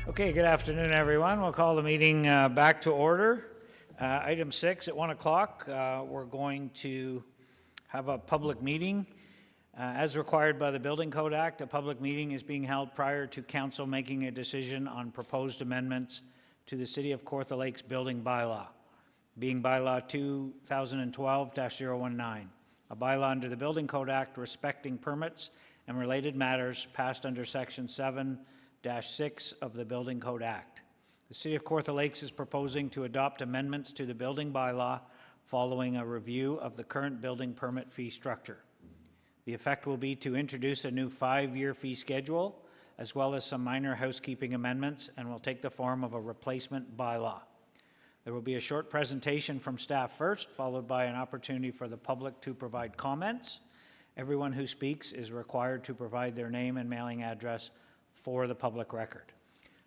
Okay, good afternoon, everyone. We'll call the meeting back to order. Item 6 at 1 o'clock, we're going to have a public meeting. As required by the Building Code Act, a public meeting is being held prior to council making a decision on proposed amendments to the City of Kawartha Lakes building bylaw, being bylaw 2012-019, a bylaw under the Building Code Act respecting permits and related matters passed under Section 7-6 of the Building Code Act. The City of Kawartha Lakes is proposing to adopt amendments to the building bylaw following a review of the current building permit fee structure. The effect will be to introduce a new 5-year fee schedule, as well as some minor housekeeping amendments, and will take the form of a replacement bylaw. There will be a short presentation from staff first, followed by an opportunity for the public to provide comments. Everyone who speaks is required to provide their name and mailing address for the public record.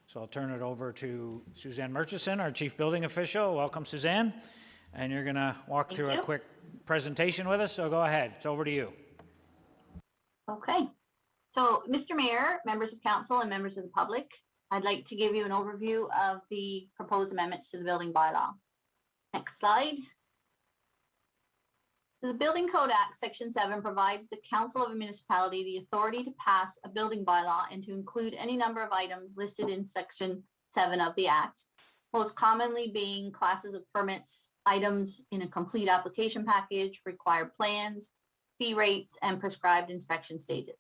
So I'll turn it over to Suzanne Murchison, our Chief Building Official. Welcome, Suzanne. And you're going to walk through a quick presentation with us, so go ahead. It's over to you. Okay. So, Mr. Mayor, members of council, and members of the public, I'd like to give you an overview of the proposed amendments to the building bylaw. Next slide. The Building Code Act, Section 7, provides the Council of a Municipality the authority to pass a building bylaw and to include any number of items listed in Section 7 of the Act, most commonly being classes of permits, items in a complete application package, required plans, fee rates, and prescribed inspection stages.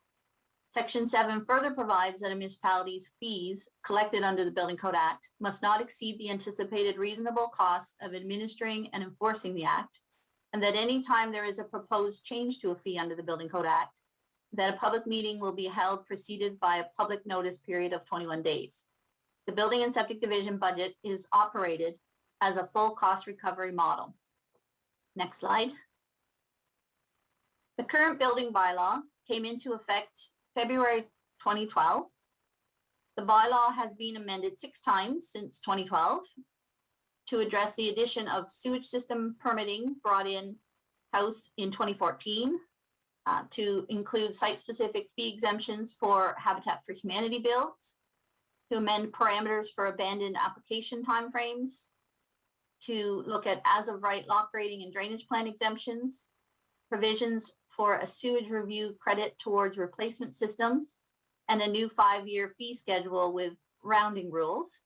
Section 7 further provides that a municipality's fees collected under the Building Code Act must not exceed the anticipated reasonable costs of administering and enforcing the Act, and that any time there is a proposed change to a fee under the Building Code Act, that a public meeting will be held preceded by a public notice period of 21 days. The Building and Septic Division budget is operated as a full cost recovery model. Next slide. The current building bylaw came into effect February 2012. The bylaw has been amended 6 times since 2012 to address the addition of sewage system permitting brought in house in 2014, to include site-specific fee exemptions for Habitat for Humanity builds, to amend parameters for abandoned application timeframes, to look at as-of-right lock grading and drainage plan exemptions, provisions for a sewage review credit towards replacement systems, and a new 5-year fee schedule with rounding rules,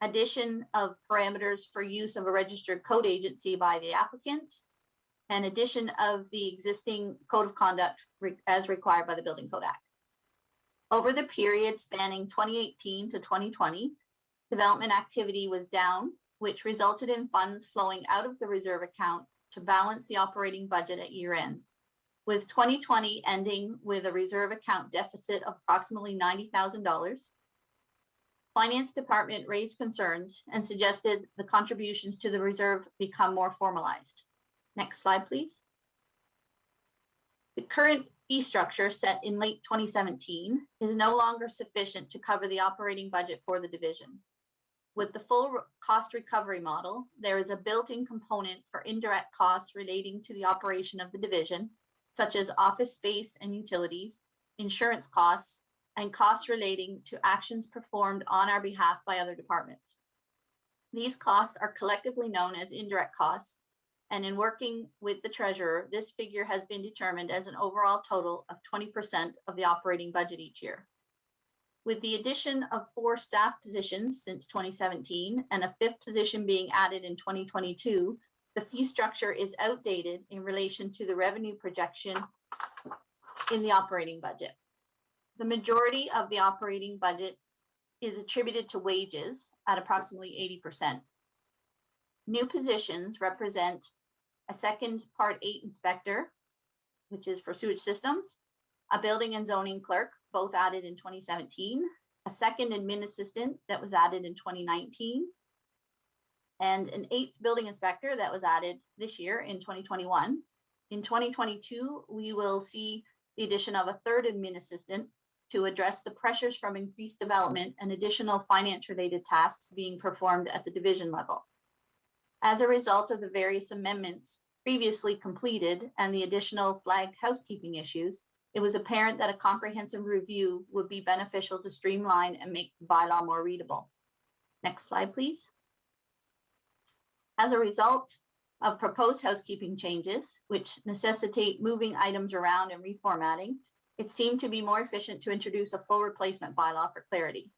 addition of parameters for use of a registered code agency by the applicant, and addition of the existing code of conduct as required by the Building Code Act. Over the period spanning 2018 to 2020, development activity was down, which resulted in funds flowing out of the reserve account to balance the operating budget at year end, with 2020 ending with a reserve account deficit of approximately $90,000. Finance Department raised concerns and suggested the contributions to the reserve become more formalized. Next slide, please. The current fee structure set in late 2017 is no longer sufficient to cover the operating budget for the division. With the full cost recovery model, there is a built-in component for indirect costs relating to the operation of the division, such as office space and utilities, insurance costs, and costs relating to actions performed on our behalf by other departments. These costs are collectively known as indirect costs, and in working with the treasurer, this figure has been determined as an overall total of 20% of the operating budget each year. With the addition of 4 staff positions since 2017 and a 5th position being added in 2022, the fee structure is outdated in relation to the revenue projection in the operating budget. The majority of the operating budget is attributed to wages at approximately 80%. New positions represent a second Part 8 inspector, which is for sewage systems, a building and zoning clerk, both added in 2017, a second admin assistant that was added in 2019, and an 8th building inspector that was added this year in 2021. In 2022, we will see the addition of a 3rd admin assistant to address the pressures from increased development and additional finance-related tasks being performed at the division level. As a result of the various amendments previously completed and the additional flagged housekeeping issues, it was apparent that a comprehensive review would be beneficial to streamline and make the bylaw more readable. Next slide, please. As a result of proposed housekeeping changes, which necessitate moving items around and reformatting, it seemed to be more efficient to introduce a full replacement bylaw for clarity.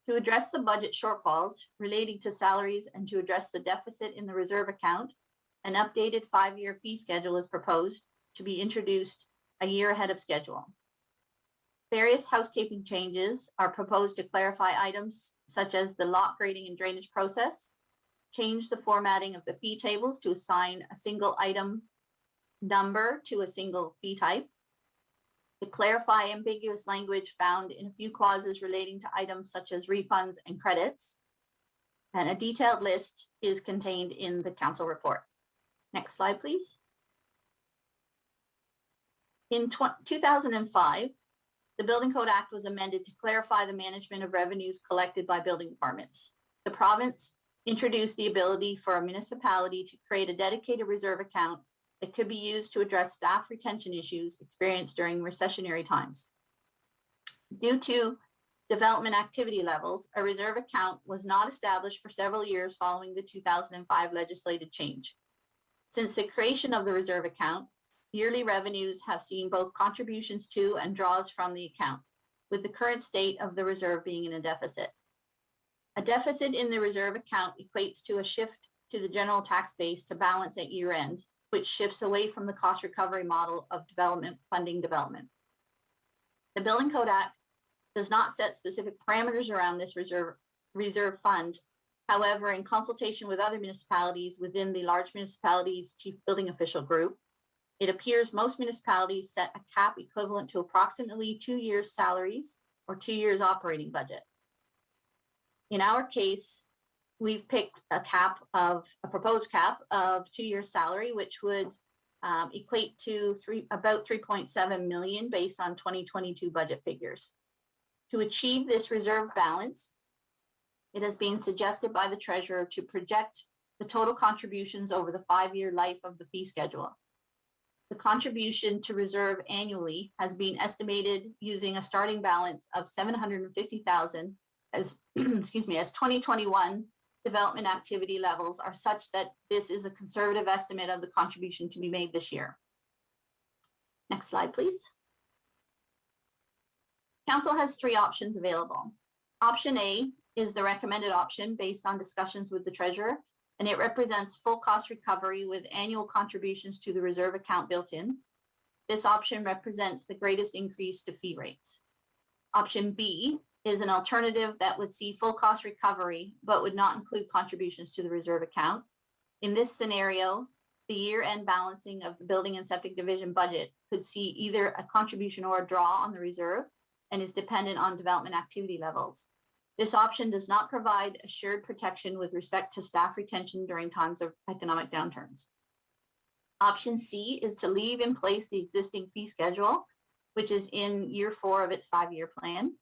To address the budget shortfalls relating to salaries and to address the deficit in the reserve account, an updated 5-year fee schedule is proposed to be introduced a year ahead of schedule. Various housekeeping changes are proposed to clarify items such as the lot grading and drainage process, change the formatting of the fee tables to assign a single item number to a single fee type, to clarify ambiguous language found in a few clauses relating to items such as refunds and credits, and a detailed list is contained in the council report. Next slide, please. In 2005, the Building Code Act was amended to clarify the management of revenues collected by building departments. The province introduced the ability for a municipality to create a dedicated reserve account that could be used to address staff retention issues experienced during recessionary times. Due to development activity levels, a reserve account was not established for several years following the 2005 legislative change. Since the creation of the reserve account, yearly revenues have seen both contributions to and draws from the account, with the current state of the reserve being in a deficit. A deficit in the reserve account equates to a shift to the general tax base to balance at year end, which shifts away from the cost recovery model of development funding development. The Building Code Act does not set specific parameters around this reserve fund. However, in consultation with other municipalities within the large municipalities chief building official group, it appears most municipalities set a cap equivalent to approximately 2 years' salaries or 2 years' operating budget. In our case, we've picked a proposed cap of 2 years' salary, which would equate to about 3.7 million based on 2022 budget figures. To achieve this reserve balance, it has been suggested by the treasurer to project the total contributions over the 5-year life of the fee schedule. The contribution to reserve annually has been estimated using a starting balance of 750,000 as, excuse me, as 2021 development activity levels are such that this is a conservative estimate of the contribution to be made this year. Next slide, please. Council has 3 options available. Option A is the recommended option based on discussions with the treasurer, and it represents full cost recovery with annual contributions to the reserve account built in. This option represents the greatest increase to fee rates. Option B is an alternative that would see full cost recovery, but would not include contributions to the reserve account. In this scenario, the year-end balancing of the building and septic division budget could see either a contribution or a draw on the reserve and is dependent on development activity levels. This option does not provide assured protection with respect to staff retention during times of economic downturns. Option C is to leave in place the existing fee schedule, which is in year 4 of its 5-year plan.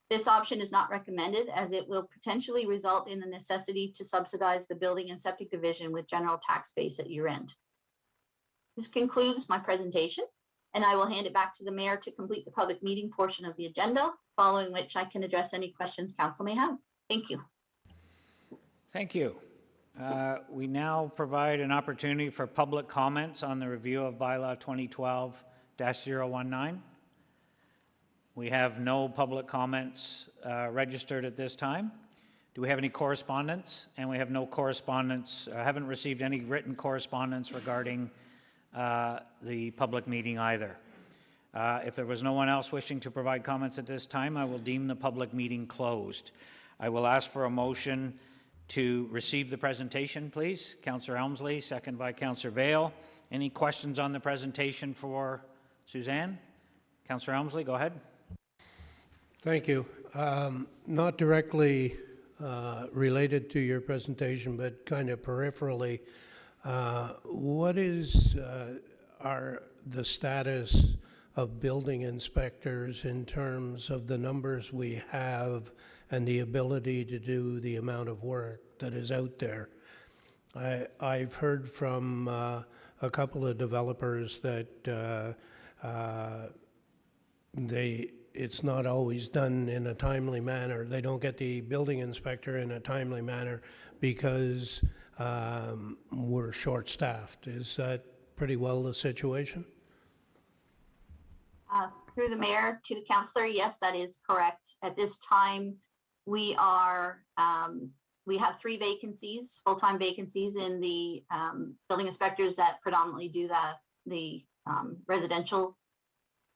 This option is not recommended as it will potentially result in the necessity to subsidize the building and septic division with general tax base at year end. This concludes my presentation, and I will hand it back to the mayor to complete the public meeting portion of the agenda, following which I can address any questions council may have. Thank you. Thank you. We now provide an opportunity for public comments on the review of bylaw 2012-019. We have no public comments registered at this time. Do we have any correspondence? And we have no correspondence, haven't received any written correspondence regarding the public meeting either. If there was no one else wishing to provide comments at this time, I will deem the public meeting closed. I will ask for a motion to receive the presentation, please. Councillor Elmsley, second by Councillor Vale. Any questions on the presentation for Suzanne? Councillor Elmsley, go ahead. Thank you. Not directly related to your presentation, but kind of peripherally, what is the status of building inspectors in terms of the numbers we have and the ability to do the amount of work that is out there? I've heard from a couple of developers that it's not always done in a timely manner. They don't get the building inspector in a timely manner because we're short-staffed. Is that pretty well the situation? Through the mayor to the councillor, yes, that is correct. At this time, we are, we have 3 vacancies, full-time vacancies in the building inspectors that predominantly do the residential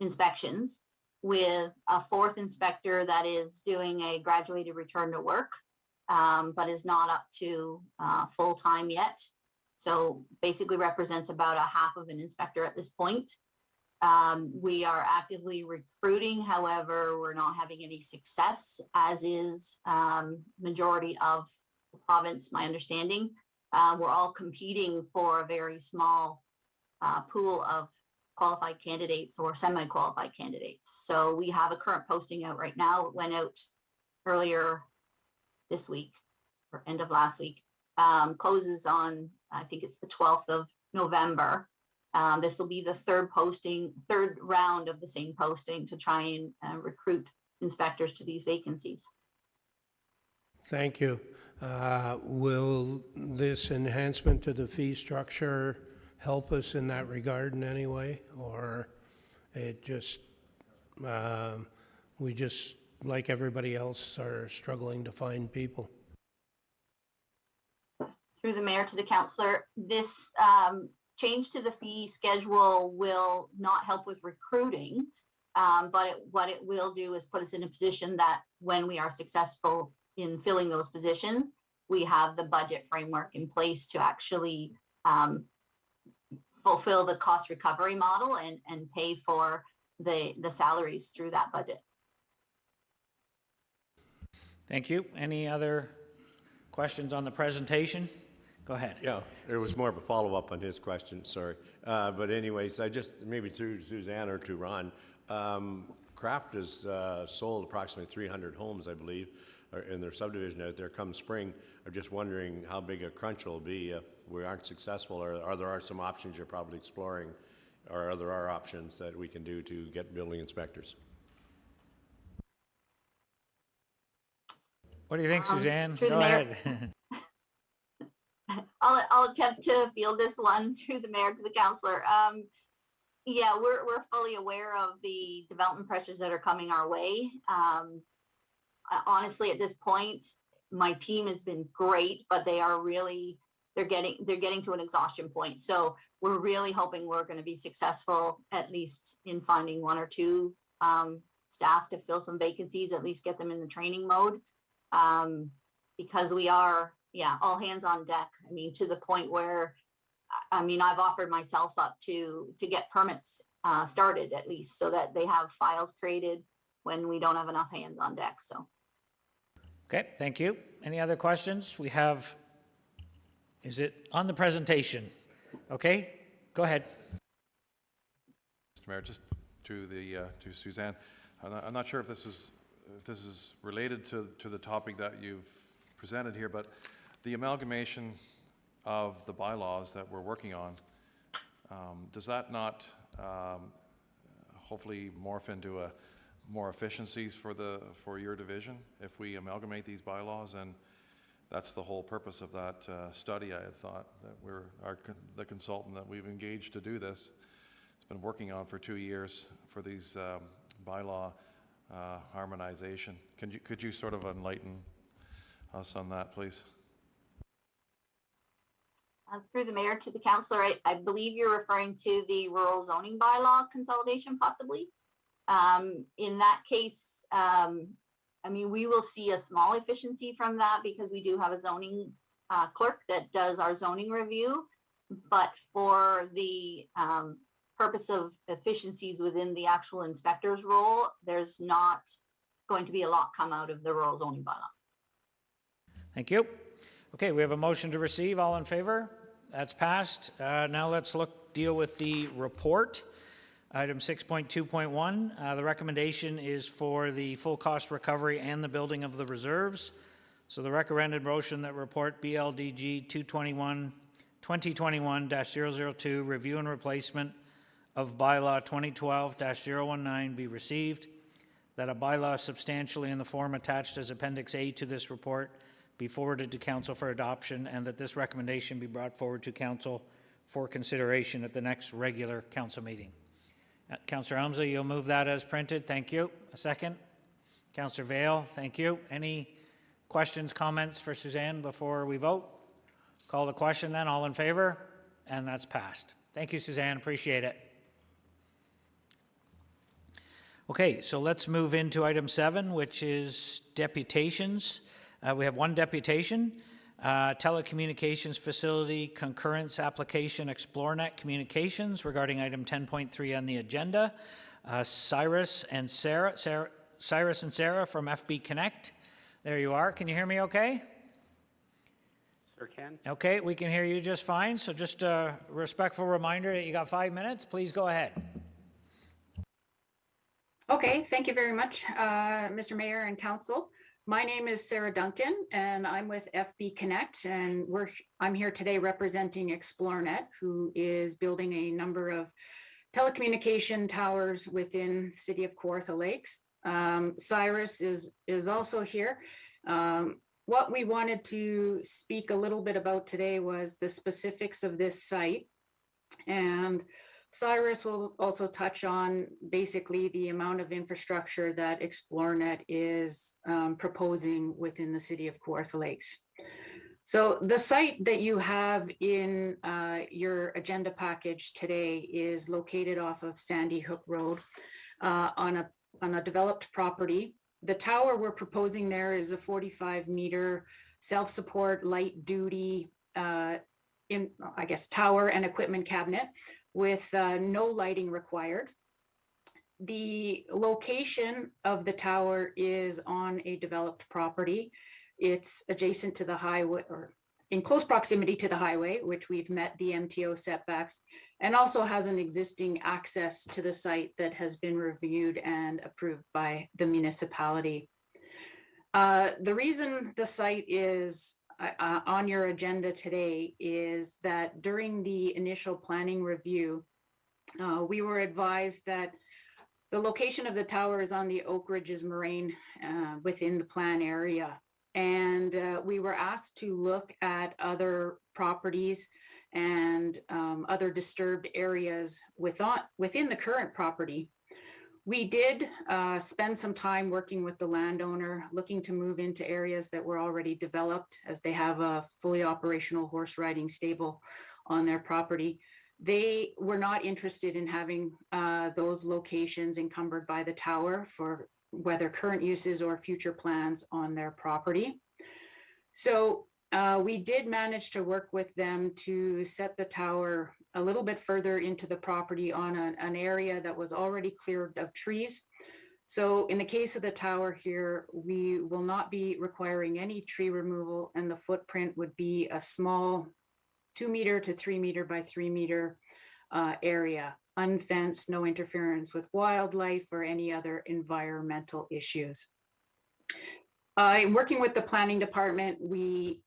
inspections, with a 4th inspector that is doing a graduated return to work, but is not up to full-time yet. So basically represents about a half of an inspector at this point. We are actively recruiting, however, we're not having any success, as is majority of the province, my understanding. We're all competing for a very small pool of qualified candidates or semi-qualified candidates. So we have a current posting out right now. It went out earlier this week or end of last week. Closes on, I think it's the 12th of November. This will be the third round of the same posting to try and recruit inspectors to these vacancies. Thank you. Will this enhancement to the fee structure help us in that regard in any way? Or it just, we just, like everybody else, are struggling to find people? Through the mayor to the councillor, this change to the fee schedule will not help with recruiting, but what it will do is put us in a position that when we are successful in filling those positions, we have the budget framework in place to actually fulfill the cost recovery model and pay for the salaries through that budget. Thank you. Any other questions on the presentation? Go ahead. Yeah, it was more of a follow-up on his question, sorry. But anyways, I just, maybe through Suzanne or to Ron, Kraft has sold approximately 300 homes, I believe, in their subdivision out there come spring. I'm just wondering how big a crunch will be if we aren't successful, or there are some options you're probably exploring, or there are options that we can do to get building inspectors. What do you think, Suzanne? through the Go mayor. ahead. I'll attempt to field this one through the mayor to the councillor. Yeah, we're fully aware of the development pressures that are coming our way. Honestly, at this point, my team has been great, but they are really, they're getting to an exhaustion point. So we're really hoping we're going to be successful, at least in finding 1 or 2 staff to fill some vacancies, at least get them in the training mode. Because we are, yeah, all hands on deck. I mean, to the point where, I mean, I've offered myself up to get permits started, at least, so that they have files created when we don't have enough hands on deck. So. Okay, thank you. Any other questions? We have, is it on the presentation? Okay, go ahead. Mr. Mayor, just to Suzanne, I'm not sure if this is related to the topic that you've presented here, but the amalgamation of the bylaws that we're working on, does that not hopefully morph into more efficiencies for your division if we amalgamate these bylaws? And that's the whole purpose of that study. I had thought that the consultant that we've engaged to do this has been working on for 2 years for these bylaw harmonization. Could you sort of enlighten us on that, please? Through the mayor to the councillor, I believe you're referring to the rural zoning bylaw consolidation, possibly. In that case, I mean, we will see a small efficiency from that because we do have a zoning clerk that does our zoning review. But for the purpose of efficiencies within the actual inspector's role, there's not going to be a lot come out of the rural zoning bylaw. Thank you. Okay, we have a motion to receive. All in favor? That's passed. Now let's deal with the report. Item 6.2.1, the recommendation is for the full cost recovery and the building of the reserves. So the recommended motion that report BLDG 2021-002, review and replacement of bylaw 2012-019 be received, that a bylaw substantially in the form attached as Appendix A to this report be forwarded to council for adoption, and that this recommendation be brought forward to council for consideration at the next regular council meeting. Councillor Elmsley, you'll move that as printed. Thank you. A second? Councillor Vale, thank you. Any questions, comments for Suzanne before we vote? Call the question then. All in favor? And that's passed. Thank you, Suzanne. Appreciate it. Okay, so let's move into item 7, which is deputations. We have one deputation, telecommunications facility concurrence application, ExploreNet Communications, regarding item 10.3 on the agenda. Cyrus and Sarah from FB Connect. There you are. Can you hear me okay? Sir can. Okay, we can hear you just fine. So just a respectful reminder that you got 5 minutes. Please go ahead. Okay, thank you very much, Mr. Mayor and Council. My name is Sarah Duncan, and I'm with FB Connect, and I'm here today representing ExploreNet, who is building a number of telecommunication towers within the city of Kawartha Lakes. Cyrus is also here. What we wanted to speak a little bit about today was the specifics of this site, and Cyrus will also touch on basically the amount of infrastructure that ExploreNet is proposing within the city of Kawartha Lakes. So the site that you have in your agenda package today is located off of Sandy Hook Road on a developed property. The tower we're proposing there is a 45-meter self-support light duty tower and equipment cabinet with no lighting required. The location of the tower is on a developed property. It's adjacent to the highway, or in close proximity to the highway, which we've met the MTO setbacks, and also has an existing access to the site that has been reviewed and approved by the municipality. The reason the site is on your agenda today is that during the initial planning review, we were advised that the location of the tower is on the Oak Ridges Moraine within the plan area. And we were asked to look at other properties and other disturbed areas within the current property. We did spend some time working with the landowner, looking to move into areas that were already developed, as they have a fully operational horse riding stable on their property. They were not interested in having those locations encumbered by the tower for whether current uses or future plans on their property. So we did manage to work with them to set the tower a little bit further into the property on an area that was already cleared of trees. So in the case of the tower here, we will not be requiring any tree removal, and the footprint would be a small 2-meter to 3-meter by 3-meter area, unfenced, no interference with wildlife or any other environmental issues. Working with the planning department, we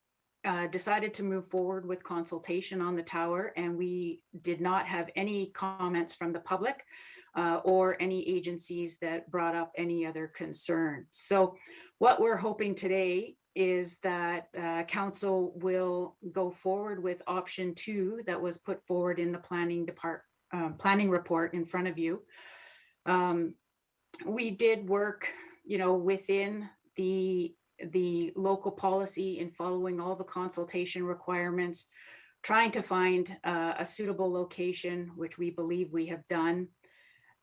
decided to move forward with consultation on the tower, and we did not have any comments from the public or any agencies that brought up any other concerns. So what we're hoping today is that council will go forward with option 2 that was put forward in the planning report in front of you. We did work, within the local policy in following all the consultation requirements, trying to find a suitable location, which we believe we have done.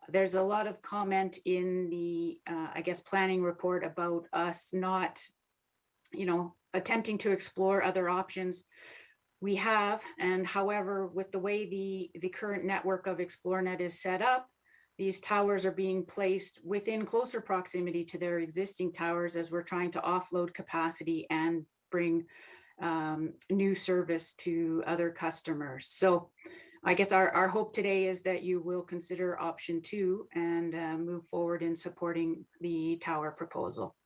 There's a lot of comment in the, planning report about us not, attempting to explore other options. We have, and however, with the way the current network of ExploreNet is set up, these towers are being placed within closer proximity to their existing towers as we're trying to offload capacity and bring new service to other customers. So I guess our hope today is that you will consider option 2 and move forward in supporting the tower proposal.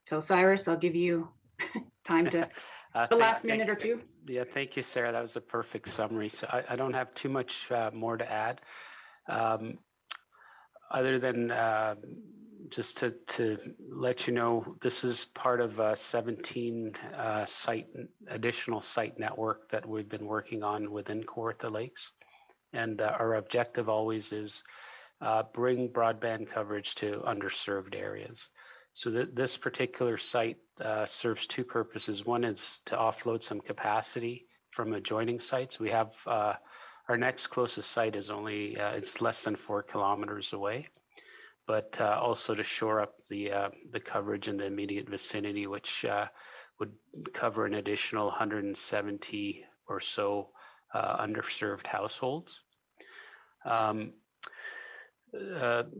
So Cyrus, I'll give you time to The last minute or two? Yeah, thank you, Sarah. That was a perfect summary. So I don't have too much more to add. Um, Other than just to let you know, this is part of a 17 additional site network that we've been working on within Kawartha Lakes. And our objective always is bring broadband coverage to underserved areas. So this particular site serves two purposes. One is to offload some capacity from adjoining sites. We have our next closest site is only it's less than 4 kilometers away, but also to shore up the coverage in the immediate vicinity, which would cover an additional 170 or so underserved households.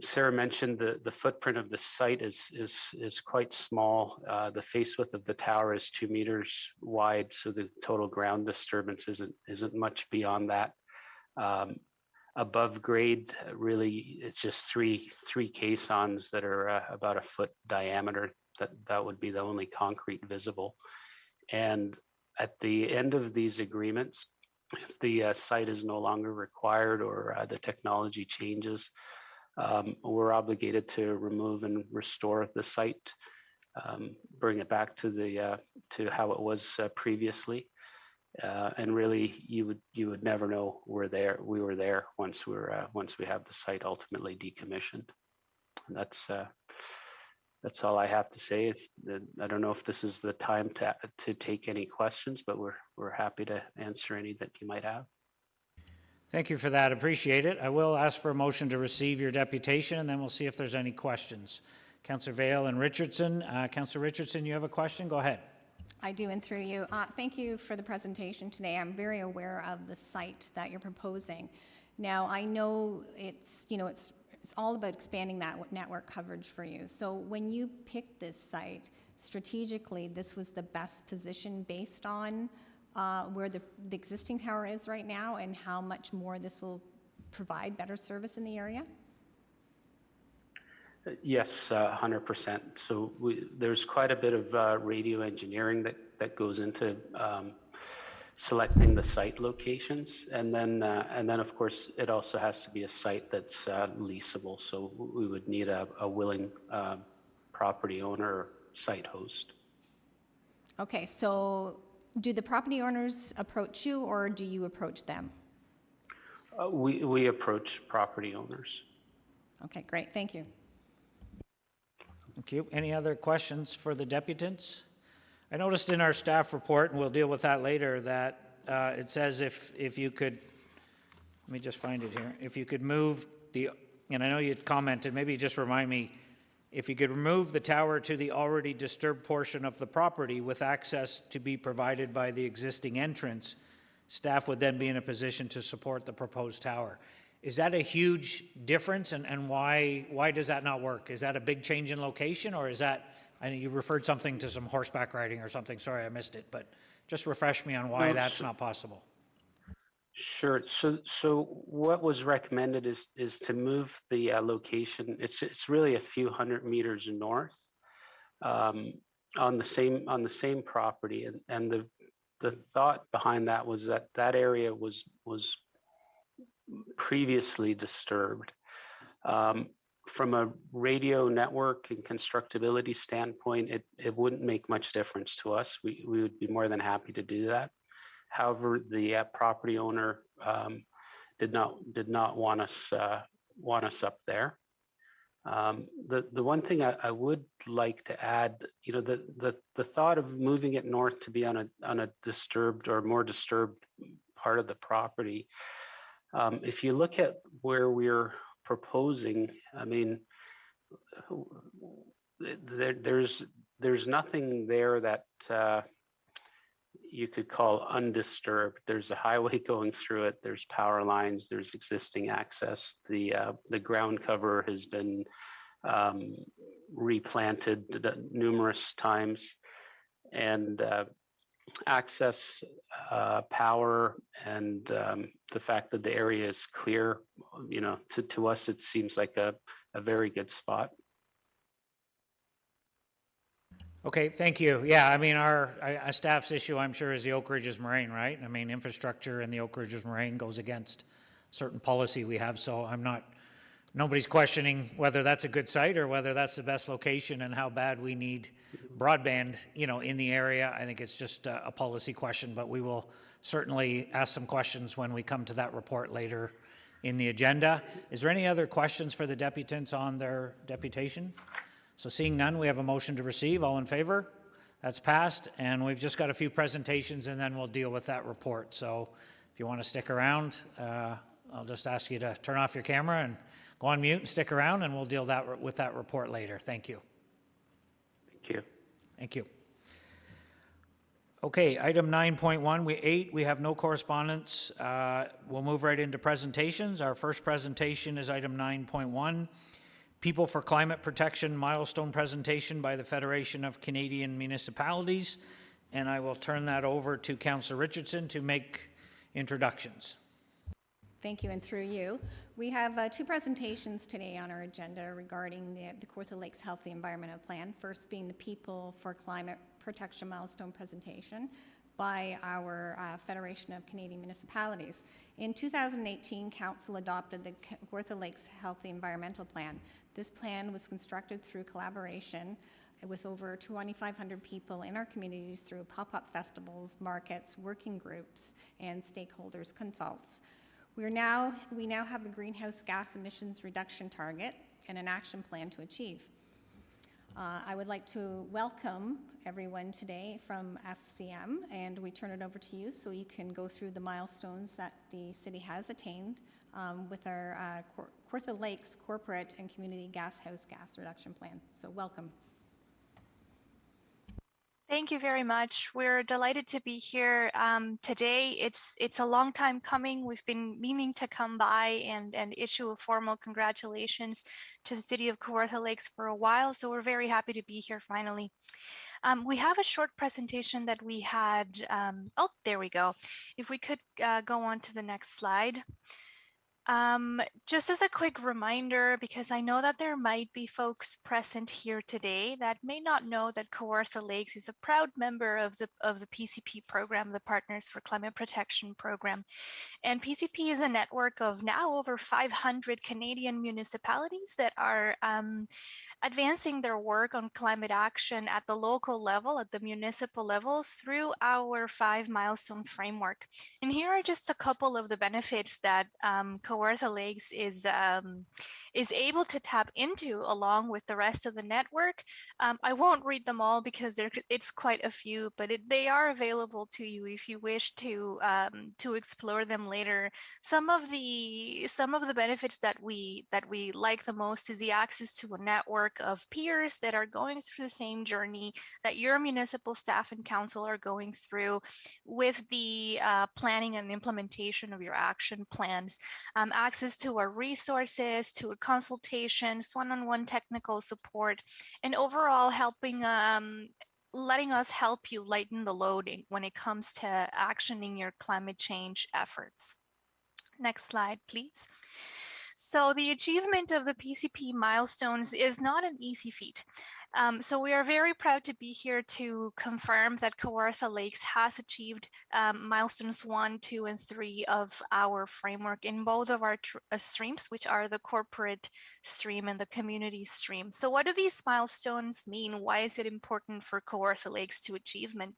Sarah mentioned the footprint of the site is quite small. The face width of the tower is 2 meters wide, so the total ground disturbance isn't much beyond that. Above grade, really, it's just three caissons that are about a foot diameter. That would be the only concrete visible. And at the end of these agreements, if the site is no longer required or the technology changes, we're obligated to remove and restore the site, bring it back to how it was previously. And really, you would never know we were there once we have the site ultimately decommissioned. And that's all I have to say. I don't know if this is the time to take any questions, but we're happy to answer any that you might have. Thank you for that. Appreciate it. I will ask for a motion to receive your deputation, and then we'll see if there's any questions. Councillor Vale and Richardson. Councillor Richardson, you have a question? Go ahead. I do, and through you. Thank you for the presentation today. I'm very aware of the site that you're proposing. Now, I know it's all about expanding that network coverage for you. So when you picked this site, strategically, this was the best position based on where the existing tower is right now and how much more this will provide better service in the area? Yes, 100%. So there's quite a bit of radio engineering that goes into selecting the site locations, and then of course it also has to be a site that's leasable. So we would need a willing property owner or site host. Okay, so do the property owners approach you, or do you approach them? We approach property owners. Okay, great. Thank you. Thank you. Any other questions for the deputants? I noticed in our staff report, and we'll deal with that later, that it says if you could, let me just find it here, if you could move the, and I know you commented, maybe just remind me, if you could remove the tower to the already disturbed portion of the property with access to be provided by the existing entrance, staff would then be in a position to support the proposed tower. Is that a huge difference, and why does that not work? Is that a big change in location, or is that, I know you referred something to some horseback riding or something, sorry I missed it, but just refresh me on why that's not possible. Sure. So what was recommended is to move the location. It's really a few hundred meters north, on the same property, and the thought behind that was that area was previously disturbed. From a radio network and constructability standpoint, it wouldn't make much difference to us. We would be more than happy to do that. However, the property owner did not want us up there. The one thing I would like to add, the thought of moving it north to be on a disturbed or more disturbed part of the property. If you look at where we're proposing, I mean, there's nothing there that you could call undisturbed. There's a highway going through it. There's power lines. There's existing access. The ground cover has been replanted numerous times, and access, power, and the fact that the area is clear, to us it seems like a very good spot. Okay, thank you. Yeah, I mean, our staff's issue, I'm sure, is the Oak Ridges Moraine, right? I mean, infrastructure in the Oak Ridges Moraine goes against certain policy we have, so nobody's questioning whether that's a good site or whether that's the best location and how bad we need broadband, in the area. I think it's just a policy question, but we will certainly ask some questions when we come to that report later in the agenda. Is there any other questions for the deputants on their deputation? So seeing none, we have a motion to receive. All in favor? That's passed. And we've just got a few presentations and then we'll deal with that report. So if you want to stick around, I'll just ask you to turn off your camera and go on mute and stick around and we'll deal with that report later. Thank you. Thank you. Thank you. Okay, item 9.1, we have no correspondence. We'll move right into presentations. Our first presentation is item 9.1. People for Climate Protection milestone presentation by the Federation of Canadian Municipalities. And I will turn that over to Councillor Richardson to make introductions. Thank you, and through you. We have two presentations today on our agenda regarding the Kawartha Lakes Healthy Environmental Plan. First being the People for Climate Protection milestone presentation by our Federation of Canadian Municipalities. In 2018, Council adopted the Kawartha Lakes Healthy Environmental Plan. This plan was constructed through collaboration with over 2,500 people in our communities through pop-up festivals, markets, working groups, and stakeholders consults. We now have a greenhouse gas emissions reduction target and an action plan to achieve. I would like to welcome everyone today from FCM, and we turn it over to you so you can go through the milestones that the city has attained with our Kawartha Lakes Corporate and Community Gashouse Gas Reduction Plan. So welcome. Thank you very much. We're delighted to be here today. It's a long time coming. We've been meaning to come by and issue a formal congratulations to the city of Kawartha Lakes for a while, so we're very happy to be here finally. We have a short presentation that we had. Oh, there we go. If we could go on to the next slide. Just as a quick reminder, because I know that there might be folks present here today that may not know that Kawartha Lakes is a proud member of the PCP program, the Partners for Climate Protection program. And PCP is a network of now over 500 Canadian municipalities that are advancing their work on climate action at the local level, at the municipal level, through our 5 milestone framework. And here are just a couple of the benefits that Kawartha Lakes is able to tap into along with the rest of the network. I won't read them all because it's quite a few, but they are available to you if you wish to explore them later. Some of the benefits that we like the most is the access to a network of peers that are going through the same journey that your municipal staff and council are going through with the planning and implementation of your action plans. Access to our resources, to our consultations, one-on-one technical support, and overall helping letting us help you lighten the load when it comes to actioning your climate change efforts. Next slide, please. So the achievement of the PCP milestones is not an easy feat. So we are very proud to be here to confirm that Kawartha Lakes has achieved milestones 1, 2, and 3 of our framework in both of our streams, which are the corporate stream and the community stream. So what do these milestones mean? Why is it important for Kawartha Lakes to achievement?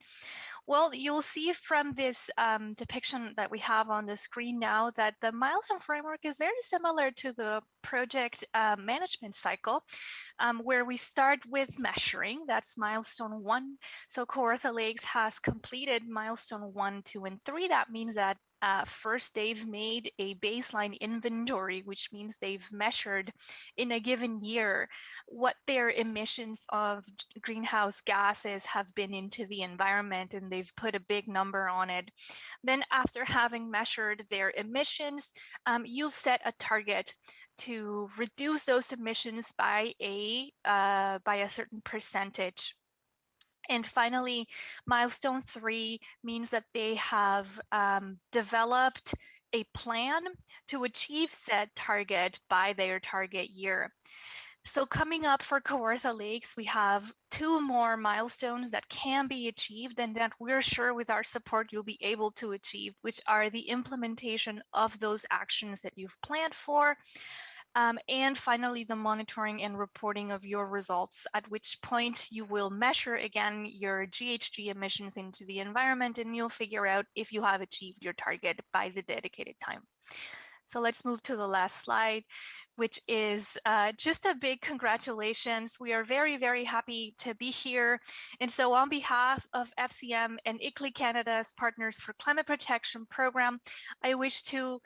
Well, you'll see from this depiction that we have on the screen now that the milestone framework is very similar to the project management cycle, where we start with measuring. That's milestone 1. So Kawartha Lakes has completed milestone 1, 2, and 3. That means that first they've made a baseline inventory, which means they've measured in a given year what their emissions of greenhouse gases have been into the environment, and they've put a big number on it. Then after having measured their emissions, you've set a target to reduce those emissions by a certain percentage. And finally, milestone 3 means that they have developed a plan to achieve said target by their target year. So coming up for Kawartha Lakes, we have 2 more milestones that can be achieved and that we're sure with our support you'll be able to achieve, which are the implementation of those actions that you've planned for. And finally, the monitoring and reporting of your results, at which point you will measure again your GHG emissions into the environment and you'll figure out if you have achieved your target by the dedicated time. So let's move to the last slide, which is just a big congratulations. We are very, very happy to be here. And so on behalf of FCM and ICLEI Canada's Partners for Climate Protection program, I wish to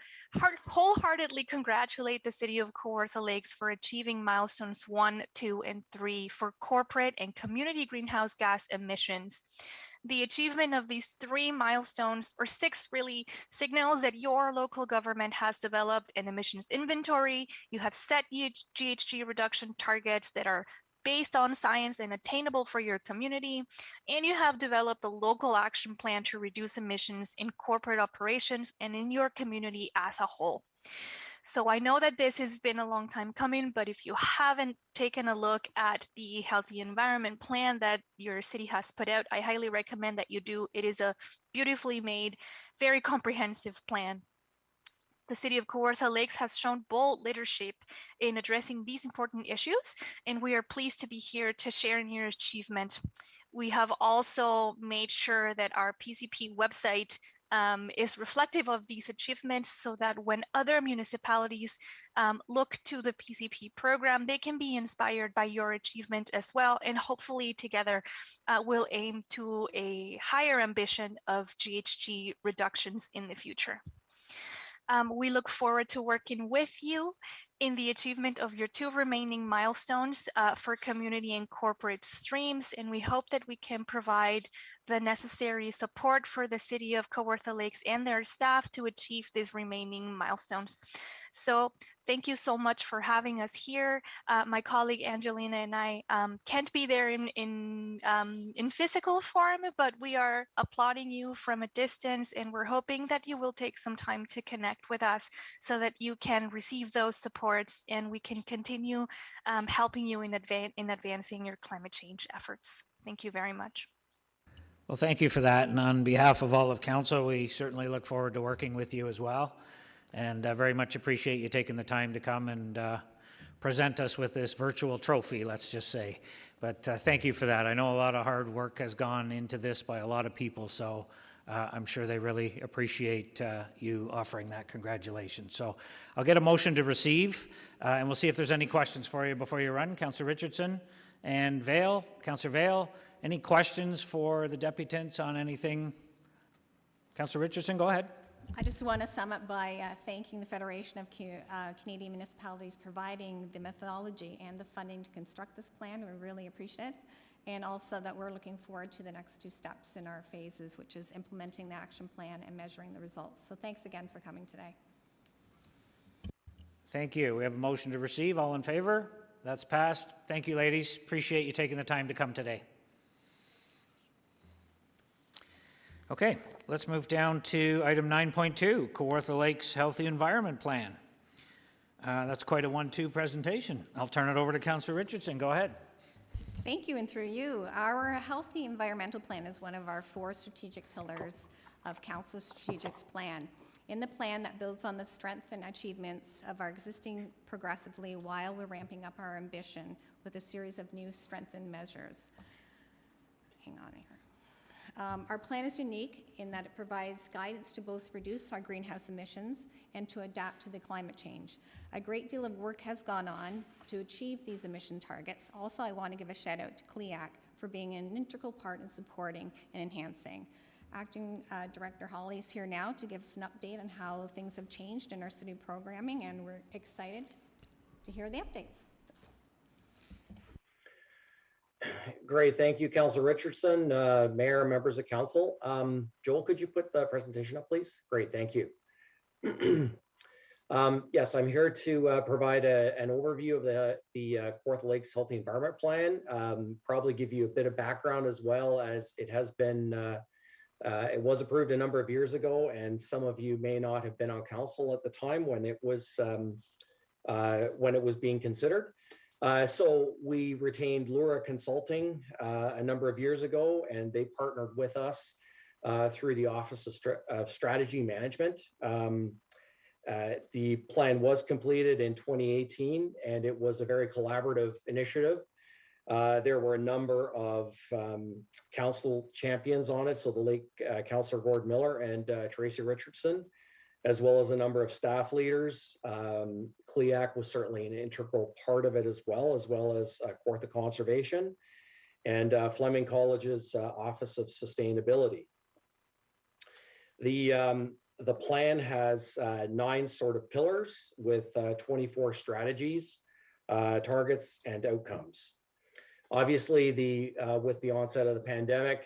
wholeheartedly congratulate the City of Kawartha Lakes for achieving milestones 1, 2, and 3 for corporate and community greenhouse gas emissions. The achievement of these 3 milestones, or 6 really, signals that your local government has developed an emissions inventory. You have set GHG reduction targets that are based on science and attainable for your community, and you have developed a local action plan to reduce emissions in corporate operations and in your community as a whole. So I know that this has been a long time coming, but if you haven't taken a look at the Healthy Environment Plan that your city has put out, I highly recommend that you do. It is a beautifully made, very comprehensive plan. The City of Kawartha Lakes has shown bold leadership in addressing these important issues, and we are pleased to be here to share in your achievement. We have also made sure that our PCP website is reflective of these achievements so that when other municipalities look to the PCP program, they can be inspired by your achievement as well. And hopefully together we'll aim to a higher ambition of GHG reductions in the future. We look forward to working with you in the achievement of your 2 remaining milestones for community and corporate streams, and we hope that we can provide the necessary support for the City of Kawartha Lakes and their staff to achieve these remaining milestones. So thank you so much for having us here. My colleague Angelina and I can't be there in physical form, but we are applauding you from a distance, and we're hoping that you will take some time to connect with us so that you can receive those supports and we can continue helping you in advancing your climate change efforts. Thank you very much. Well, thank you for that. And on behalf of all of council, we certainly look forward to working with you as well. And very much appreciate you taking the time to come and present us with this virtual trophy, let's just say. But thank you for that. I know a lot of hard work has gone into this by a lot of people, so I'm sure they really appreciate you offering that. Congratulations. So I'll get a motion to receive, and we'll see if there's any questions for you before you run. Councillor Richardson and Vale. Councillor Vale, any questions for the deputants on anything? Councillor Richardson, go ahead. I just want to sum up by thanking the Federation of Canadian Municipalities providing the methodology and the funding to construct this plan. We really appreciate it. And also that we're looking forward to the next 2 steps in our phases, which is implementing the action plan and measuring the results. So thanks again for coming today. Thank you. We have a motion to receive. All in favor? That's passed. Thank you, ladies. Appreciate you taking the time to come today. Okay, let's move down to item 9.2, Kawartha Lakes Healthy Environment Plan. That's quite a 1-2 presentation. I'll turn it over to Councillor Richardson. Go ahead. Thank you, and through you. Our Healthy Environmental Plan is one of our 4 strategic pillars of Council's strategic plan. In the plan that builds on the strength and achievements of our existing progressively while we're ramping up our ambition with a series of new strengthened measures. Hang on here. Our plan is unique in that it provides guidance to both reduce our greenhouse emissions and to adapt to the climate change. A great deal of work has gone on to achieve these emission targets. Also, I want to give a shout out to CLIAC for being an integral part in supporting and enhancing. Acting Director Holly is here now to give us an update on how things have changed in our city programming, and we're excited to hear the updates. Great, thank you, Councillor Richardson, Mayor, members of council. Joel, could you put the presentation up, please? Great, thank you. Yes, I'm here to provide an overview of the Kawartha Lakes Healthy Environment Plan. Probably give you a bit of background as well, as it has been, it was approved a number of years ago, and some of you may not have been on council at the time when it was being considered. So we retained Lura Consulting a number of years ago, and they partnered with us through the Office of Strategy Management. The plan was completed in 2018, and it was a very collaborative initiative. There were a number of council champions on it, so the late Councillor Gord Miller and Tracy Richardson, as well as a number of staff leaders. CLIAC was certainly an integral part of it as well as Kawartha Conservation and Fleming College's Office of Sustainability. The plan has 9 sort of pillars with 24 strategies, targets, and outcomes. Obviously, with the onset of the pandemic,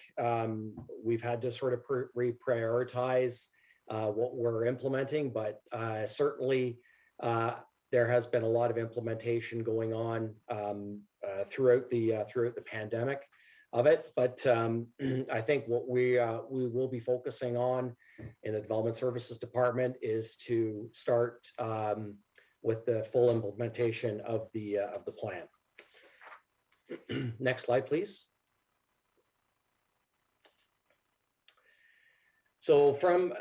we've had to sort of reprioritize what we're implementing, but certainly there has been a lot of implementation going on throughout the pandemic of it. But I think what we will be focusing on in the Development Services Department is to start with the full implementation of the plan. Next slide, please. So from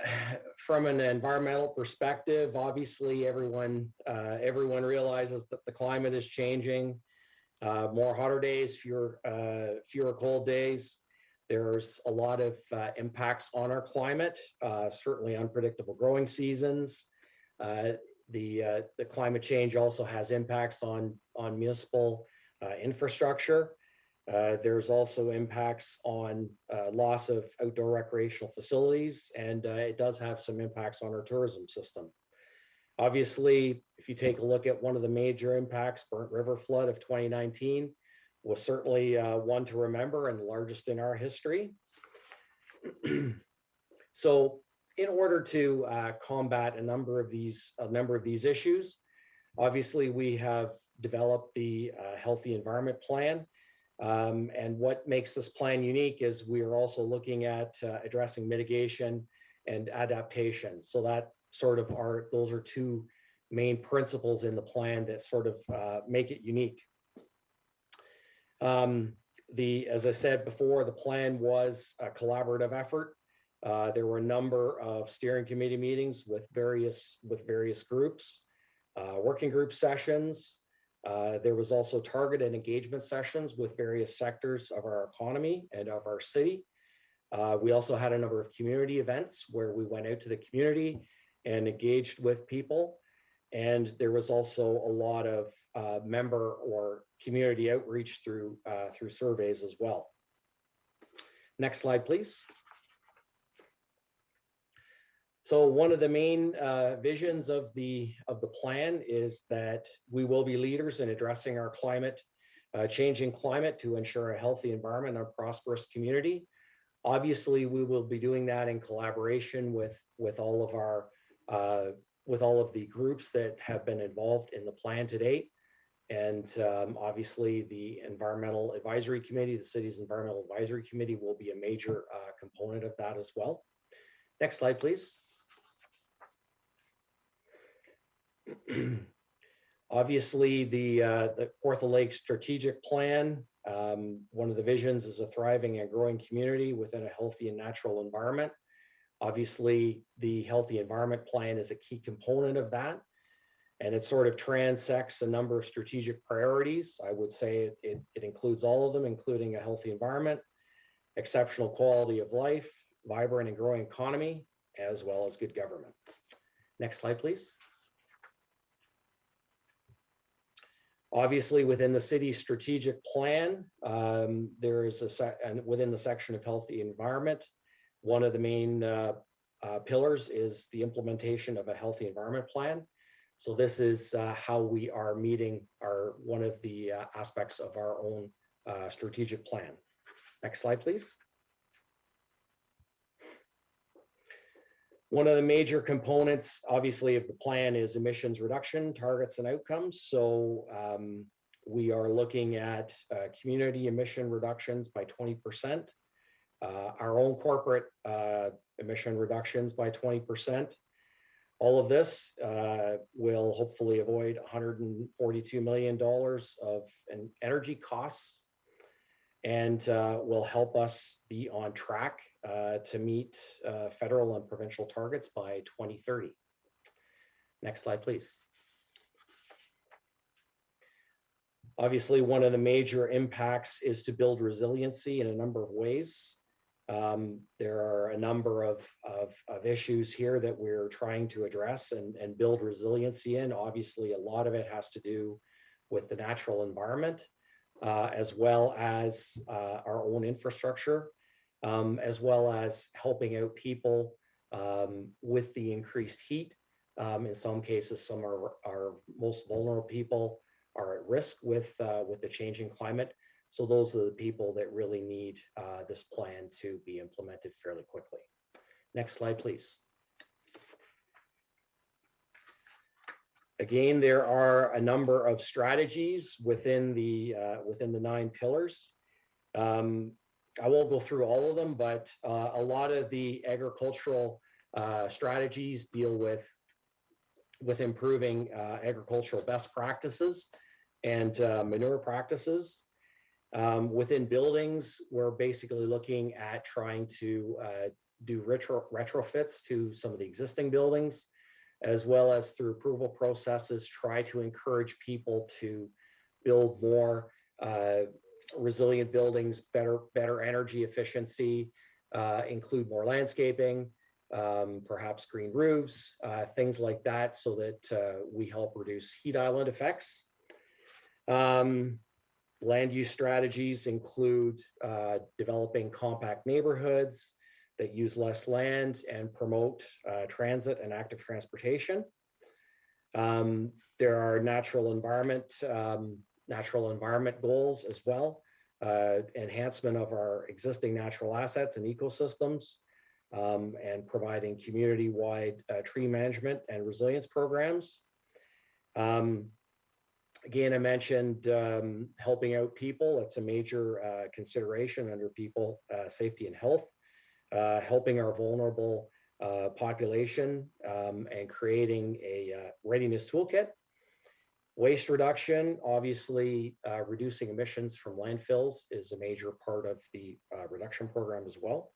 an environmental perspective, obviously everyone realizes that the climate is changing. More hotter days, fewer cold days. There's a lot of impacts on our climate, certainly unpredictable growing seasons. The climate change also has impacts on municipal infrastructure. There's also impacts on loss of outdoor recreational facilities, and it does have some impacts on our tourism system. Obviously, if you take a look at one of the major impacts, Burnt River flood of 2019 was certainly one to remember and the largest in our history. So in order to combat a number of these issues, obviously we have developed the Healthy Environment Plan. And what makes this plan unique is we are also looking at addressing mitigation and adaptation. So that sort of those are 2 main principles in the plan that sort of make it unique. As I said before, the plan was a collaborative effort. There were a number of steering committee meetings with various groups, working group sessions. There was also target and engagement sessions with various sectors of our economy and of our city. We also had a number of community events where we went out to the community and engaged with people. And there was also a lot of member or community outreach through surveys as well. Next slide, please. So one of the main visions of the plan is that we will be leaders in addressing our changing climate to ensure a healthy environment and a prosperous community. Obviously, we will be doing that in collaboration with all of the groups that have been involved in the plan to date. And obviously, the Environmental Advisory Committee, the city's Environmental Advisory Committee, will be a major component of that as well. Next slide, please. Obviously, the Kawartha Lakes Strategic Plan, one of the visions is a thriving and growing community within a healthy and natural environment. Obviously, the Healthy Environment Plan is a key component of that, and it sort of transects a number of strategic priorities. I would say it includes all of them, including a healthy environment, exceptional quality of life, vibrant and growing economy, as well as good government. Next slide, please. Obviously, within the city's strategic plan, there is within the section of healthy environment, one of the main pillars is the implementation of a healthy environment plan. So this is how we are meeting one of the aspects of our own strategic plan. Next slide, please. One of the major components, obviously, of the plan is emissions reduction targets and outcomes. So we are looking at community emission reductions by 20%, our own corporate emission reductions by 20%. All of this will hopefully avoid $142 million of energy costs and will help us be on track to meet federal and provincial targets by 2030. Next slide, please. Obviously, one of the major impacts is to build resiliency in a number of ways. There are a number of issues here that we're trying to address and build resiliency in. Obviously, a lot of it has to do with the natural environment, as well as our own infrastructure, as well as helping out people with the increased heat. In some cases, some are our most vulnerable people are at risk with the changing climate. So those are the people that really need this plan to be implemented fairly quickly. Next slide, please. Again, there are a number of strategies within the 9 pillars. I won't go through all of them, but a lot of the agricultural strategies deal with improving agricultural best practices and manure practices. Within buildings, we're basically looking at trying to do retrofits to some of the existing buildings, as well as through approval processes, try to encourage people to build more resilient buildings, better energy efficiency, include more landscaping, perhaps green roofs, things like that, so that we help reduce heat island effects. Land use strategies include developing compact neighborhoods that use less land and promote transit and active transportation. There are natural environment goals as well, enhancement of our existing natural assets and ecosystems, and providing community-wide tree management and resilience programs. Again, I mentioned helping out people. It's a major consideration under people safety and health, helping our vulnerable population and creating a readiness toolkit. Waste reduction, obviously reducing emissions from landfills is a major part of the reduction program as well.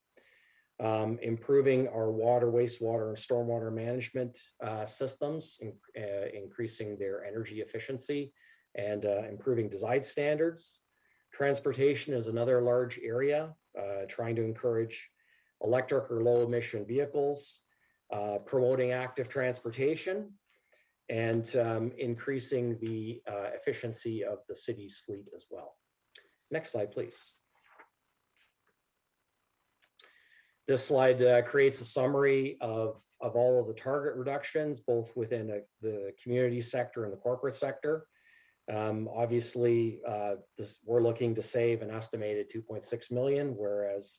Improving our water, wastewater, and stormwater management systems, increasing their energy efficiency and improving design standards. Transportation is another large area, trying to encourage electric or low emission vehicles, promoting active transportation, and increasing the efficiency of the city's fleet as well. Next slide, please. This slide creates a summary of all of the target reductions, both within the community sector and the corporate sector. Obviously, we're looking to save an estimated 2.6 million, whereas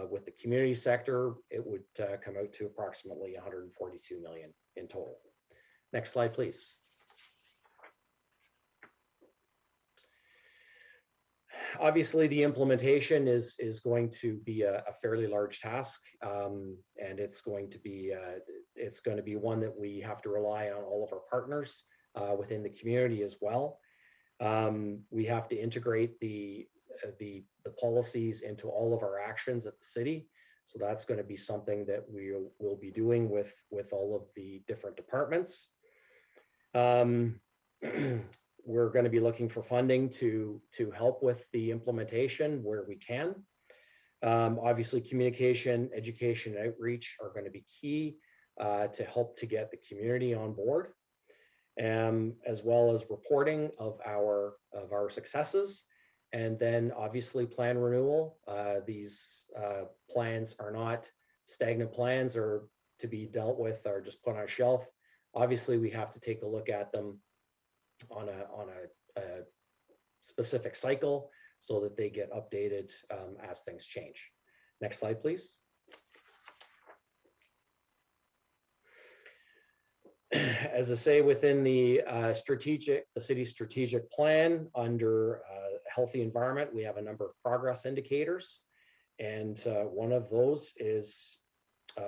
with the community sector, it would come out to approximately 142 million in total. Next slide, please. Obviously, the implementation is going to be a fairly large task, and it's going to be one that we have to rely on all of our partners within the community as well. We have to integrate the policies into all of our actions at the city. So that's going to be something that we will be doing with all of the different departments. We're going to be looking for funding to help with the implementation where we can. Obviously, communication, education, and outreach are going to be key to help to get the community on board, as well as reporting of our successes. And then obviously plan renewal. These plans are not stagnant plans or to be dealt with or just put on a shelf. Obviously, we have to take a look at them on a specific cycle so that they get updated as things change. Next slide, please. As I say, within the city's strategic plan under healthy environment, we have a number of progress indicators. And one of those is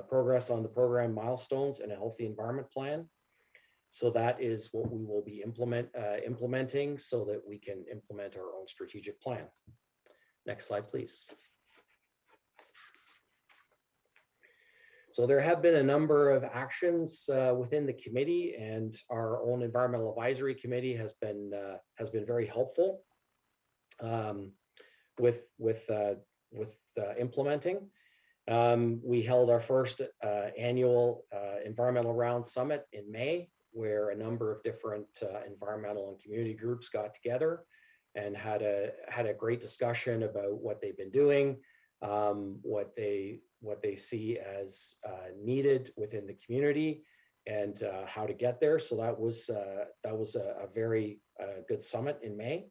progress on the program milestones and a healthy environment plan. So that is what we will be implementing so that we can implement our own strategic plan. Next slide, please. So there have been a number of actions within the committee, and our own environmental advisory committee has been very helpful with implementing. We held our first annual environmental round summit in May, where a number of different environmental and community groups got together and had a great discussion about what they've been doing, what they see as needed within the community, and how to get there. So that was a very good summit in May.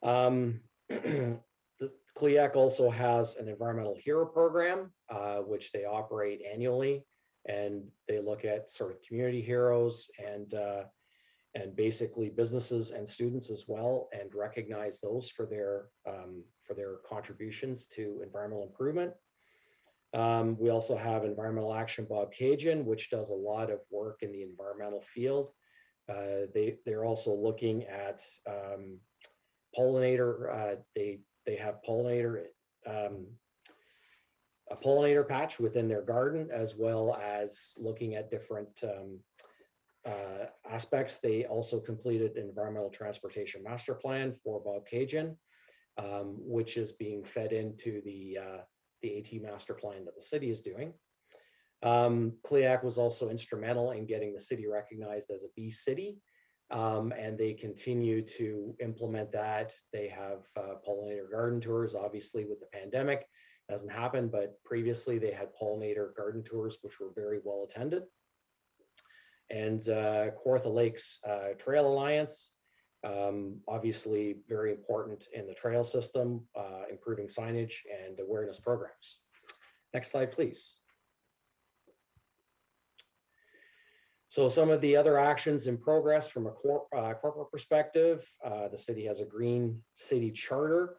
The CLIAC also has an environmental hero program, which they operate annually, and they look at sort of community heroes and basically businesses and students as well, and recognize those for their contributions to environmental improvement. We also have Environmental Action Bobcaygeon, which does a lot of work in the environmental field. They're also looking at pollinator. They have a pollinator patch within their garden, as well as looking at different aspects. They also completed an environmental transportation master plan for Bobcaygeon, which is being fed into the AT master plan that the city is doing. CLIAC was also instrumental in getting the city recognized as a bee city, and they continue to implement that. They have pollinator garden tours. Obviously, with the pandemic, it hasn't happened, but previously they had pollinator garden tours, which were very well attended. And Kawartha Lakes Trail Alliance, obviously very important in the trail system, improving signage and awareness programs. Next slide, please. So some of the other actions in progress from a corporate perspective, the city has a Green City Charter,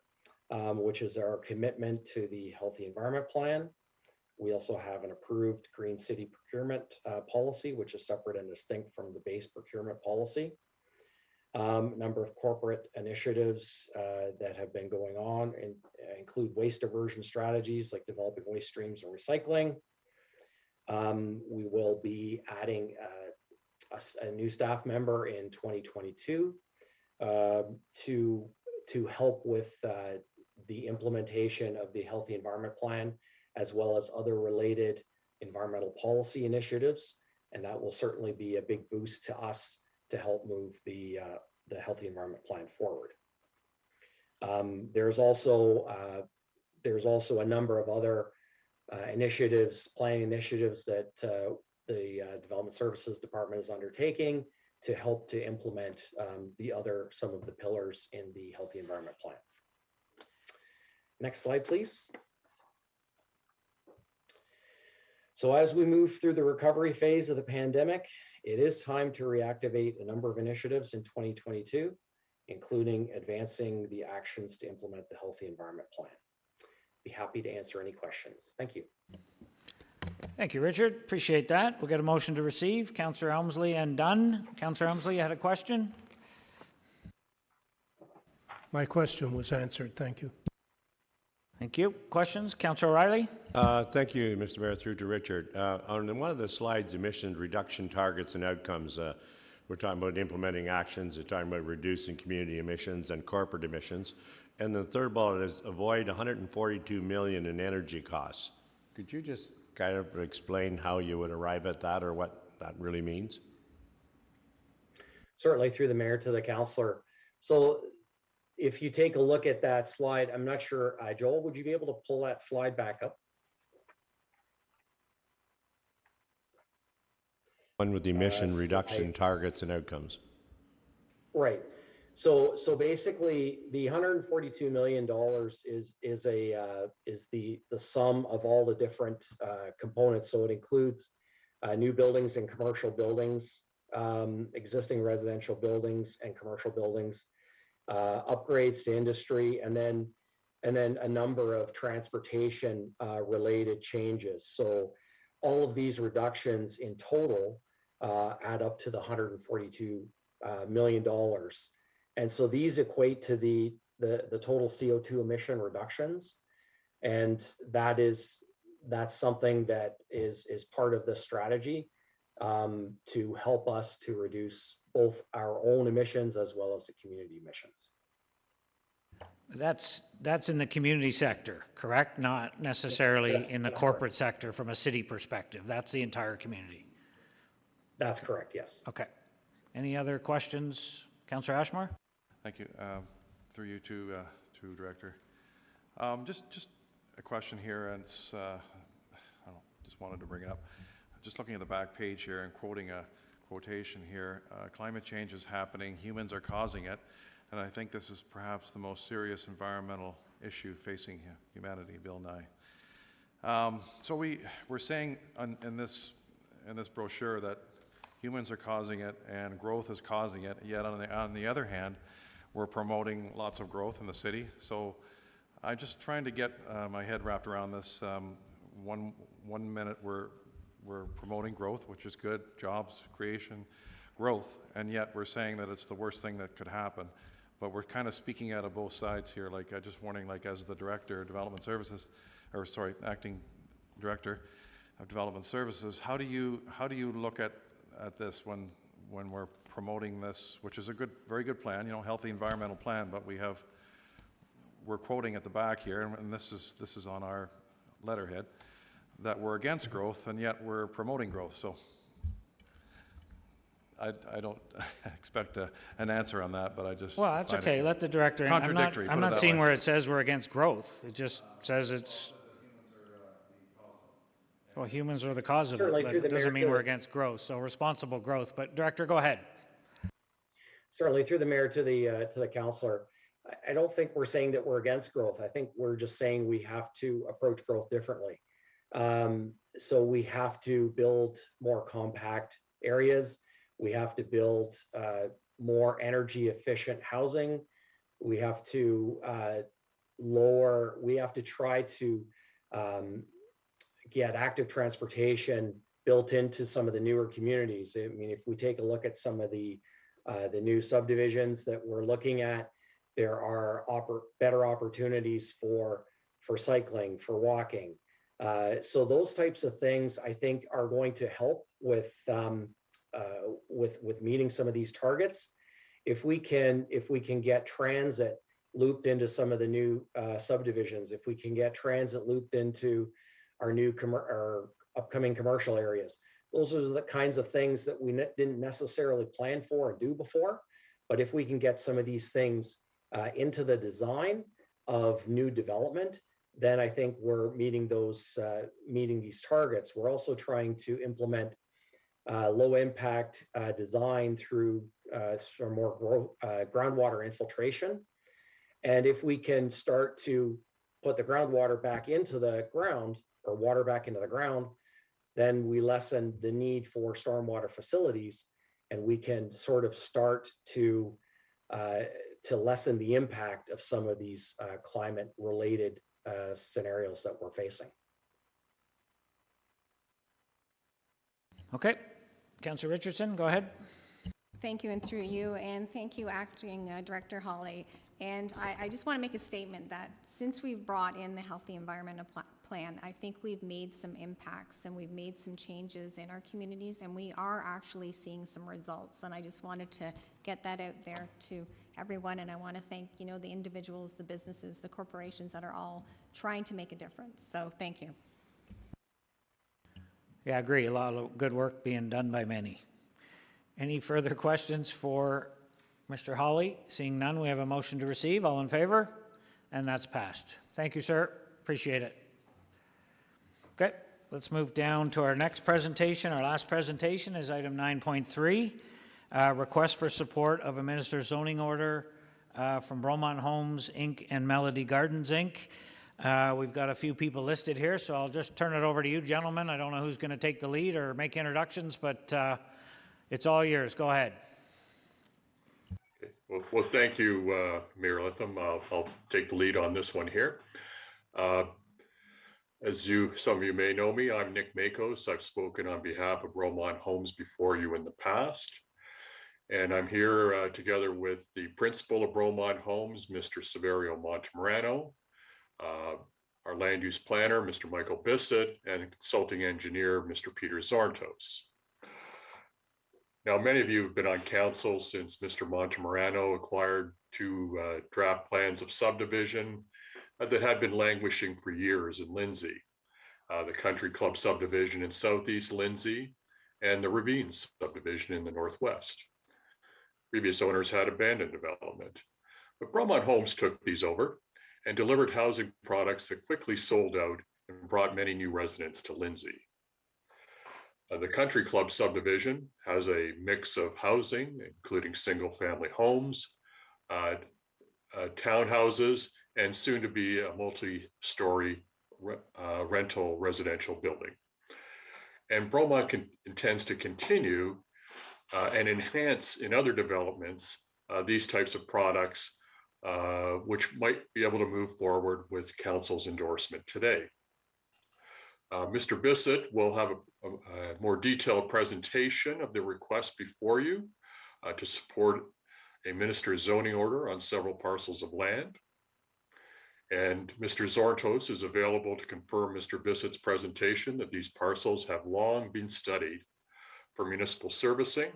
which is our commitment to the Healthy Environment Plan. We also have an approved Green City procurement policy, which is separate and distinct from the base procurement policy. A number of corporate initiatives that have been going on include waste diversion strategies like developing waste streams and recycling. We will be adding a new staff member in 2022 to help with the implementation of the Healthy Environment Plan, as well as other related environmental policy initiatives. And that will certainly be a big boost to us to help move the Healthy Environment Plan forward. There's also a number of other planning initiatives that the Development Services Department is undertaking to help to implement some of the pillars in the Healthy Environment Plan. Next slide, please. So as we move through the recovery phase of the pandemic, it is time to reactivate a number of initiatives in 2022, including advancing the actions to implement the Healthy Environment Plan. Be happy to answer any questions. Thank you. Thank you, Richard. Appreciate that. We'll get a motion to receive. Councillor Elmsley and Dunn. Councillor Elmsley, you had a question? My question was answered. Thank you. Thank you. Questions? Councillor O'Reilly? Thank you, Mr. Mayor, through to Richard. On one of the slides, emission reduction targets and outcomes, we're talking about implementing actions, we're talking about reducing community emissions and corporate emissions. And the third bullet is avoid 142 million in energy costs. Could you just kind of explain how you would arrive at that, or what that really means? Certainly, through the mayor to the councillor. So if you take a look at that slide, I'm not sure, Joel, would you be able to pull that slide back up? One with the emission reduction targets and outcomes. Right. So basically, the $142 million is the sum of all the different components. So it includes new buildings and commercial buildings, existing residential buildings and commercial buildings, upgrades to industry, and then and then a number of transportation related changes. So all of these reductions in total add up to the $142 million. And so these equate to the total CO2 emission reductions. And that's something that is part of the strategy to help us to reduce both our own emissions as well as the community emissions. That's in the community sector, correct? Not necessarily Yes, in the that's corporate sector from a city perspective. That's the entire community. That's correct, yes. Okay. Any other questions? Councillor Ashmore? Thank you. Through you to Director. Just a question here, and it's, I don't know, just wanted to bring it up. Just looking at the back page here and quoting a quotation here, climate change is happening, humans are causing it, and I think this is perhaps the most serious environmental issue facing humanity, Bill Nye. So we're saying in this brochure that humans are causing it and growth is causing it, yet on the other hand, we're promoting lots of growth in the city. So I'm just trying to get my head wrapped around this. One minute we're promoting growth, which is good, jobs creation, growth, and yet we're saying that it's the worst thing that could happen. But we're kind of speaking out of both sides here. Like, I just wondering, like, as the Director of Development Services, or sorry, Acting Director of Development Services, how do you look at this when we're promoting this, which is a very good plan, you know, healthy environmental plan, but we're quoting at the back here, and this is on our letterhead, that we're against growth, and yet we're promoting growth. So I don't expect an answer on that, but I just Well, that's okay. Let the director. Contradictory. I'm not seeing where it says we're against growth. It just says it's. Well, humans are the cause of it, Certainly but through it the doesn't mayor mean we're to- against growth. So responsible growth. But Director, go ahead. Certainly through the mayor to the councillor, I don't think we're saying that we're against growth. I think we're just saying we have to approach growth differently. So we have to build more compact areas. We have to build more energy efficient housing. We have to try to get active transportation built into some of the newer communities. I mean, if we take a look at some of the new subdivisions that we're looking at, there are better opportunities for cycling, for walking. So those types of things, I think, are going to help with meeting some of these targets. If we can get transit looped into some of the new subdivisions, if we can get transit looped into our upcoming commercial areas, those are the kinds of things that we didn't necessarily plan for and do before. But if we can get some of these things into the design of new development, then I think we're meeting these targets. We're also trying to implement low impact design through some more groundwater infiltration. And if we can start to put the groundwater back into the ground, or water back into the ground, then we lessen the need for stormwater facilities, and we can sort of start to lessen the impact of some of these climate related scenarios that we're facing. Okay. Councillor Richardson, go ahead. Thank you, and through you, and thank you, Acting Director Hawley. And I just want to make a statement that since we've brought in the Healthy Environmental Plan, I think we've made some impacts and we've made some changes in our communities, and we are actually seeing some results. And I just wanted to get that out there to everyone, and I want to thank, you know, the individuals, the businesses, the corporations that are all trying to make a difference. So thank you. Yeah, I agree. A lot of good work being done by many. Any further questions for Mr. Hawley? Seeing none, we have a motion to receive. All in favor? And that's passed. Thank you, sir. Appreciate it. Okay, let's move down to our next presentation. Our last presentation is item 9.3, request for support of a minister's zoning order from Bromont Homes, Inc. and Melody Gardens, Inc. We've got a few people listed here, so I'll just turn it over to you, gentlemen. I don't know who's going to take the lead or make introductions, but it's all yours. Go ahead. Well, thank you, Mayor Lintham. I'll take the lead on this one here. As some of you may know me, I'm Nick Makos. I've spoken on behalf of Bromont Homes before you in the past. And I'm here together with the principal of Bromont Homes, Mr. Severio Montemarano, our land use planner, Mr. Michael Bissett, and consulting engineer, Mr. Peter Zorntos. Now, many of you have been on council since Mr. Montemarano acquired two draft plans of subdivision that had been languishing for years in Lindsay. The Country Club subdivision in Southeast Lindsay and the Ravines subdivision in the Northwest. Previous owners had abandoned development, but Bromont Homes took these over and delivered housing products that quickly sold out and brought many new residents to Lindsay. The Country Club subdivision has a mix of housing, including single-family homes, townhouses, and soon to be a multi-story rental residential building. And Bromont intends to continue and enhance in other developments these types of products, which might be able to move forward with council's endorsement today. Mr. Bissett will have a more detailed presentation of the request before you to support a minister's zoning order on several parcels of land. And Mr. Zorntos is available to confirm Mr. Bissett's presentation that these parcels have long been studied for municipal servicing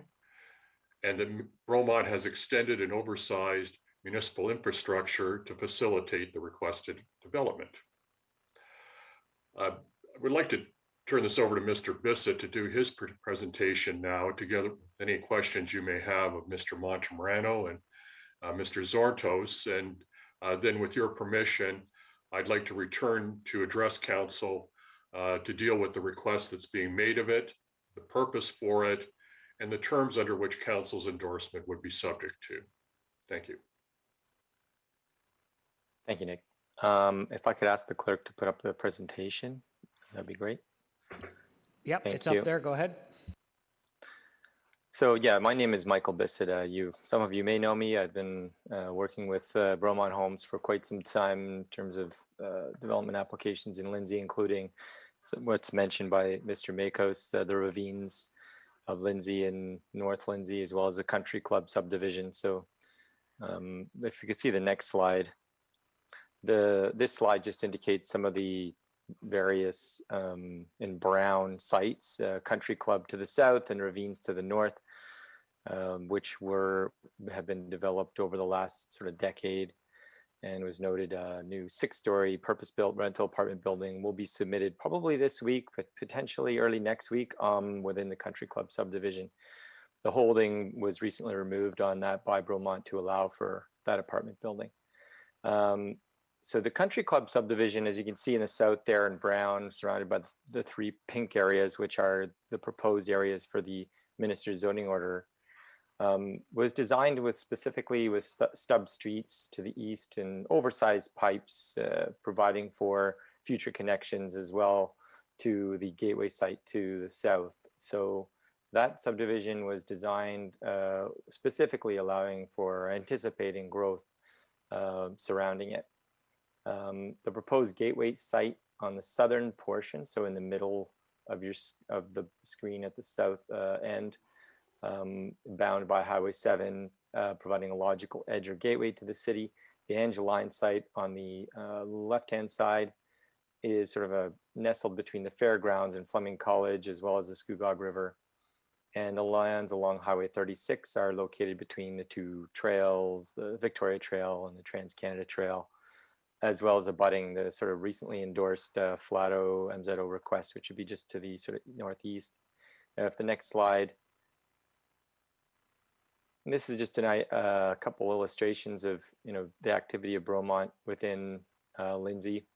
and that Bromont has extended an oversized municipal infrastructure to facilitate the requested development. I would like to turn this over to Mr. Bissett to do his presentation now, together with any questions you may have of Mr. Montemarano and Mr. Zorntos. And then with your permission, I'd like to return to address council to deal with the request that's being made of it, the purpose for it, and the terms under which council's endorsement would be subject to. Thank you. Thank you, Nick. If I could ask the clerk to put up the presentation, that'd be great. Yep, Thank it's you. up there. Go ahead. So yeah, my name is Michael Bissett. Some of you may know me. I've been working with Bromont Homes for quite some time in terms of development applications in Lindsay, including what's mentioned by Mr. Makos, the Ravines of Lindsay and North Lindsay, as well as the Country Club subdivision. So if you could see the next slide, this slide just indicates some of the various in brown sites, Country Club to the south and Ravines to the north, which have been developed over the last sort of decade, and was noted a new 6-story purpose-built rental apartment building will be submitted probably this week, but potentially early next week within the Country Club subdivision. The holding was recently removed on that by Bromont to allow for that apartment building. So the Country Club subdivision, as you can see in the south there in brown, surrounded by the 3 pink areas, which are the proposed areas for the minister's zoning order, was designed specifically with stub streets to the east and oversized pipes, providing for future connections as well to the gateway site to the south. So that subdivision was designed specifically allowing for anticipating growth surrounding it. The proposed gateway site on the southern portion, so in the middle of the screen at the south end, bound by Highway 7, providing a logical edge or gateway to the city. The Angeline site on the left-hand side is sort of nestled between the fairgrounds and Fleming College, as well as the Scugog River. And the lands along Highway 36 are located between the 2 trails, the Victoria Trail and the Trans-Canada Trail, as well as abutting the sort of recently endorsed Flato MZO request, which would be just to the sort of northeast. If the next slide. And this is just a couple illustrations of the activity of Bromont within Lindsay.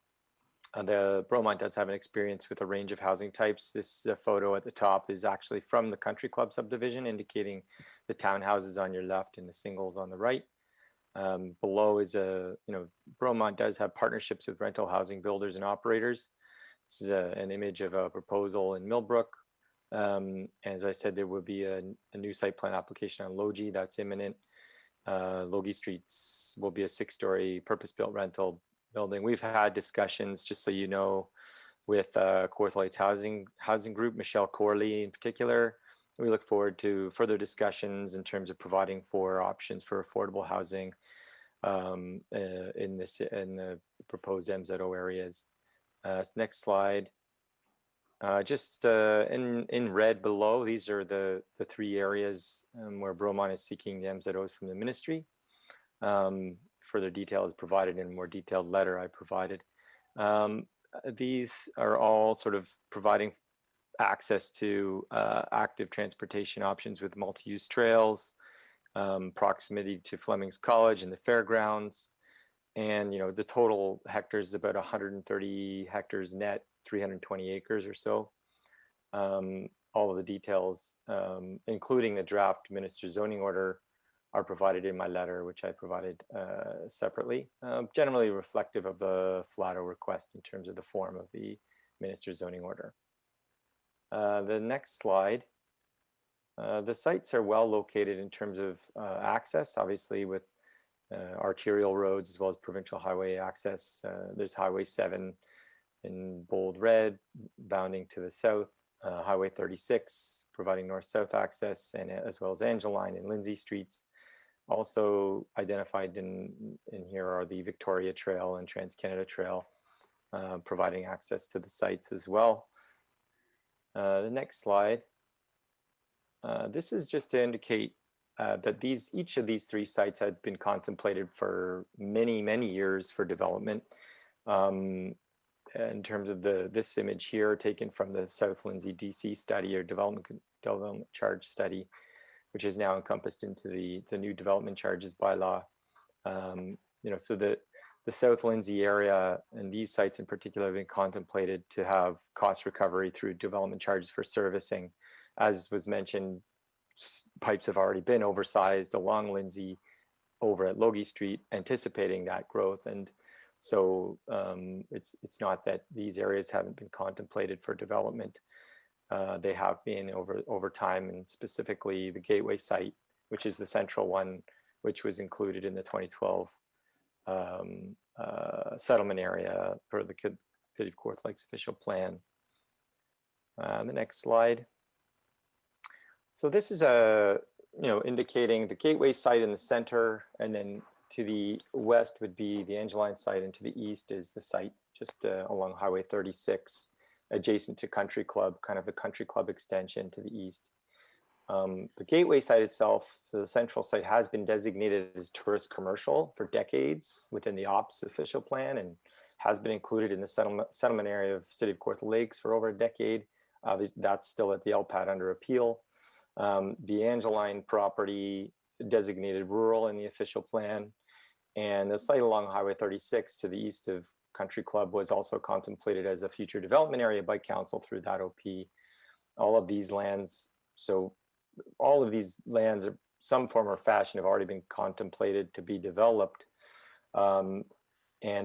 The Bromont does have an experience with a range of housing types. This photo at the top is actually from the Country Club subdivision, indicating the townhouses on your left and the singles on the right. Below is Bromont does have partnerships with rental housing builders and operators. This is an image of a proposal in Millbrook. As I said, there will be a new site plan application on Logie that's imminent. Logie Streets will be a 6-story purpose-built rental building. We've had discussions, just so you know, with Kawartha Lakes Housing Group, Michelle Corley in particular. We look forward to further discussions in terms of providing for options for affordable housing in the proposed MZO areas. Next slide. Just in red below, these are the 3 areas where Bromont is seeking the MZOs from the ministry. Further detail is provided in a more detailed letter I provided. These are all sort of providing access to active transportation options with multi-use trails, proximity to Fleming's College and the fairgrounds. And, you know, the total hectares is about 130 hectares net, 320 acres or so. All of the details, including the draft minister zoning order, are provided in my letter, which I provided separately, generally reflective of the FLATO request in terms of the form of the minister zoning order. The next slide. The sites are well located in terms of access, obviously with arterial roads as well as provincial highway access. There's Highway 7 in bold red, bounding to the south, Highway 36 providing north-south access, and as well as Angeline and Lindsay Streets. Also identified in here are the Victoria Trail and Trans-Canada Trail, providing access to the sites as well. The next slide. This is just to indicate that each of these 3 sites had been contemplated for many, many years for development. In terms of this image here, taken from the South Lindsay DC study or development charge study, which is now encompassed into the new development charges bylaw. You know, so the South Lindsay area and these sites in particular have been contemplated to have cost recovery through development charges for servicing. As was mentioned, pipes have already been oversized along Lindsay over at Logie Street, anticipating that growth. And so it's not that these areas haven't been contemplated for development. They have been over time, and specifically the Gateway site, which is the central one, which was included in the 2012 settlement area for the City of Kawartha Lakes official plan. The next slide. So this is indicating the Gateway site in the center, and then to the west would be the Angeline site, and to the east is the site just along Highway 36, adjacent to Country Club, kind of the Country Club extension to the east. The Gateway site itself, the central site, has been designated as tourist commercial for decades within the OPS official plan, and has been included in the settlement area of City of Kawartha Lakes for over a decade. That's still at the LPAT under appeal. The Angeline property designated rural in the official plan, and the site along Highway 36 to the east of Country Club was also contemplated as a future development area by council through that OP. All of these lands, of some form or fashion have already been contemplated to be developed. And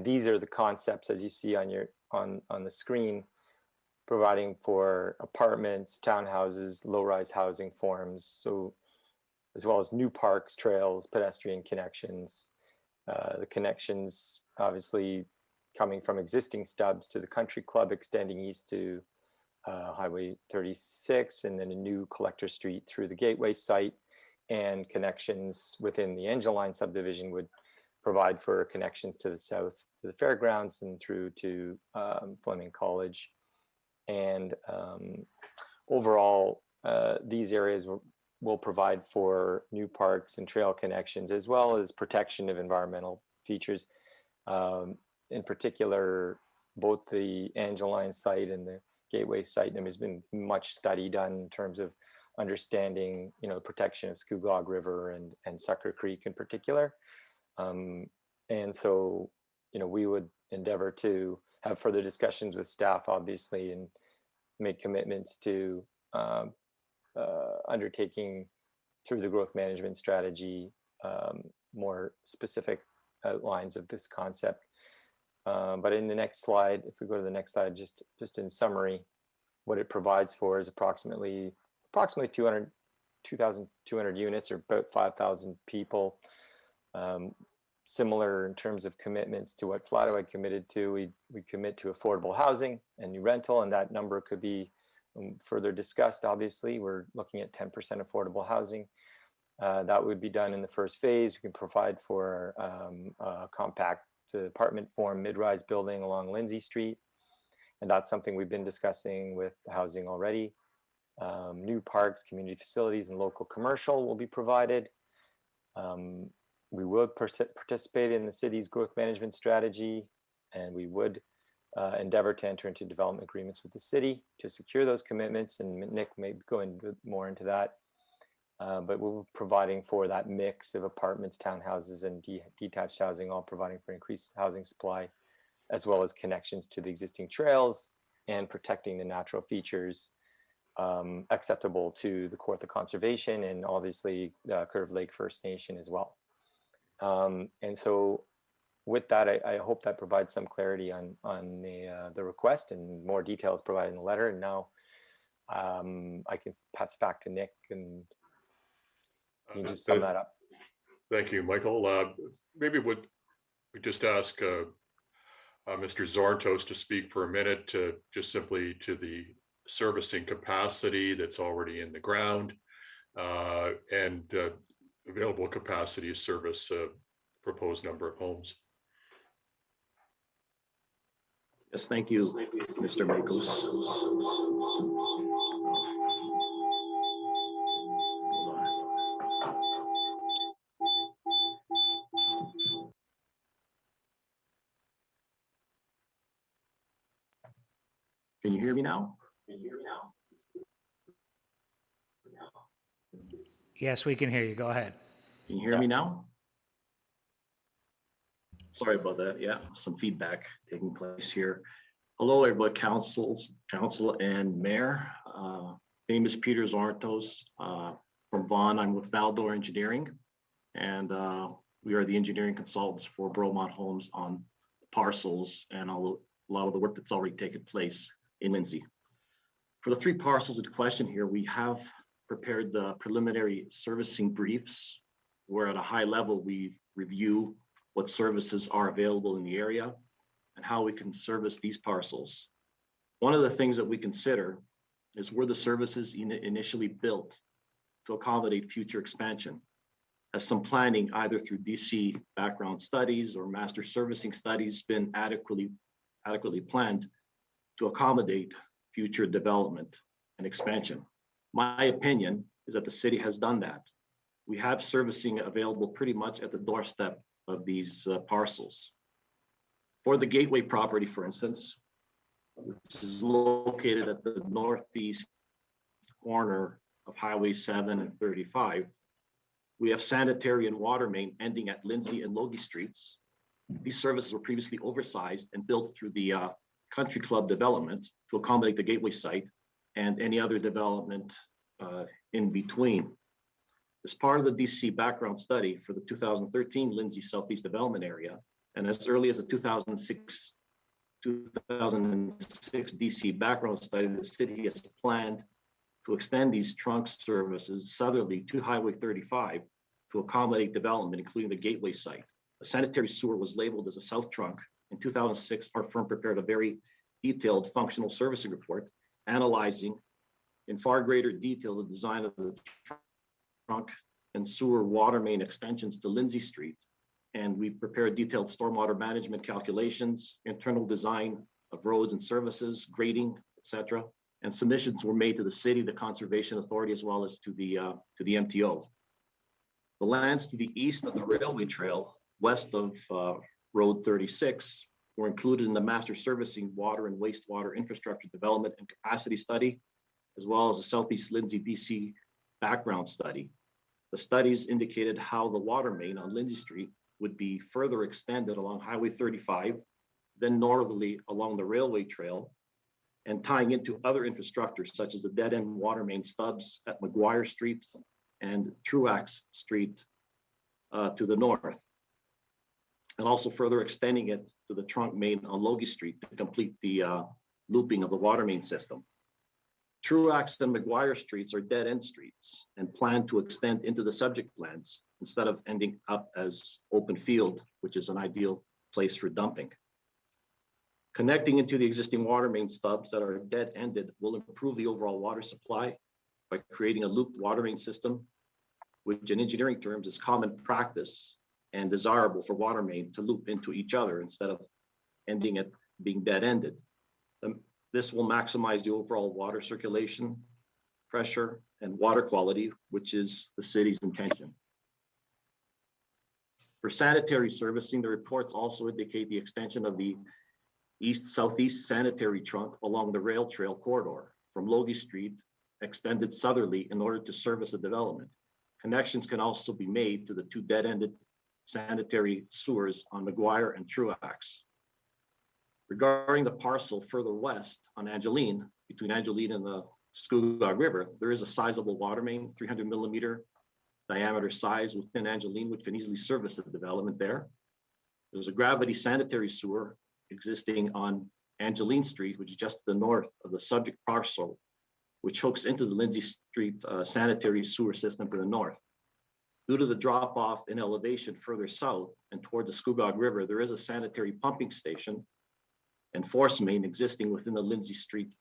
these are the concepts, as you see on the screen, providing for apartments, townhouses, low-rise housing forms, so as well as new parks, trails, pedestrian connections. The connections obviously coming from existing stubs to the Country Club, extending east to Highway 36, and then a new collector street through the Gateway site, and connections within the Angeline subdivision would provide for connections to the south to the fairgrounds and through to Fleming College. And overall, these areas will provide for new parks and trail connections, as well as protection of environmental features. In particular, both the Angeline site and the Gateway site, there has been much study done in terms of understanding, the protection of Scugog River and Sucker Creek in particular. And so, we would endeavor to have further discussions with staff, obviously, and make commitments to undertaking through the growth management strategy more specific outlines of this concept. But in the next slide, if we go to the next slide, just in summary, what it provides for is approximately 2,200 units, or about 5,000 people, Similar in terms of commitments to what Flato had committed to, we commit to affordable housing and new rental, and that number could be further discussed. Obviously, we're looking at 10% affordable housing. That would be done in the first phase. We can provide for a compact apartment form mid-rise building along Lindsay Street. And that's something we've been discussing with housing already. New parks, community facilities, and local commercial will be provided. We would participate in the city's growth management strategy, and we would endeavor to enter into development agreements with the city to secure those commitments. And Nick may go more into that. But we're providing for that mix of apartments, townhouses, and detached housing, all providing for increased housing supply, as well as connections to the existing trails and protecting the natural features acceptable to the Kawartha Conservation and obviously Curve Lake First Nation as well. And so with that, I hope that provides some clarity on the request, and more details provided in the letter. And now I can pass it back to Nick, and you just sum that up. Thank you, Michael. Maybe we just ask Mr. Zorntos to speak for a minute to just simply to the servicing capacity that's already in the ground and available capacity to service a proposed number of homes. Yes, thank you, Mr. Makos. Can you hear me now? Yes, we can hear you. Go ahead. Can you hear me now? Sorry about that. Yeah, some feedback taking place here. Hello, everybody, council and mayor. Name is Peter Zorntos from Vaughan. I'm with Valdor Engineering, and we are the engineering consultants for Bromont Homes on parcels and a lot of the work that's already taken place in Lindsay. For the 3 parcels in question here, we have prepared the preliminary servicing briefs, where at a high level we review what services are available in the area and how we can service these parcels. One of the things that we consider is were the services initially built to accommodate future expansion. Has some planning either through DC background studies or master servicing studies been adequately planned to accommodate future development and expansion? My opinion is that the city has done that. We have servicing available pretty much at the doorstep of these parcels. For the Gateway property, for instance, which is located at the northeast corner of Highway 7 and 35, we have sanitary and water main ending at Lindsay and Logie Streets. These services were previously oversized and built through the Country Club development to accommodate the Gateway site and any other development in between. As part of the DC background study for the 2013 Lindsay Southeast Development Area, and as early as the 2006 DC background study, the city has planned to extend these trunk services southerly to Highway 35 to accommodate development, including the Gateway site. A sanitary sewer was labeled as a south trunk. In 2006, our firm prepared a very detailed functional servicing report analyzing in far greater detail the design of the trunk and sewer water main extensions to Lindsay Street. And we prepared detailed stormwater management calculations, internal design of roads and services, grading, etc. And submissions were made to the city, the Conservation Authority, as well as to the MTO. The lands to the east of the railway trail, west of Road 36, were included in the master servicing water and wastewater infrastructure development and capacity study, as well as the Southeast Lindsay DC background study. The studies indicated how the water main on Lindsay Street would be further extended along Highway 35, then northerly along the railway trail, and tying into other infrastructure such as the dead end water main stubs at McGuire Street and Truax Street to the north, and also further extending it to the trunk main on Logie Street to complete the looping of the water main system. Truax and McGuire Streets are dead-end streets and plan to extend into the subject lands instead of ending up as open field, which is an ideal place for dumping. Connecting into the existing water main stubs that are dead-ended will improve the overall water supply by creating a looped water main system, which in engineering terms is common practice and desirable for water main to loop into each other instead of ending at being dead-ended. This will maximize the overall water circulation, pressure, and water quality, which is the city's intention. For sanitary servicing, the reports also indicate the extension of the east-southeast sanitary trunk along the rail trail corridor from Logie Street, extended southerly in order to service the development. Connections can also be made to the two dead-ended sanitary sewers on McGuire and Truax. Regarding the parcel further west on Angeline, between Angeline and the Scugog River, there is a sizable water main, 300 millimeter diameter size within Angeline, which can easily service the development there. There's a gravity sanitary sewer existing on Angeline Street, which is just to the north of the subject parcel, which hooks into the Lindsay Street sanitary sewer system to the north. Due to the drop off in elevation further south and toward the Scugog River, there is a sanitary pumping station and force main existing within the Lindsay Street,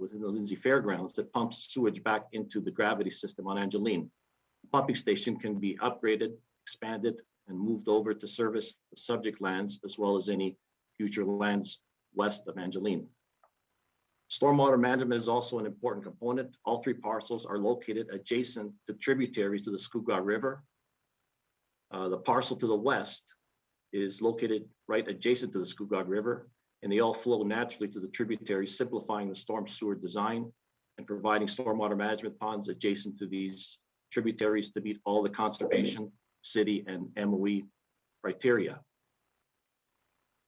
within the Lindsay Fairgrounds that pumps sewage back into the gravity system on Angeline. The pumping station can be upgraded, expanded, and moved over to service the subject lands as well as any future lands west of Angeline. Stormwater management is also an important component. All three parcels are located adjacent to tributaries to the Scugog River. The parcel to the west is located right adjacent to the Scugog River, and they all flow naturally to the tributaries, simplifying the storm sewer design and providing stormwater management ponds adjacent to these tributaries to meet all the conservation, city, and MOE criteria.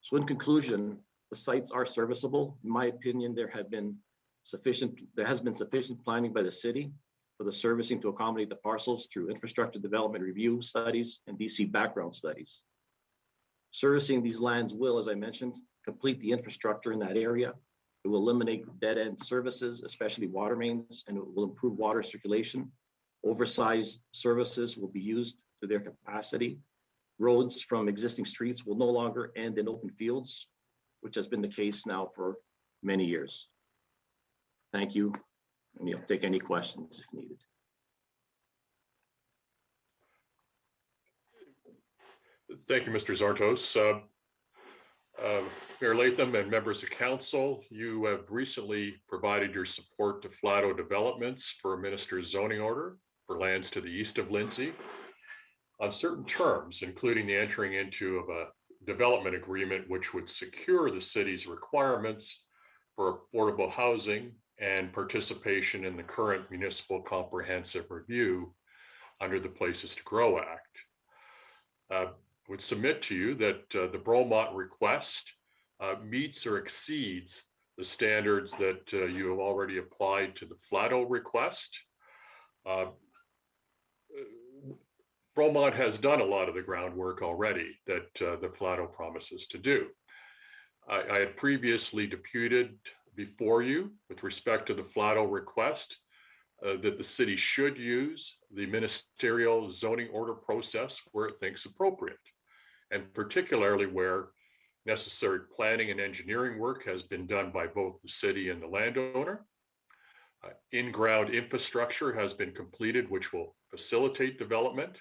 So in conclusion, the sites are serviceable. In my opinion, there has been sufficient planning by the city for the servicing to accommodate the parcels through infrastructure development review studies and DC background studies. Servicing these lands will, as I mentioned, complete the infrastructure in that area. It will eliminate dead-end services, especially water mains, and it will improve water circulation. Oversized services will be used to their capacity. Roads from existing streets will no longer end in open fields, which has been the case now for many years. Thank you, and you'll take any questions if needed. Thank you, Mr. Zartos. Mayor Latham and members of council, you have recently provided your support to Flato Developments for a minister's zoning order for lands to the east of Lindsay on certain terms, including the entering into of a development agreement which would secure the city's requirements for affordable housing and participation in the current municipal comprehensive review under the Places to Grow Act. Would submit to you that the Bromont request meets or exceeds the standards that you have already applied to the Flato request. Bromont has done a lot of the groundwork already that the Flato promises to do. I had previously deputed before you with respect to the Flato request that the city should use the ministerial zoning order process where it thinks appropriate, and particularly where necessary planning and engineering work has been done by both the city and the landowner. In-ground infrastructure has been completed, which will facilitate development.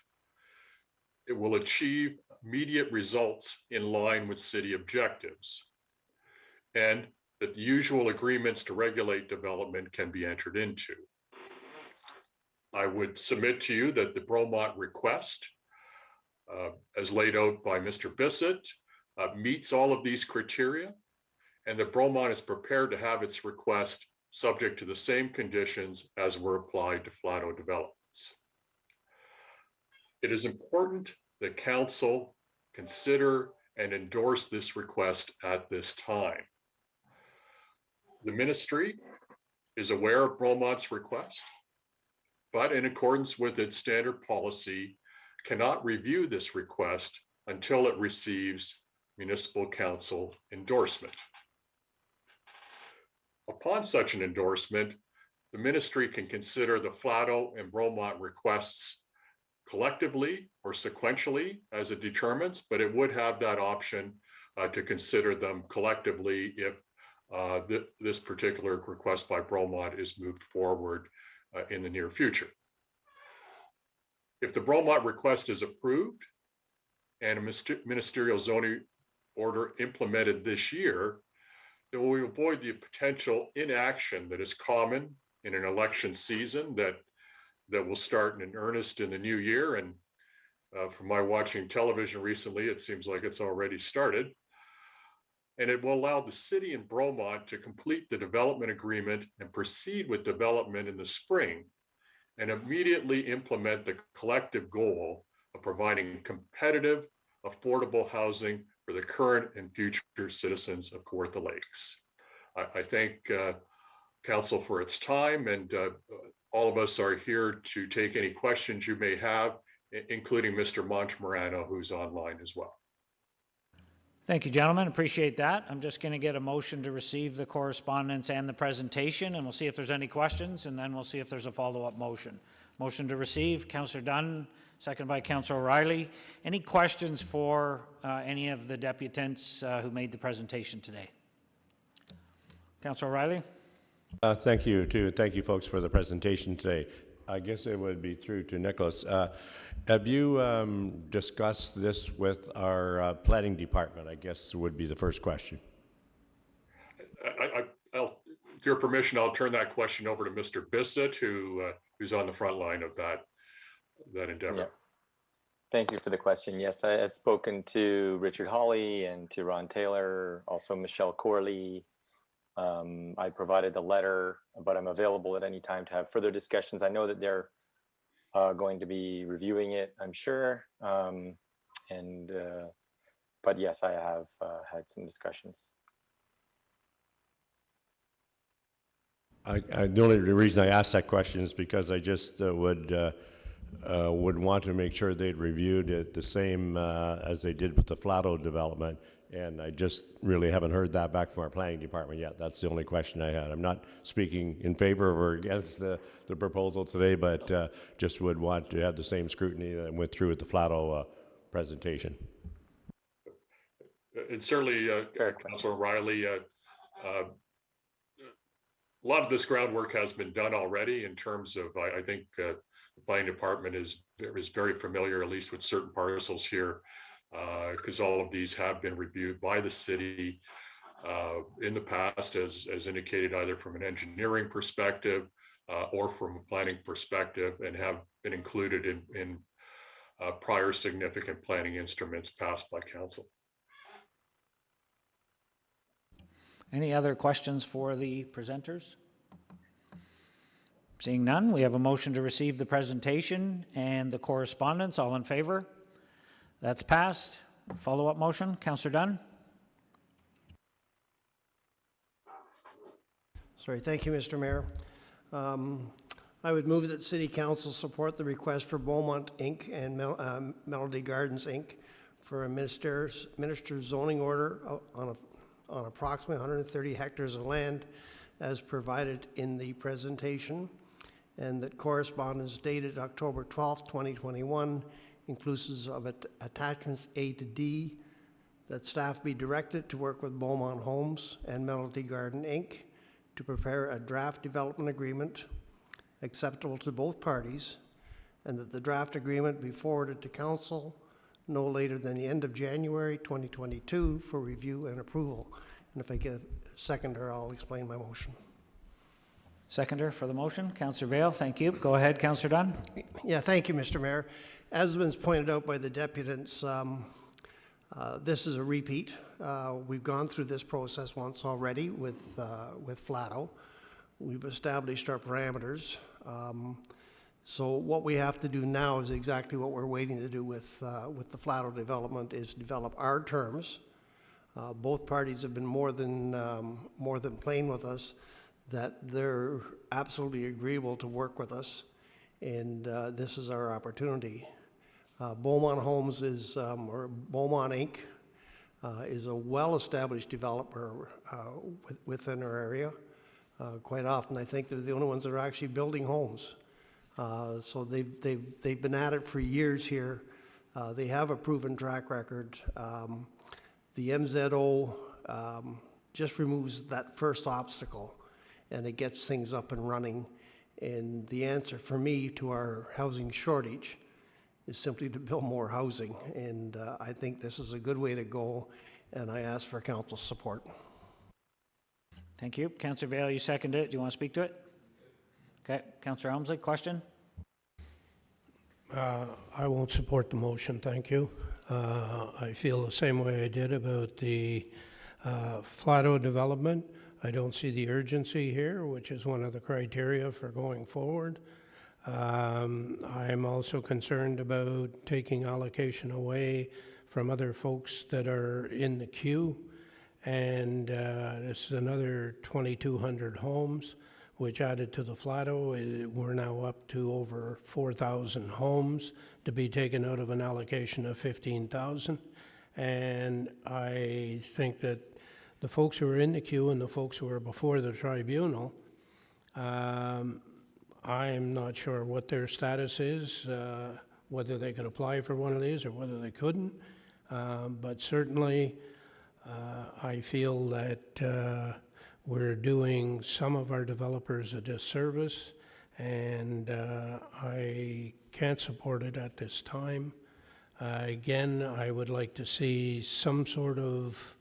It will achieve immediate results in line with city objectives, and that the usual agreements to regulate development can be entered into. I would submit to you that the Bromont request, as laid out by Mr. Bissett, meets all of these criteria, and that Bromont is prepared to have its request subject to the same conditions as were applied to Flato Developments. It is important that council consider and endorse this request at this time. The ministry is aware of Bromont's request, but in accordance with its standard policy, cannot review this request until it receives municipal council endorsement. Upon such an endorsement, the ministry can consider the Flato and Bromont requests collectively or sequentially as it determines, but it would have that option to consider them collectively if this particular request by Bromont is moved forward in the near future. If the Bromont request is approved and a ministerial zoning order implemented this year, then we avoid the potential inaction that is common in an election season that will start in earnest in the new year. And from my watching television recently, it seems like it's already started. And it will allow the city and Bromont to complete the development agreement and proceed with development in the spring and immediately implement the collective goal of providing competitive, affordable housing for the current and future citizens of Kawartha Lakes. I thank Council for its time, and all of us are here to take any questions you may have, including Mr. Montemorano, who's online as well. Thank you, gentlemen. Appreciate that. I'm just going to get a motion to receive the correspondence and the presentation, and we'll see if there's any questions, and then we'll see if there's a follow-up motion. Motion to receive, Councillor Dunn, second by Councillor O'Reilly. Any questions for any of the deputants who made the presentation today? Councillor O'Reilly. Thank you, too. Thank you, folks, for the presentation today. I guess it would be through to Nicholas. Have you discussed this with our planning department? I guess would be the first question. With your permission, I'll turn that question over to Mr. Bissett, who's on the front line of that endeavor. Yeah. Thank you for the question. Yes, I have spoken to Richard Hawley and to Ron Taylor, also Michelle Corley. I provided the letter, but I'm available at any time to have further discussions. I know that they're going to be reviewing it, I'm sure. But yes, I have had some discussions. The only reason I asked that question is because I just would want to make sure they'd reviewed it the same as they did with the Flato development. And I just really haven't heard that back from our planning department yet. That's the only question I had. I'm not speaking in favor or against the proposal today, but just would want to have the same scrutiny that went through with the Flato presentation. And certainly, Councillor O'Reilly, a lot of this groundwork has been done already in terms of, I think the planning department is very familiar, at least with certain parcels here, because all of these have been reviewed by the city in the past, as indicated either from an engineering perspective or from a planning perspective, and have been included in prior significant planning instruments passed by council. Any other questions for the presenters? Seeing none, we have a motion to receive the presentation and the correspondence. All in favor? That's passed. Follow-up motion, Councillor Dunn. Sorry, thank you, Mr. Mayor. I would move that City Council support the request for Beaumont Inc. and Melody Gardens Inc. for a minister's zoning order on approximately 130 hectares of land as provided in the presentation, and that correspondence dated October 12th, 2021, inclusive of attachments A to D, that staff be directed to work with Beaumont Homes and Melody Garden Inc. to prepare a draft development agreement acceptable to both parties, and that the draft agreement be forwarded to council no later than the end of January 2022 for review and approval. And if I get a seconder, I'll explain my motion. Seconder for the motion, Councillor Vail. Thank you. Go ahead, Councillor Dunn. Yeah, thank you, Mr. Mayor. As has been pointed out by the deputants, this is a repeat. We've gone through this process once already with Flato. We've established our parameters. So what we have to do now is exactly what we're waiting to do with the Flato development, is develop our terms. Both parties have been more than plain with us that they're absolutely agreeable to work with us, and this is our opportunity. Beaumont Homes is, or Beaumont Inc., is a well-established developer within our area. Quite often, I think they're the only ones that are actually building homes. So they've been at it for years here. They have a proven track record. The MZO just removes that first obstacle, and it gets things up and running. And the answer for me to our housing shortage is simply to build more housing. And I think this is a good way to go, and I ask for council's support. Thank you. Councillor Vale, you seconded it. Do you want to speak to it? Okay. Councillor Elmsley, question? I won't support the motion, thank you. I feel the same way I did about the Flato development. I don't see the urgency here, which is one of the criteria for going forward. I am also concerned about taking allocation away from other folks that are in the queue. And this is another 2,200 homes, which added to the Flato, we're now up to over 4,000 homes to be taken out of an allocation of 15,000. And I think that the folks who are in the queue and the folks who are before the tribunal, I'm not sure what their status is, whether they could apply for one of these or whether they couldn't. But certainly, I feel that we're doing some of our developers a disservice, and I can't support it at this time. Again, I would like to see some sort of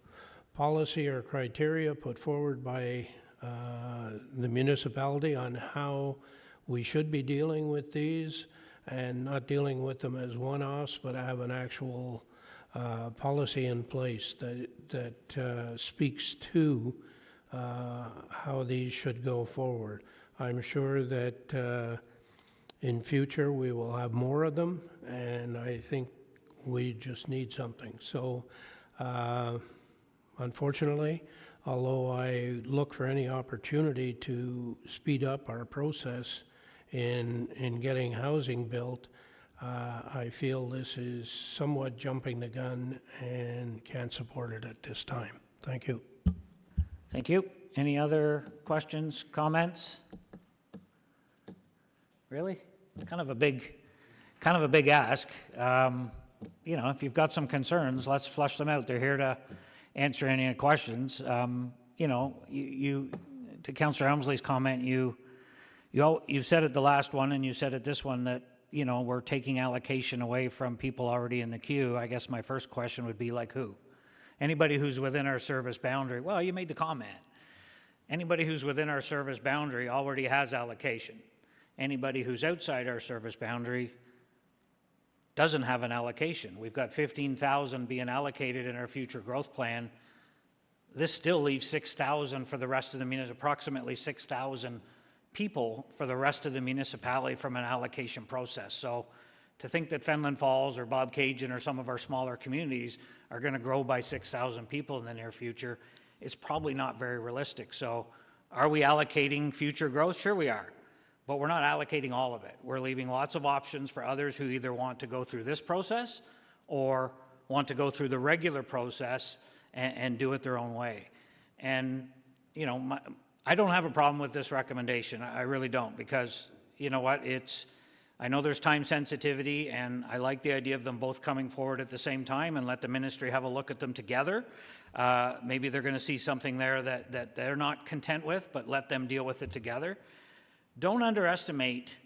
policy or criteria put forward by the municipality on how we should be dealing with these, and not dealing with them as one-offs, but have an actual policy in place that speaks to how these should go forward. I'm sure that in future we will have more of them, and I think we just need something. So unfortunately, although I look for any opportunity to speed up our process in getting housing built, I feel this is somewhat jumping the gun and can't support it at this time. Thank you. Thank you. Any other questions, comments? Really? Kind of a big ask. You know, if you've got some concerns, let's flush them out. They're here to answer any questions. You know, you to Councillor Elmsley's comment, you said at the last one and you said at this one that, you know, we're taking allocation away from people already in the queue. I guess my first question would be, like, who? Anybody who's within our service boundary. Well, you made the comment. Anybody who's within our service boundary already has allocation. Anybody who's outside our service boundary doesn't have an allocation. We've got 15,000 being allocated in our future growth plan. This still leaves 6,000 for the rest of the municipality, approximately 6,000 people for the rest of the municipality from an allocation process. So to think that Fenelon Falls or Bobcaygeon or some of our smaller communities are going to grow by 6,000 people in the near future is probably not very realistic. So are we allocating future growth? Sure we are. But we're not allocating all of it. We're leaving lots of options for others who either want to go through this process or want to go through the regular process and do it their own way. And, you know, I don't have a problem with this recommendation. I really don't, because, you know what, I know there's time sensitivity, and I like the idea of them both coming forward at the same time and let the ministry have a look at them together. Maybe they're going to see something there that they're not content with, but let them deal with it together. Don't underestimate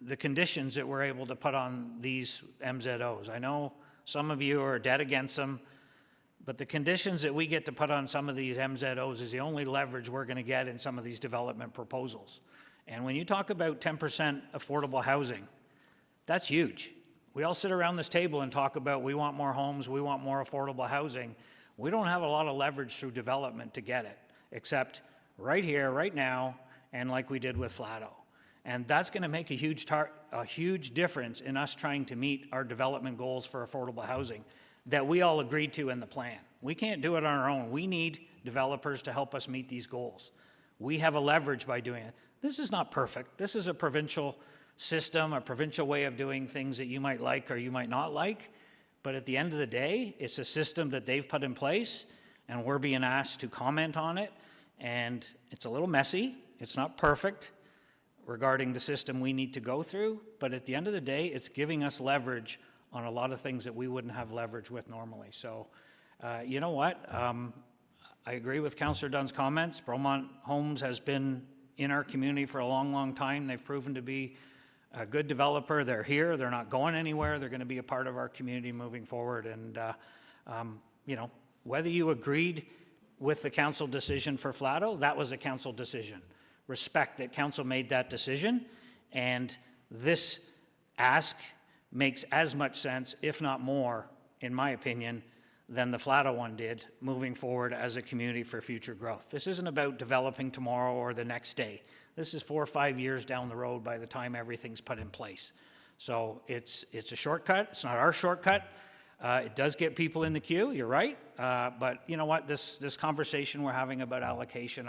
the conditions that we're able to put on these MZOs. I know some of you are dead against them, but the conditions that we get to put on some of these MZOs is the only leverage we're going to get in some of these development proposals. And when you talk about 10% affordable housing, that's huge. We all sit around this table and talk about we want more homes, we want more affordable housing. We don't have a lot of leverage through development to get it, except right here, right now, and like we did with Flato. And that's going to make a huge difference in us trying to meet our development goals for affordable housing that we all agreed to in the plan. We can't do it on our own. We need developers to help us meet these goals. We have a leverage by doing it. This is not perfect. This is a provincial system, a provincial way of doing things that you might like or you might not like. But at the end of the day, it's a system that they've put in place, and we're being asked to comment on it. and it's a little messy. It's not perfect regarding the system we need to go through, but at the end of the day, it's giving us leverage on a lot of things that we wouldn't have leverage with normally. So, you know what? I agree with Councillor Dunn's comments. Bromont Homes has been in our community for a long, long time. They've proven to be a good developer. They're here. They're not going anywhere. They're going to be a part of our community moving forward. And, you know, whether you agreed with the council decision for Flato, that was a council decision. Respect that council made that decision. And this ask makes as much sense, if not more, in my opinion, than the Flato one did moving forward as a community for future growth. This isn't about developing tomorrow or the next day. This is 4 or 5 years down the road by the time everything's put in place. So it's a shortcut. It's not our shortcut. It does get people in the queue, you're right. But you know what, this conversation we're having about allocation,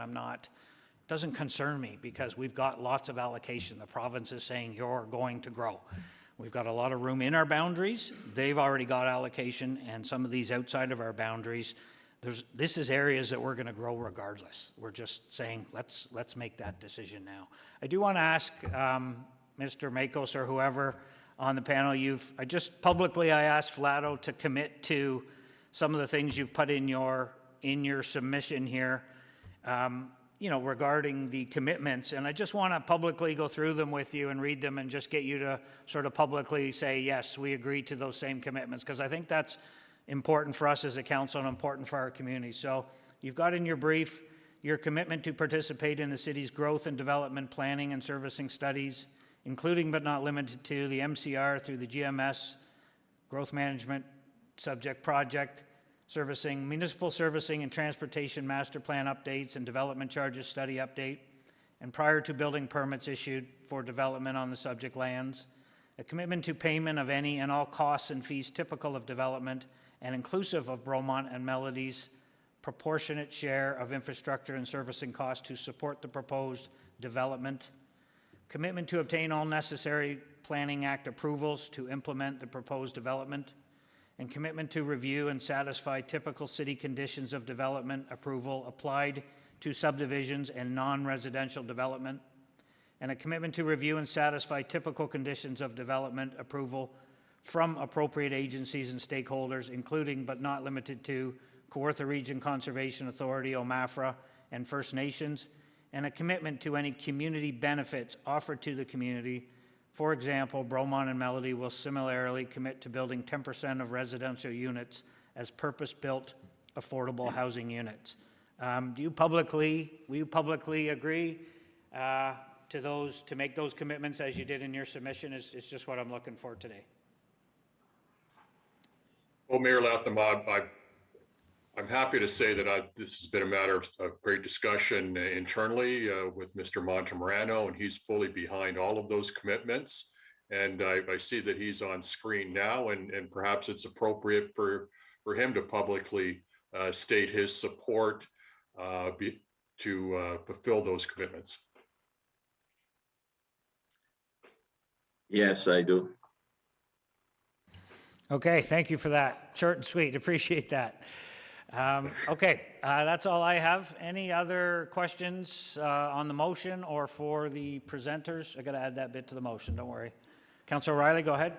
doesn't concern me because we've got lots of allocation. The province is saying you're going to grow. We've got a lot of room in our boundaries. They've already got allocation, and some of these outside of our boundaries, this is areas that we're going to grow regardless. We're just saying, let's make that decision now. I do want to ask Mr. Makos or whoever on the panel, I asked Flato to commit to some of the things you've put in your submission here, you know, regarding the commitments. And I just want to publicly go through them with you and read them and just get you to sort of publicly say, yes, we agree to those same commitments, because I think that's important for us as a council and important for our community. So you've got in your brief your commitment to participate in the city's growth and development planning and servicing studies, including but not limited to the MCR through the GMS, growth management subject project, servicing, municipal servicing and transportation master plan updates and development charges study update, and prior to building permits issued for development on the subject lands, a commitment to payment of any and all costs and fees typical of development and inclusive of Bromont and Melody's proportionate share of infrastructure and servicing costs to support the proposed development, commitment to obtain all necessary Planning Act approvals to implement the proposed development, and commitment to review and satisfy typical city conditions of development approval applied to subdivisions and non-residential development, and a commitment to review and satisfy typical conditions of development approval from appropriate agencies and stakeholders, including but not limited to Kawartha Region Conservation Authority, OMAFRA, and First Nations, and a commitment to any community benefits offered to the community. For example, Bromont and Melody will similarly commit to building 10% of residential units as purpose-built affordable housing units. Will you publicly agree to make those commitments as you did in your submission? Is just what I'm looking for today. Well, Mayor Latham, I'm happy to say that this has been a matter of great discussion internally with Mr. Montemorano, and he's fully behind all of those commitments. And I see that he's on screen now, and perhaps it's appropriate for him to publicly state his support to fulfill those commitments. Yes, I do. Okay, thank you for that. Short and sweet, appreciate that. Okay, that's all I have. Any other questions on the motion or for the presenters? I got to add that bit to the motion, don't worry. Councillor O'Reilly, go ahead.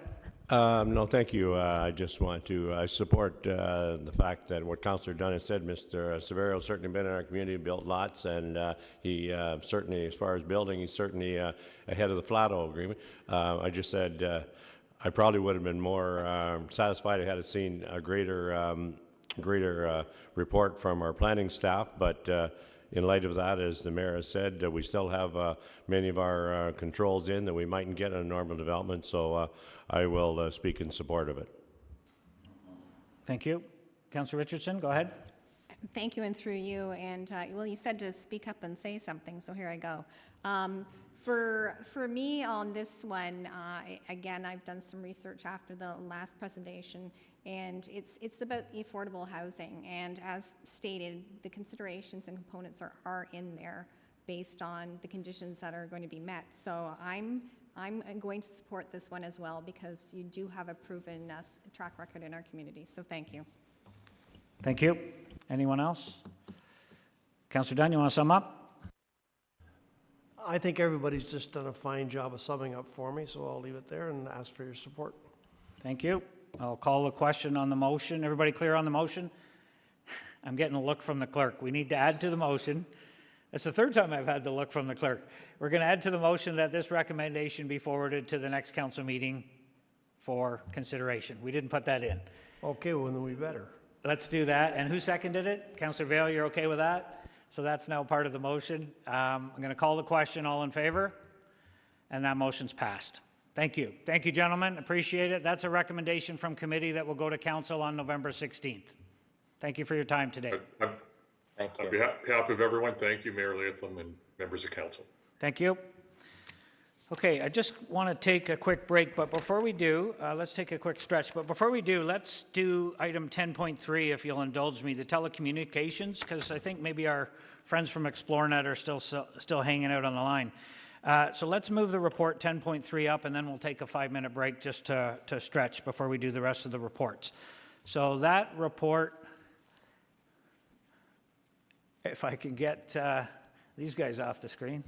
No, thank you. I just want to support the fact that what Councillor Dunn has said. Mr. Severio certainly been in our community, built lots, and he certainly, as far as building, he's certainly ahead of the Flato agreement. I just said I probably would have been more satisfied if I had seen a greater report from our planning staff, but in light of that, as the mayor has said, we still have many of our controls in that we mightn't get in a normal development, so I will speak in support of it. Thank you. Councillor Richardson, go ahead. Thank you, and through you. And well, you said to speak up and say something, so here I go. For me on this one, again, I've done some research after the last presentation, and it's about affordable housing. And as stated, the considerations and components are in there based on the conditions that are going to be met. So I'm going to support this one as well, because you do have a proven track record in our community. So thank you. Thank you. Anyone else? Councillor Dunn, you want to sum up? I think everybody's just done a fine job of summing up for me, so I'll leave it there and ask for your support. Thank you. I'll call the question on the motion. Everybody clear on the motion? I'm getting a look from the clerk. We need to add to the motion. That's the third time I've had the look from the clerk. We're going to add to the motion that this recommendation be forwarded to the next council meeting for consideration. We didn't put that in. Okay, well, then we better. Let's do that. And who seconded it? Councillor Vail, you're okay with that? So that's now part of the motion. I'm going to call the question. All in favor? And that motion's passed. Thank you. Thank you, gentlemen. Appreciate it. That's a recommendation from committee that will go to council on November 16th. Thank you for your time today. Thank you. On behalf of everyone, thank you, Mayor Latham and members of council. Thank you. Okay, I just want to take a quick break, but before we do, let's take a quick stretch. But before we do, let's do item 10.3, if you'll indulge me, the telecommunications, because I think maybe our friends from ExploreNet are still hanging out on the line. So let's move the report 10.3 up, and then we'll take a 5-minute break just to stretch before we do the rest of the reports. So that report, if I can get these guys off the screen.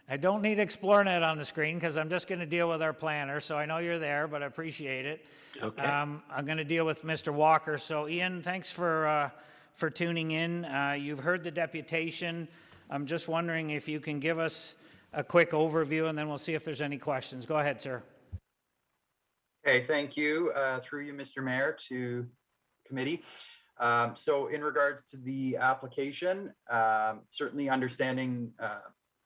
I don't need ExploreNet on the screen because I'm just going to deal with our planner. So I know you're there, but I appreciate it. Okay. I'm going to deal with Mr. Walker. So Ian, thanks for tuning in. You've heard the deputation. I'm just wondering if you can give us a quick overview, and then we'll see if there's any questions. Go ahead, sir. Okay, thank you. Through you, Mr. Mayor, to committee. So in regards to the application, certainly understanding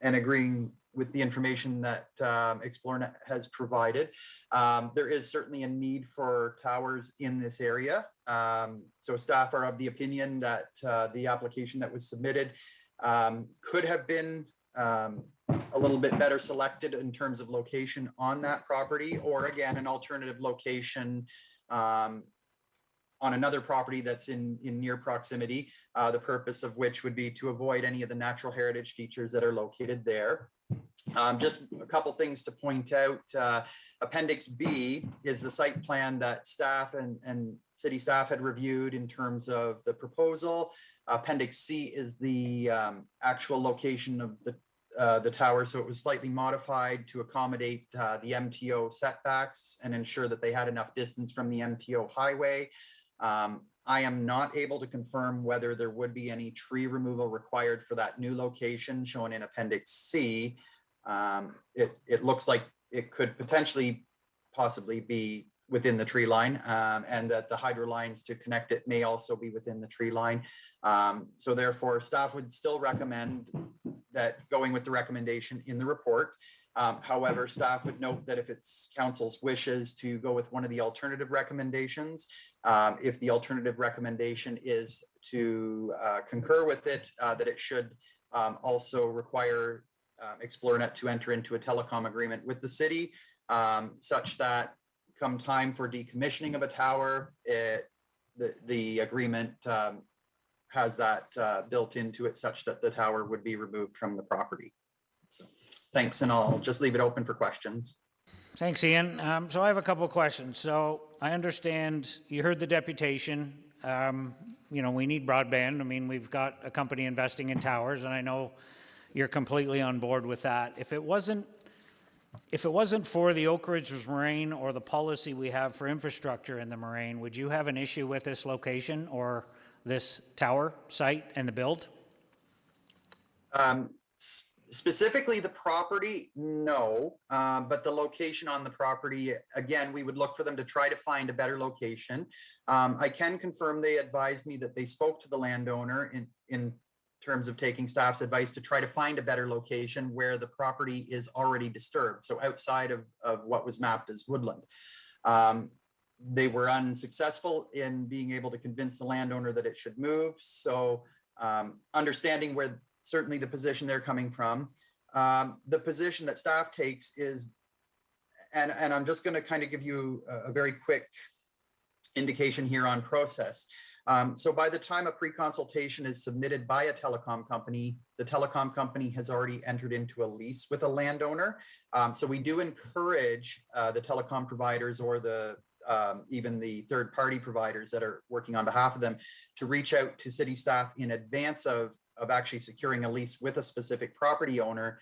and agreeing with the information that ExploreNet has provided, there is certainly a need for towers in this area. So staff are of the opinion that the application that was submitted could have been a little bit better selected in terms of location on that property, or again, an alternative location on another property that's in near proximity, the purpose of which would be to avoid any of the natural heritage features that are located there. Just a couple things to point out. Appendix B is the site plan that staff and city staff had reviewed in terms of the proposal. Appendix C is the actual location of the tower, so it was slightly modified to accommodate the MTO setbacks and ensure that they had enough distance from the MTO highway. I am not able to confirm whether there would be any tree removal required for that new location shown in Appendix C. It looks like it could potentially possibly be within the tree line, and that the hydro lines to connect it may also be within the tree line. So therefore, staff would still recommend that going with the recommendation in the report. However, staff would note that if it's council's wishes to go with one of the alternative recommendations, if the alternative recommendation is to concur with it, that it should also require ExploreNet to enter into a telecom agreement with the city, such that come time for decommissioning of a tower, the agreement has that built into it such that the tower would be removed from the property. So thanks, and I'll just leave it open for questions. Thanks, Ian. So I have a couple of questions. So I understand you heard the deputation. You know, we need broadband. I mean, we've got a company investing in towers, and I know you're completely on board with that. If it wasn't for the Oak Ridge Moraine or the policy we have for infrastructure in the Moraine, would you have an issue with this location or this tower site and the build? Specifically the property, no, but the location on the property, again, we would look for them to try to find a better location. I can confirm they advised me that they spoke to the landowner in terms of taking staff's advice to try to find a better location where the property is already disturbed, so outside of what was mapped as woodland. They were unsuccessful in being able to convince the landowner that it should move, so understanding where certainly the position they're coming from. The position that staff takes is, and I'm just going to kind of give you a very quick indication here on process. So by the time a pre-consultation is submitted by a telecom company, the telecom company has already entered into a lease with a landowner. So we do encourage the telecom providers or the even the third-party providers that are working on behalf of them, to reach out to city staff in advance of actually securing a lease with a specific property owner,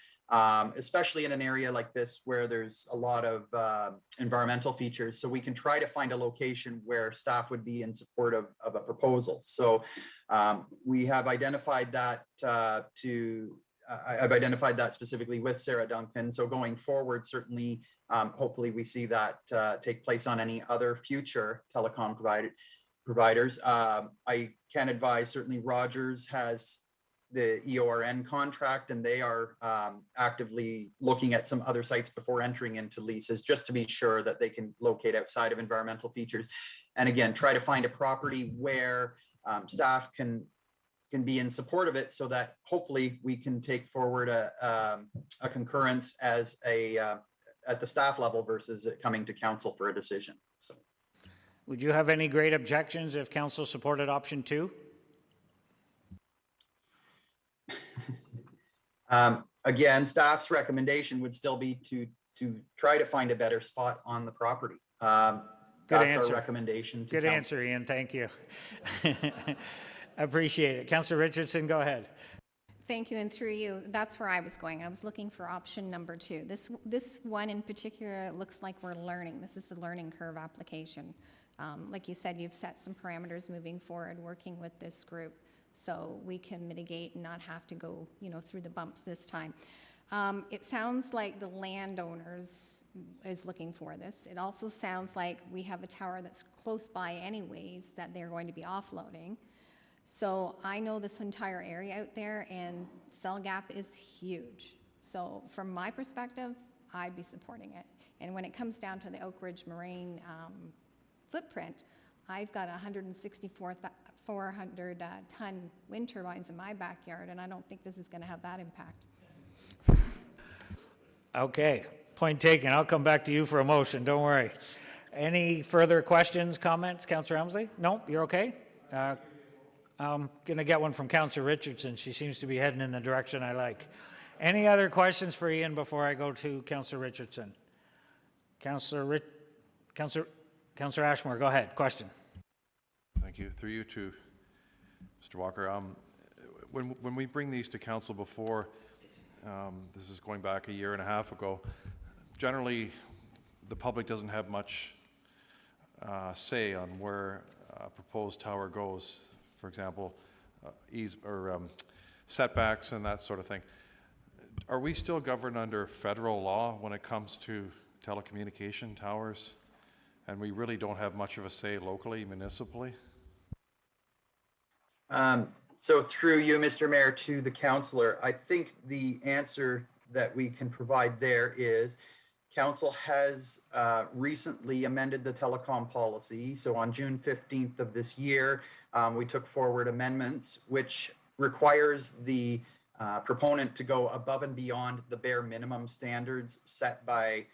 especially in an area like this where there's a lot of environmental features. So we can try to find a location where staff would be in support of a proposal. So we have identified that I've identified that specifically with Sarah Duncan. So going forward, certainly, hopefully we see that take place on any other future telecom providers. I can advise, certainly Rogers has the EORN contract, and they are actively looking at some other sites before entering into leases, just to be sure that they can locate outside of environmental features. And again, try to find a property where staff can be in support of it, so that hopefully we can take forward a concurrence as at the staff level versus it coming to council for a decision. So, Would you have any great objections if council supported option 2? Again, staff's recommendation would still be to try to find a better spot on the property. That's answer. our recommendation. Good answer, Ian. Thank you. I appreciate it. Councillor Richardson, go ahead. Thank you, and through you, that's where I was going. I was looking for option number 2. This one in particular looks like we're learning. This is the learning curve application. Like you said, you've set some parameters moving forward, working with this group, so we can mitigate and not have to go, through the bumps this time. It sounds like the landowners is looking for this. It also sounds like we have a tower that's close by anyways that they're going to be offloading. So I know this entire area out there, and cell gap is huge. So from my perspective, I'd be supporting it. And when it comes down to the Oak Ridge Moraine footprint, I've got 400 ton wind turbines in my backyard, and I don't think this is going to have that impact. Okay, point taken. I'll come back to you for a motion. Don't worry. Any further questions, comments, Councillor Helmsley? No, you're okay? I'm going to get one from Councillor Richardson. She seems to be heading in the direction I like. Any other questions for Ian before I go to Councillor Richardson? Councillor Ashmore, go ahead. Question. Thank you. Through you to Mr. Walker. When we bring these to council before, this is going back a year and a half ago, generally the public doesn't have much say on where a proposed tower goes. For example, setbacks and that sort of thing. Are we still governed under federal law when it comes to telecommunication towers? And we really don't have much of a say locally, municipally? So through you, Mr. Mayor, to the councillor, I think the answer that we can provide there is council has recently amended the telecom policy. So on June 15th of this year, we took forward amendments which requires the proponent to go above and beyond the bare minimum standards set by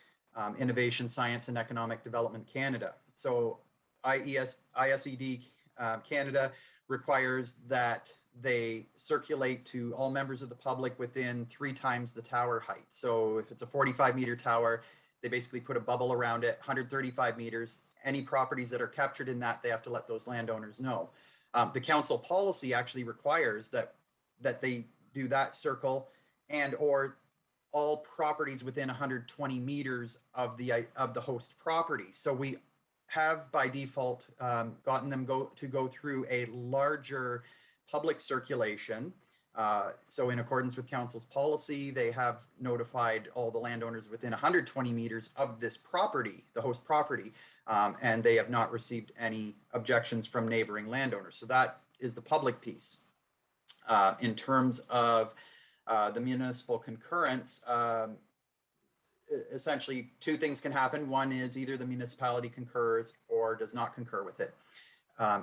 Innovation, Science and Economic Development Canada. So ISED Canada requires that they circulate to all members of the public within 3 times the tower height. So if it's a 45-meter tower, they basically put a bubble around it, 135 meters. Any properties that are captured in that, they have to let those landowners know. The council policy actually requires that they do that circle and or all properties within 120 meters of the host property. So we have by default gotten them to go through a larger public circulation. So in accordance with council's policy, they have notified all the landowners within 120 meters of this property, the host property, and they have not received any objections from neighboring landowners. So that is the public piece. In terms of the municipal concurrence, essentially 2 things can happen. One is either the municipality concurs or does not concur with it.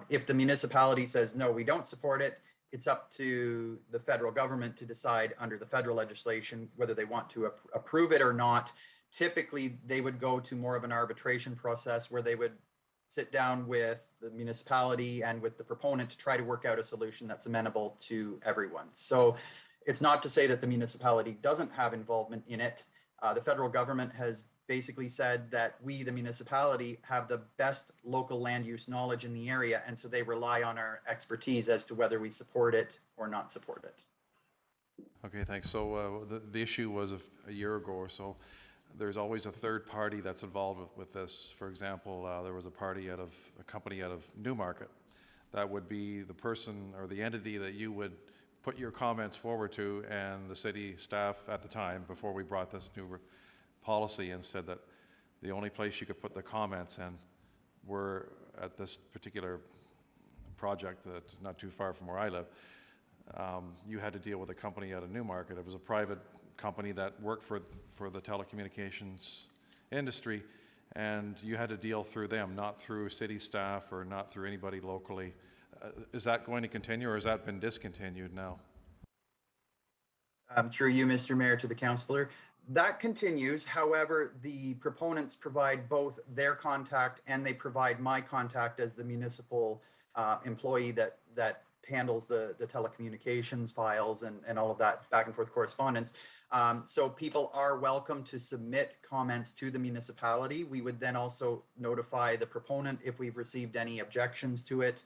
If the municipality says, no, we don't support it, it's up to the federal government to decide under the federal legislation whether they want to approve it or not. Typically, they would go to more of an arbitration process where they would sit down with the municipality and with the proponent to try to work out a solution that's amenable to everyone. So it's not to say that the municipality doesn't have involvement in it. The federal government has basically said that we, the municipality, have the best local land use knowledge in the area, and so they rely on our expertise as to whether we support it or not support it. Okay, thanks. So the issue was a year ago or so. There's always a third party that's involved with this. For example, there was a company out of Newmarket that would be the person or the entity that you would put your comments forward to, and the city staff at the time, before we brought this new policy, and said that the only place you could put the comments in were at this particular project that's not too far from where I live. You had to deal with a company out of Newmarket. It was a private company that worked for the telecommunications industry, and you had to deal through them, not through city staff or not through anybody locally. Is that going to continue, or has that been discontinued now? Through you, Mr. Mayor, to the councillor. That continues. However, the proponents provide both their contact and they provide my contact as the municipal employee that handles the telecommunications files and all of that back and forth correspondence. So people are welcome to submit comments to the municipality. We would then also notify the proponent if we've received any objections to it.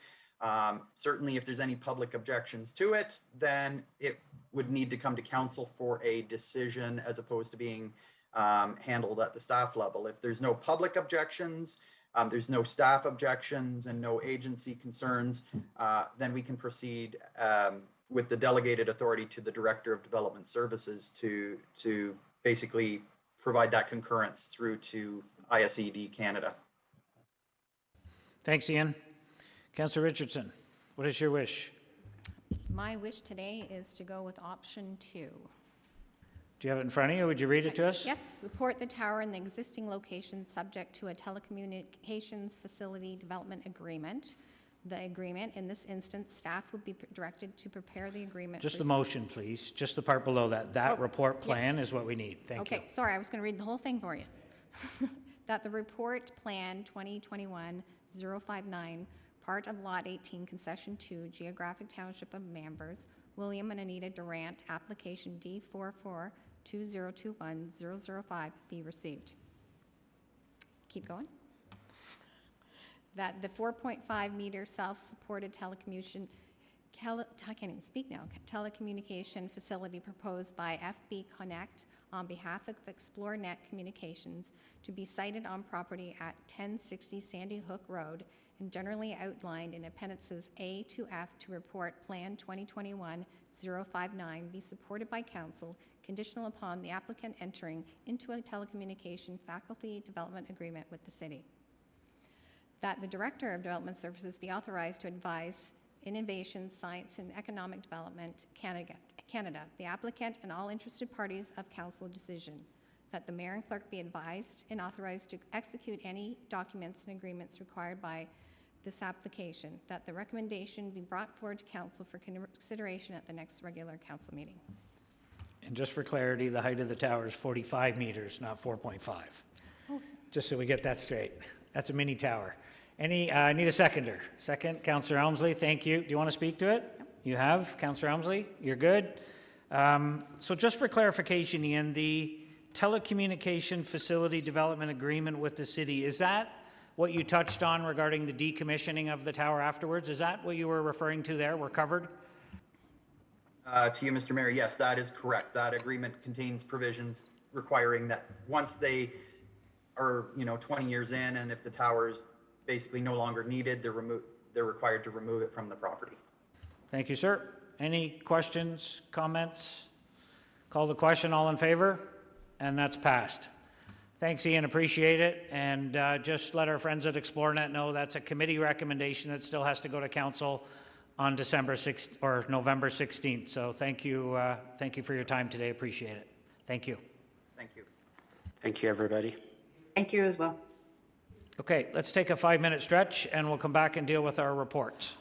Certainly, if there's any public objections to it, then it would need to come to council for a decision as opposed to being handled at the staff level. If there's no public objections, there's no staff objections and no agency concerns, then we can proceed with the delegated authority to the Director of Development Services to basically provide that concurrence through to ISED Canada. Thanks, Ian. Councillor Richardson, what is your wish? My wish today is to go with option 2. Do you have it in front of you? Would you read it to us? Yes, support the tower in the existing location subject to a telecommunications facility development agreement. The agreement, in this instance, staff would be directed to prepare the agreement. Just the motion, please. Just the part below that. That report plan is what we need. Thank you. Okay, sorry, I was going to read the whole thing for you. That the report plan 2021-059, part of Lot 18, Concession 2, Geographic Township of Mambers, William and Anita Durant, application D442021-005 be received. Keep going. That the 4.5 meter self-supported telecommunication facility proposed by FB Connect on behalf of ExploreNet Communications to be sited on property at 1060 Sandy Hook Road and generally outlined in appendices A to F to report Plan 2021-059 be supported by Council, conditional upon the applicant entering into a telecommunication faculty development agreement with the city. That the Director of Development Services be authorized to advise Innovation, Science and Economic Development Canada, the applicant and all interested parties of Council decision. That the Mayor and Clerk be advised and authorized to execute any documents and agreements required by this application. That the recommendation be brought forward to Council for consideration at the next regular Council meeting. And just for clarity, the height of the tower is 45 meters, not 4.5. Oh, Just so we get that straight. That's a mini tower. Need a seconder. Second, Councillor Elmsley, thank you. Do you want to speak to it? Yep. You have, Councillor Elmsley? You're good? So just for clarification, Ian, the telecommunication facility development agreement with the city, is that what you touched on regarding the decommissioning of the tower afterwards? Is that what you were referring to there? We're covered? To you, Mr. Mayor, yes, that is correct. That agreement contains provisions requiring that once they are, 20 years in, and if the tower is basically no longer needed, they're required to remove it from the property. Thank you, sir. Any questions, comments? Call the question, all in favor? And that's passed. Thanks, Ian, appreciate it. And just let our friends at ExploreNet know that's a committee recommendation that still has to go to council on November 16th. So thank you for your time today, appreciate it. Thank you. Thank you. Thank you, everybody. Thank you as well. Okay, let's take a 5-minute stretch and we'll come back and deal with our reports.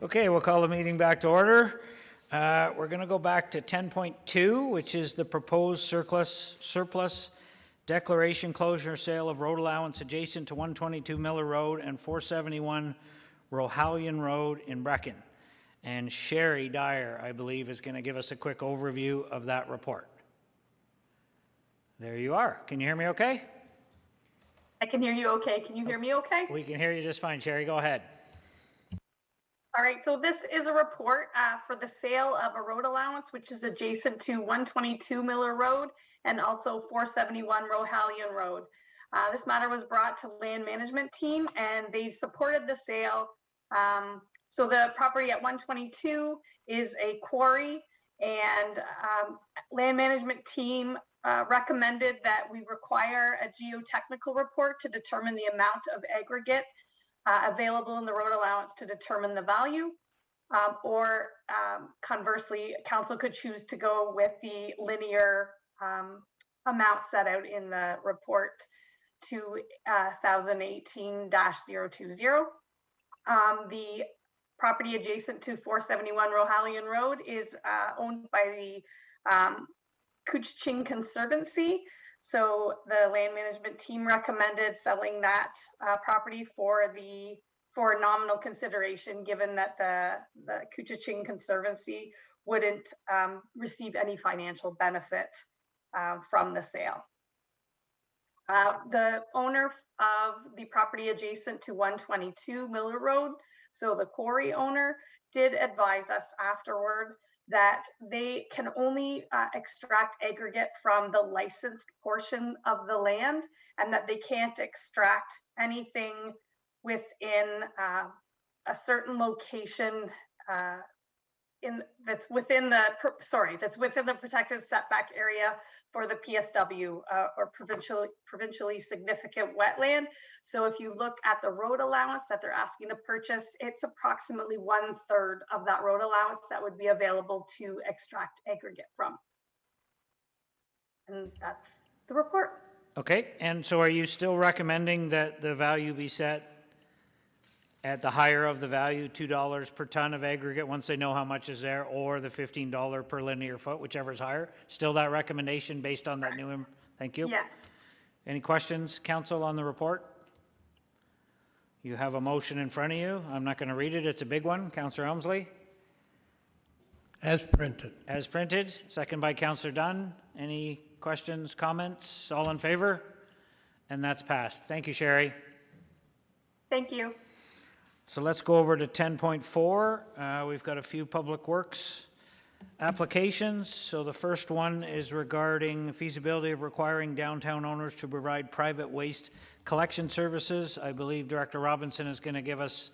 Okay, we'll call the meeting back to order. We're going to go back to 10.2, which is the proposed surplus declaration closure sale of road allowance adjacent to 122 Miller Road and 471 Rohalian Road in Brecken. And Sherry Dyer, I believe, is going to give us a quick overview of that report. There you are. Can you hear me okay? I can hear you okay. Can you hear me okay? We can hear you just fine. Sherry, go ahead. All right, so this is a report for the sale of a road allowance, which is adjacent to 122 Miller Road and also 471 Rohalian Road. This matter was brought to land management team and they supported the sale. So the property at 122 is a quarry, and land management team recommended that we require a geotechnical report to determine the amount of aggregate available in the road allowance to determine the value, or conversely, council could choose to go with the linear amount set out in the report to 2018-020. The property adjacent to 471 Rohalian Road is owned by the Couchiching Conservancy. So the land management team recommended selling that property for nominal consideration, given that the Couchiching Conservancy wouldn't receive any financial benefit from the sale. The owner of the property adjacent to 122 Miller Road, so the quarry owner, did advise us afterward that they can only extract aggregate from the licensed portion of the land, and that they can't extract anything within a certain location that's within the protected setback area for the PSW or provincially significant wetland. So if you look at the road allowance that they're asking to purchase, it's approximately 1/3 of that road allowance that would be available to extract aggregate from. And that's the report. Okay, and so are you still recommending that the value be set at the higher of the value, $2 per ton of aggregate once they know how much is there, or the $15 per linear foot, whichever is higher? Still that recommendation based on that new, thank you. Yes. Any questions, council, on the report? You have a motion in front of you. I'm not going to read it. It's a big one. Councillor Elmsley? As printed. As printed, second by Councillor Dunn. Any questions, comments? All in favor? And that's passed. Thank you, Sherry. Thank you. So let's go over to 10.4. We've got a few public works applications. So the first one is regarding feasibility of requiring downtown owners to provide private waste collection services. I believe Director Robinson is going to give us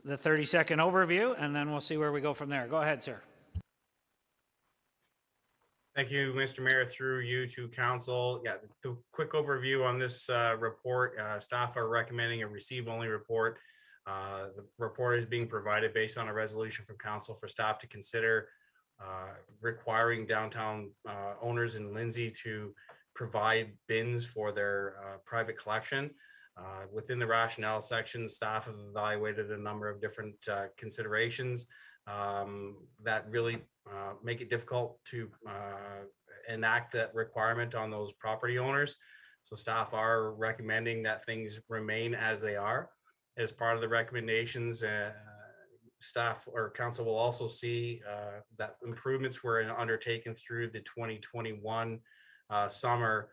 the 30-second overview, and then we'll see where we go from there. Go ahead, sir. Thank you, Mr. Mayor, through you to council. Yeah, the quick overview on this report. Staff are recommending a receive-only report. The report is being provided based on a resolution from council for staff to consider requiring downtown owners in Lindsay to provide bins for their private collection. Within the rationale section, staff have evaluated a number of different considerations that really make it difficult to enact that requirement on those property owners. So staff are recommending that things remain as they are. As part of the recommendations, staff or council will also see that improvements were undertaken through the 2021 summer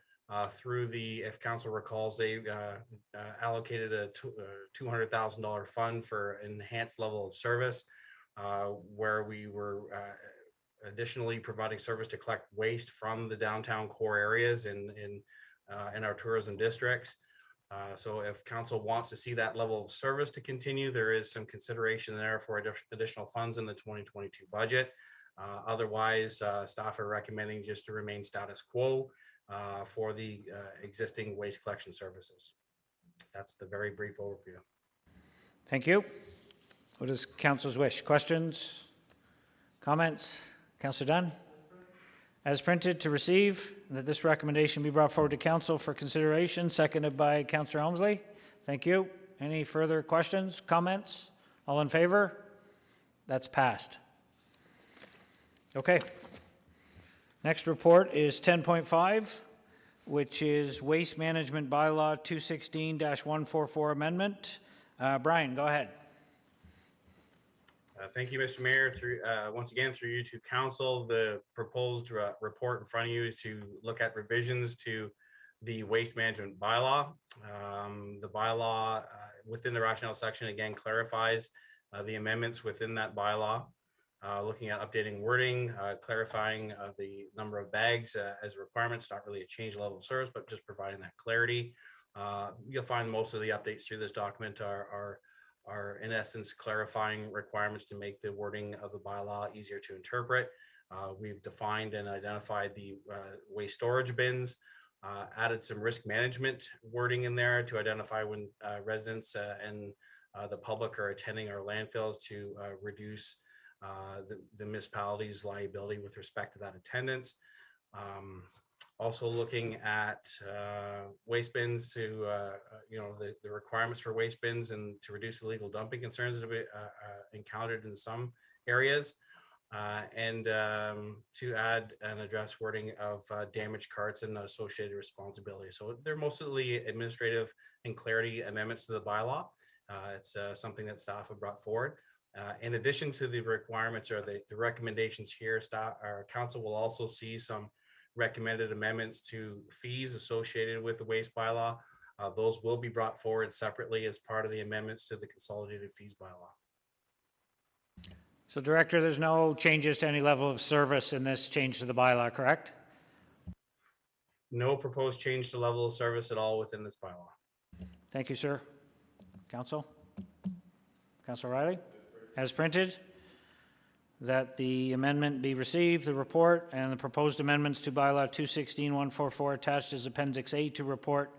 through the, if council recalls, they allocated a $200,000 fund for enhanced level of service, where we were additionally providing service to collect waste from the downtown core areas in our tourism districts. So if council wants to see that level of service to continue, there is some consideration there for additional funds in the 2022 budget. Otherwise, staff are recommending just to remain status quo for the existing waste collection services. That's the very brief overview. Thank you. What is council's wish? Questions? Comments? Councillor Dunn? As printed, to receive, that this recommendation be brought forward to council for consideration, seconded by Councillor Elmsley. Thank you. Any further questions, comments? All in favor? That's passed. Okay. Next report is 10.5, which is Waste Management Bylaw 216-144 Amendment. Brian, go ahead. Thank you, Mr. Mayor. Once again, through you to council, the proposed report in front of you is to look at revisions to the waste management bylaw. The bylaw within the rationale section again clarifies the amendments within that bylaw, looking at updating wording, clarifying the number of bags as requirements, not really a change level of service, but just providing that clarity. You'll find most of the updates through this document are in essence clarifying requirements to make the wording of the bylaw easier to interpret. We've defined and identified the waste storage bins, added some risk management wording in there to identify when residents and the public are attending our landfills to reduce the municipality's liability with respect to that attendance. Also looking at waste bins to, the requirements for waste bins and to reduce illegal dumping concerns that have been encountered in some areas. And to add and address wording of damaged carts and associated responsibility. So they're mostly administrative and clarity amendments to the bylaw. It's something that staff have brought forward. In addition to the requirements or the recommendations here, staff, our council will also see some recommended amendments to fees associated with the waste bylaw. Those will be brought forward separately as part of the amendments to the consolidated fees bylaw. So Director, there's no changes to any level of service in this change to the bylaw, correct? No proposed change to level of service at all within this bylaw. Thank you, sir. Council? Councilor Riley? As printed, that the amendment be received, the report, and the proposed amendments to bylaw 216-144 attached as Appendix A to report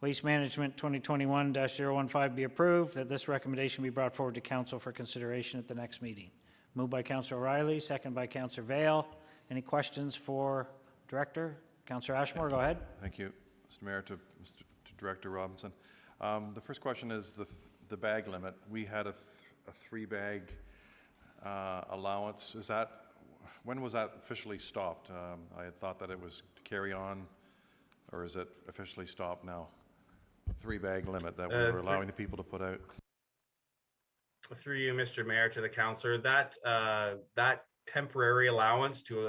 Waste Management 2021-015 be approved, that this recommendation be brought forward to council for consideration at the next meeting. Moved by Councilor Riley, second by Councilor Vale. Any questions for Director? Councilor Ashmore, go ahead. Thank you, Mr. Mayor, to Director Robinson. The first question is the bag limit. We had a 3-bag allowance. When was that officially stopped? I had thought that it was to carry on, or is it officially stopped now? 3-bag limit that we were allowing the people to put out. Through you, Mr. Mayor, to the councillor, that temporary allowance to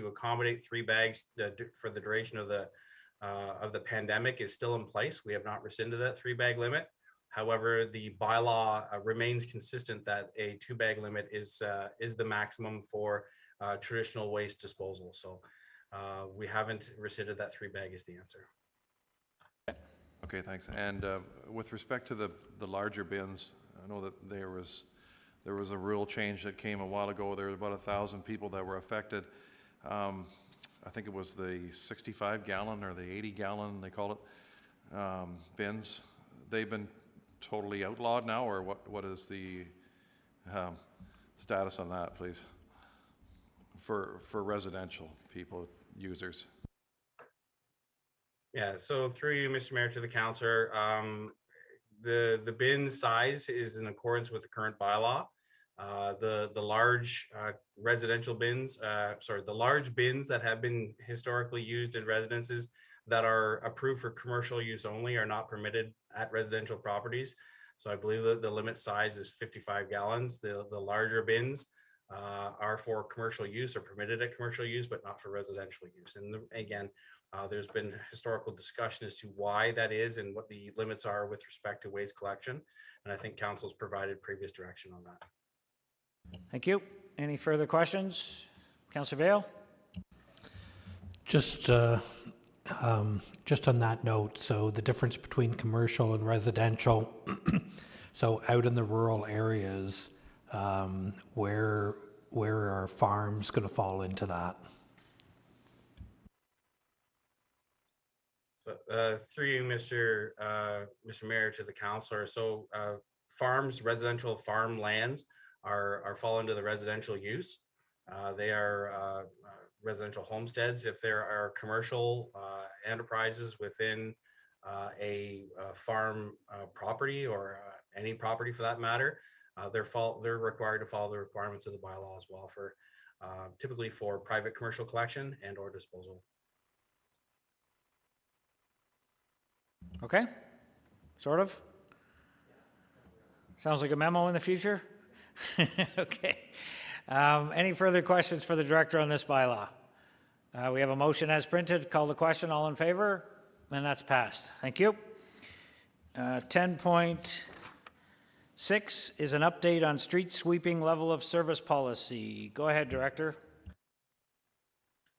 accommodate 3 bags for the duration of the pandemic is still in place. We have not rescinded that 3-bag limit. However, the bylaw remains consistent that a 2-bag limit is the maximum for traditional waste disposal. So we haven't rescinded that 3-bag is the answer. Okay, thanks. And with respect to the larger bins, I know that there was a rule change that came a while ago. There were about 1,000 people that were affected. I think it was the 65-gallon or the 80-gallon, they call it, bins. They've been totally outlawed now, or what is the status on that, please, for residential people, users? Yeah, so through you, Mr. Mayor, to the councillor, the bin size is in accordance with the current bylaw. The large residential bins, the large bins that have been historically used in residences that are approved for commercial use only are not permitted at residential properties. So I believe that the limit size is 55 gallons. The larger bins are for commercial use or permitted at commercial use, but not for residential use. And again, there's been historical discussion as to why that is and what the limits are with respect to waste collection. And I think council's provided previous direction on that. Thank you. Any further questions? Councilor Vale? Just on that note, so the difference between commercial and residential, so out in the rural areas, where are farms going to fall into that? So through you, Mr. Mayor, to the councillor. So farms, residential farm lands are fall into the residential use. They are residential homesteads. If there are commercial enterprises within a farm property or any property for that matter, They're required to follow the requirements of the bylaw as well for typically for private commercial collection and or disposal. Okay, sort of. Sounds like a memo in the future. Okay. Any further questions for the director on this bylaw? We have a motion as printed. Call the question. All in favor? And that's passed. Thank you. 10.6 is an update on street sweeping level of service policy. Go ahead, Director.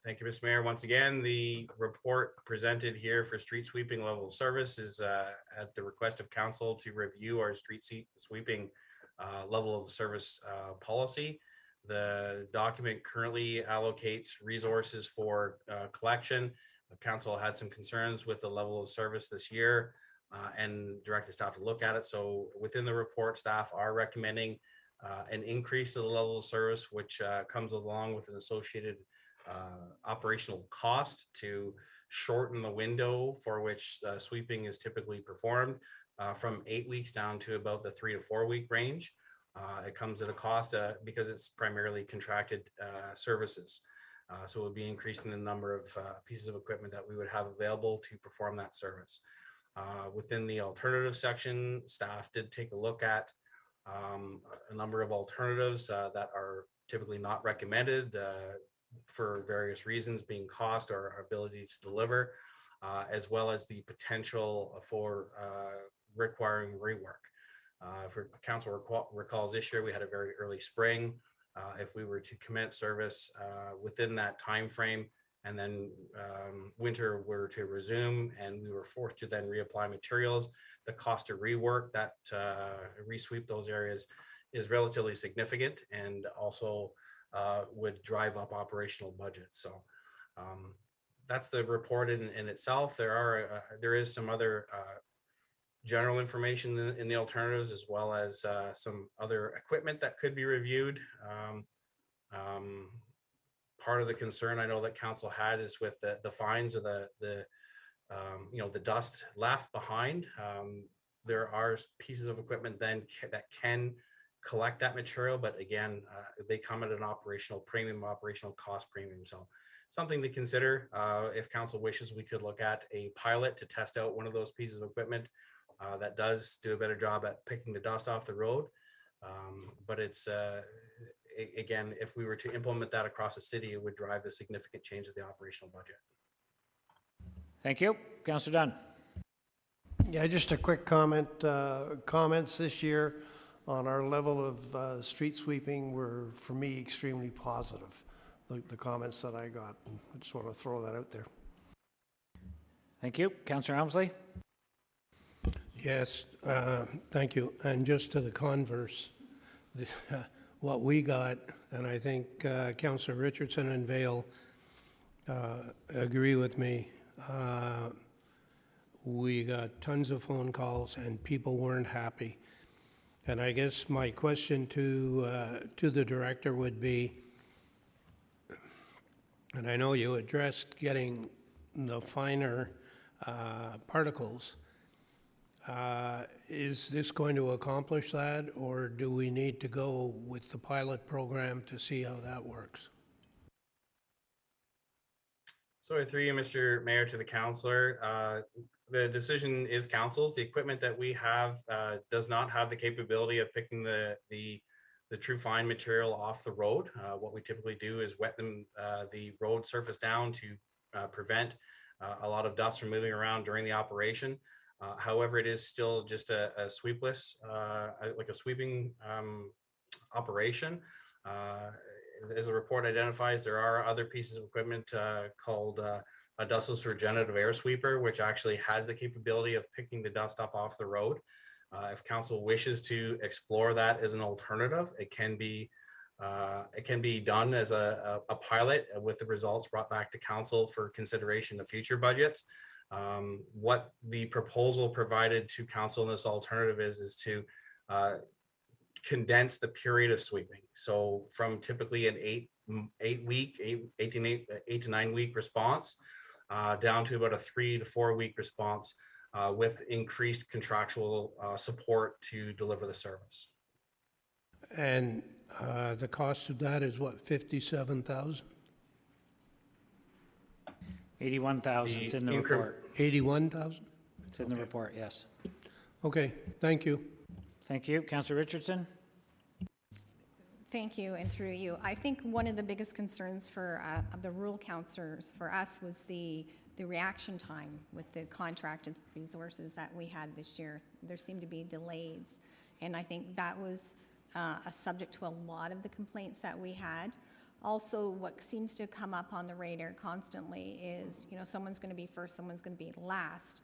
Thank you, Mr. Mayor. Once again, the report presented here for street sweeping level of service is at the request of council to review our street sweeping level of service policy. The document currently allocates resources for collection. The council had some concerns with the level of service this year and directed staff to look at it. So within the report, staff are recommending an increase to the level of service, which comes along with an associated operational cost to shorten the window for which sweeping is typically performed from 8 weeks down to about the 3 to 4 week range. It comes at a cost because it's primarily contracted services. So it would be increasing the number of pieces of equipment that we would have available to perform that service. Within the alternative section, staff did take a look at a number of alternatives that are typically not recommended for various reasons, being cost or our ability to deliver, as well as the potential for requiring rework. For council recalls this year, we had a very early spring. If we were to commence service within that time frame, and then winter were to resume and we were forced to then reapply materials, the cost to rework that, resweep those areas is relatively significant and also would drive up operational budgets. So that's the report in itself. There is some other general information in the alternatives, as well as some other equipment that could be reviewed. Part of the concern I know that council had is with the fines or the dust left behind. There are pieces of equipment then that can collect that material, but again, they come at an operational premium, operational cost premium. So something to consider. If council wishes, we could look at a pilot to test out one of those pieces of equipment that does do a better job at picking the dust off the road. But it's, again, if we were to implement that across the city, it would drive a significant change of the operational budget. Thank you. Councillor Dunn. Yeah, just a quick comment. Comments this year on our level of street sweeping were, for me, extremely positive. The comments that I got. I just want to throw that out there. Thank you. Councillor Helmsley. Yes, thank you. And just to the converse, what we got, and I think Councillor Richardson and Vale agree with me, we got tons of phone calls and people weren't happy. And I guess my question to the director would be, and I know you addressed getting the finer particles, is this going to accomplish that, or do we need to go with the pilot program to see how that works? So through you, Mr. Mayor, to the councillor, the decision is council's. The equipment that we have does not have the capability of picking the true fine material off the road. What we typically do is wet the road surface down to prevent a lot of dust from moving around during the operation. However, it is still just a sweepless, like a sweeping operation. As the report identifies, there are other pieces of equipment called a dustless regenerative air sweeper, which actually has the capability of picking the dust up off the road. If council wishes to explore that as an alternative, it can be done as a pilot with the results brought back to council for consideration of future budgets. What the proposal provided to council in this alternative is to condense the period of sweeping. So from typically an 8 to 9 week response down to about a 3 to 4 week response with increased contractual support to deliver the service. And the cost of that is what, 57,000? 81,000, it's in the The incre- report. 81,000? It's in the report, yes. Okay, thank you. Thank you. Councillor Richardson? Thank you, and through you. I think one of the biggest concerns for the rural councillors for us was the reaction time with the contracted resources that we had this year. There seemed to be delays, and I think that was a subject to a lot of the complaints that we had. Also, what seems to come up on the radar constantly is, you know, someone's going to be first, someone's going to be last.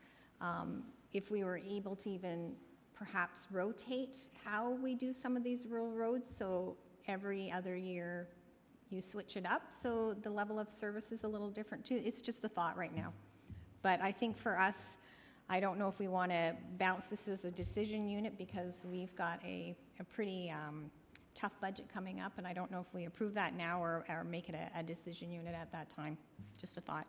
If we were able to even perhaps rotate how we do some of these rural roads, so every other year you switch it up, so the level of service is a little different too. It's just a thought right now. But I think for us, I don't know if we want to bounce this as a decision unit because we've got a pretty tough budget coming up, and I don't know if we approve that now or make it a decision unit at that time. Just a thought.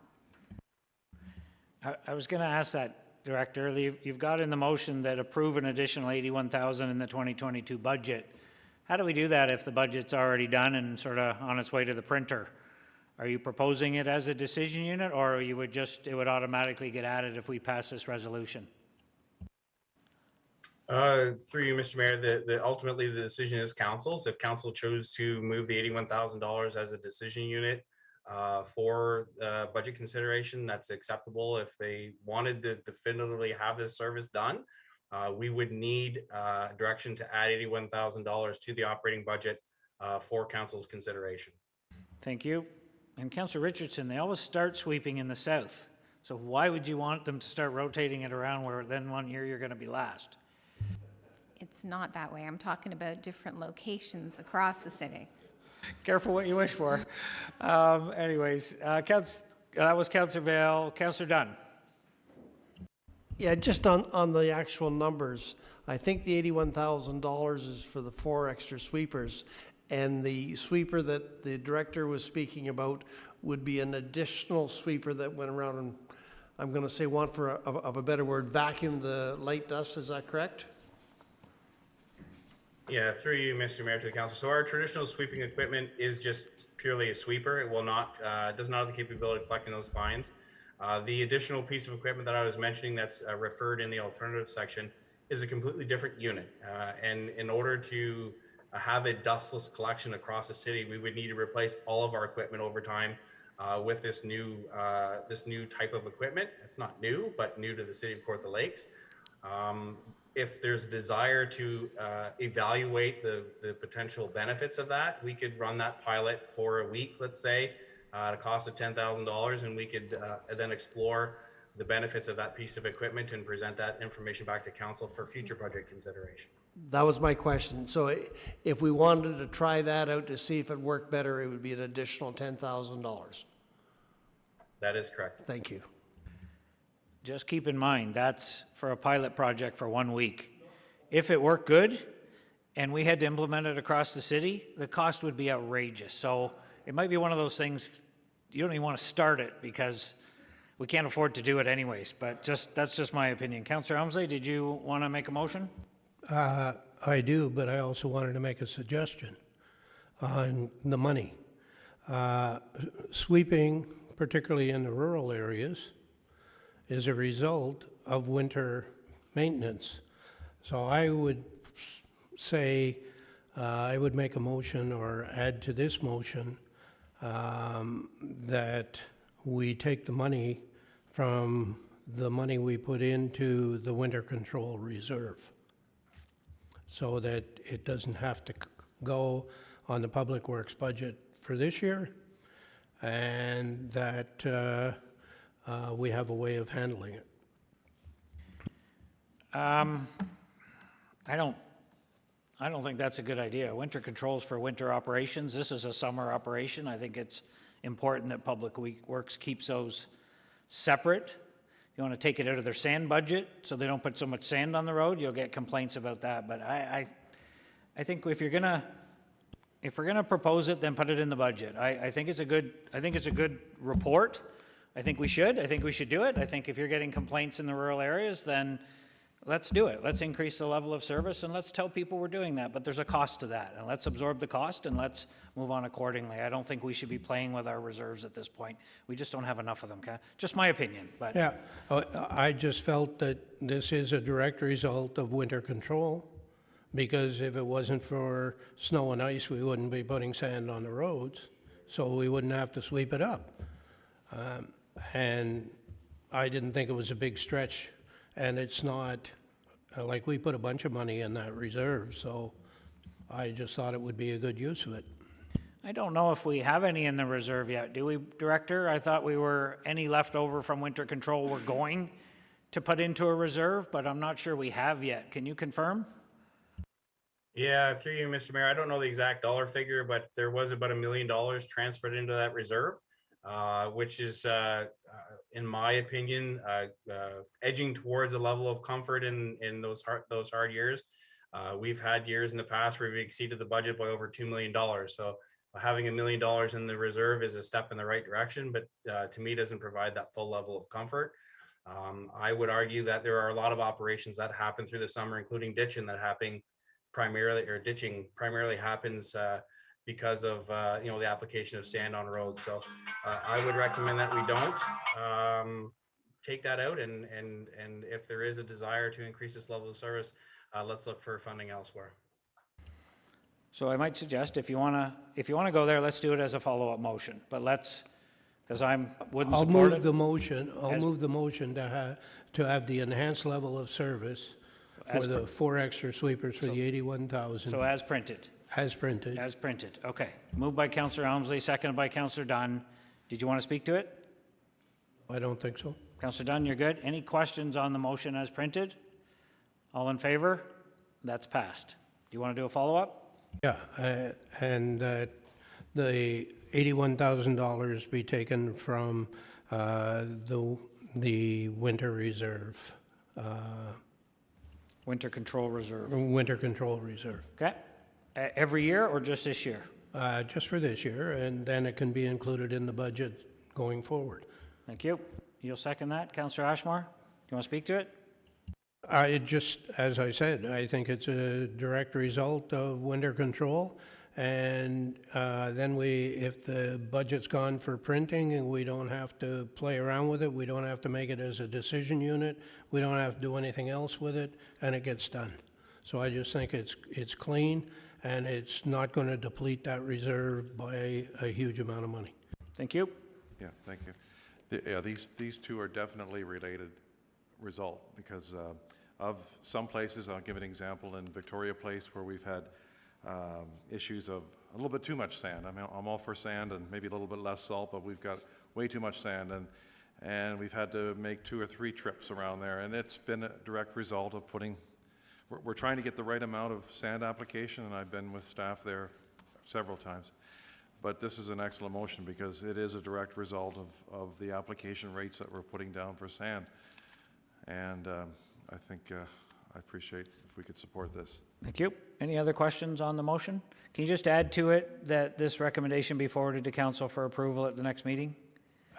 I was going to ask that, Director. You've got in the motion that approve an additional 81,000 in the 2022 budget. How do we do that if the budget's already done and sort of on its way to the printer? Are you proposing it as a decision unit, or it would automatically get added if we pass this resolution? Through you, Mr. Mayor, ultimately the decision is council's. If council chose to move the $81,000 as a decision unit for budget consideration, that's acceptable. If they wanted to definitively have this service done, we would need direction to add $81,000 to the operating budget for council's consideration. Thank you. And Councillor Richardson, they always start sweeping in the south. So why would you want them to start rotating it around where then one year you're going to be last? It's not that way. I'm talking about different locations across the city. Careful what you wish for. Anyways, that was Councillor Vail. Councillor Dunn. Yeah, just on the actual numbers, I think the $81,000 is for the 4 extra sweepers. And the sweeper that the director was speaking about would be an additional sweeper that went around and, I'm going to say, want for of a better word, vacuum the light dust. Is that correct? Yeah, through you, Mr. Mayor, to the council. So our traditional sweeping equipment is just purely a sweeper. It will not, does not have the capability of collecting those fines. The additional piece of equipment that I was mentioning that's referred in the alternative section is a completely different unit. And in order to have a dustless collection across the city, we would need to replace all of our equipment over time with this new type of equipment. It's not new, but new to the city of Kawartha Lakes. If there's a desire to evaluate the potential benefits of that, we could run that pilot for a week, let's say, at a cost of $10,000, and we could then explore the benefits of that piece of equipment and present that information back to council for future budget consideration. That was my question. So if we wanted to try that out to see if it worked better, it would be an additional $10,000. That is correct. Thank you. Just keep in mind, that's for a pilot project for 1 week. If it worked good and we had to implement it across the city, the cost would be outrageous. So it might be one of those things, you don't even want to start it because we can't afford to do it anyways, but that's just my opinion. Councillor Elmsley, did you want to make a motion? I do, but I also wanted to make a suggestion on the money. Sweeping, particularly in the rural areas, is a result of winter maintenance. So I would say, I would make a motion or add to this motion that we take the money from the money we put into the winter control reserve so that it doesn't have to go on the public works budget for this year, and that we have a way of handling it. I don't think that's a good idea. Winter controls for winter operations. This is a summer operation. I think it's important that Public Works keeps those separate. You want to take it out of their sand budget so they don't put so much sand on the road, you'll get complaints about that. But I think if we're gonna propose it, then put it in the budget. I think it's a good report. I think we should do it. I think if you're getting complaints in the rural areas, then let's do it. Let's increase the level of service and let's tell people we're doing that. But there's a cost to that, and let's absorb the cost and let's move on accordingly. I don't think we should be playing with our reserves at this point. We just don't have enough of them, okay? Just my opinion, but. Yeah, I just felt that this is a direct result of winter control, because if it wasn't for snow and ice, we wouldn't be putting sand on the roads, so we wouldn't have to sweep it up. And I didn't think it was a big stretch, and it's not, like, we put a bunch of money in that reserve, so I just thought it would be a good use of it. I don't know if we have any in the reserve yet, do we, Director? I thought we were, any left over from winter control we're going to put into a reserve, but I'm not sure we have yet. Can you confirm? Yeah, through you, Mr. Mayor, I don't know the exact dollar figure, but there was about $1 million transferred into that reserve, which is, in my opinion, edging towards a level of comfort in those hard years. We've had years in the past where we exceeded the budget by over $2 million. So having $1 million in the reserve is a step in the right direction, but to me doesn't provide that full level of comfort. I would argue that there are a lot of operations that happen through the summer, including ditching primarily happens because of the application of sand on roads. So I would recommend that we don't take that out, and if there is a desire to increase this level of service, let's look for funding elsewhere. So I might suggest if you wanna go there, let's do it as a follow-up motion, but let's, because wouldn't I'll support move it. the motion, to have the enhanced level of service As for the 4 extra sweepers for the 81,000. So as printed. As printed. As printed, okay. Moved by Councillor Elmsley, seconded by Councillor Dunn. Did you want to speak to it? I don't think so. Councillor Dunn, you're good. Any questions on the motion as printed? All in favor? That's passed. Do you want to do a follow-up? Yeah, and the $81,000 be taken from the winter reserve. Winter control reserve. Winter control reserve. Okay. Every year or just this year? Just for this year, and then it can be included in the budget going forward. Thank you. You'll second that, Councillor Ashmore? Do you want to speak to it? As I said, I think it's a direct result of winter control. And then if the budget's gone for printing and we don't have to play around with it, we don't have to make it as a decision unit, we don't have to do anything else with it, and it gets done. So I just think it's clean, and it's not going to deplete that reserve by a huge amount of money. Thank you. Yeah, thank you. Yeah, these two are definitely related result, because of some places, I'll give an example in Victoria Place where we've had issues of a little bit too much sand. I mean, I'm all for sand and maybe a little bit less salt, but we've got way too much sand, and we've had to make 2 or 3 trips around there, and it's been a direct result of we're trying to get the right amount of sand application, and I've been with staff there several times. But this is an excellent motion because it is a direct result of the application rates that we're putting down for sand. And I think I appreciate if we could support this. Thank you. Any other questions on the motion? Can you just add to it that this recommendation be forwarded to council for approval at the next meeting?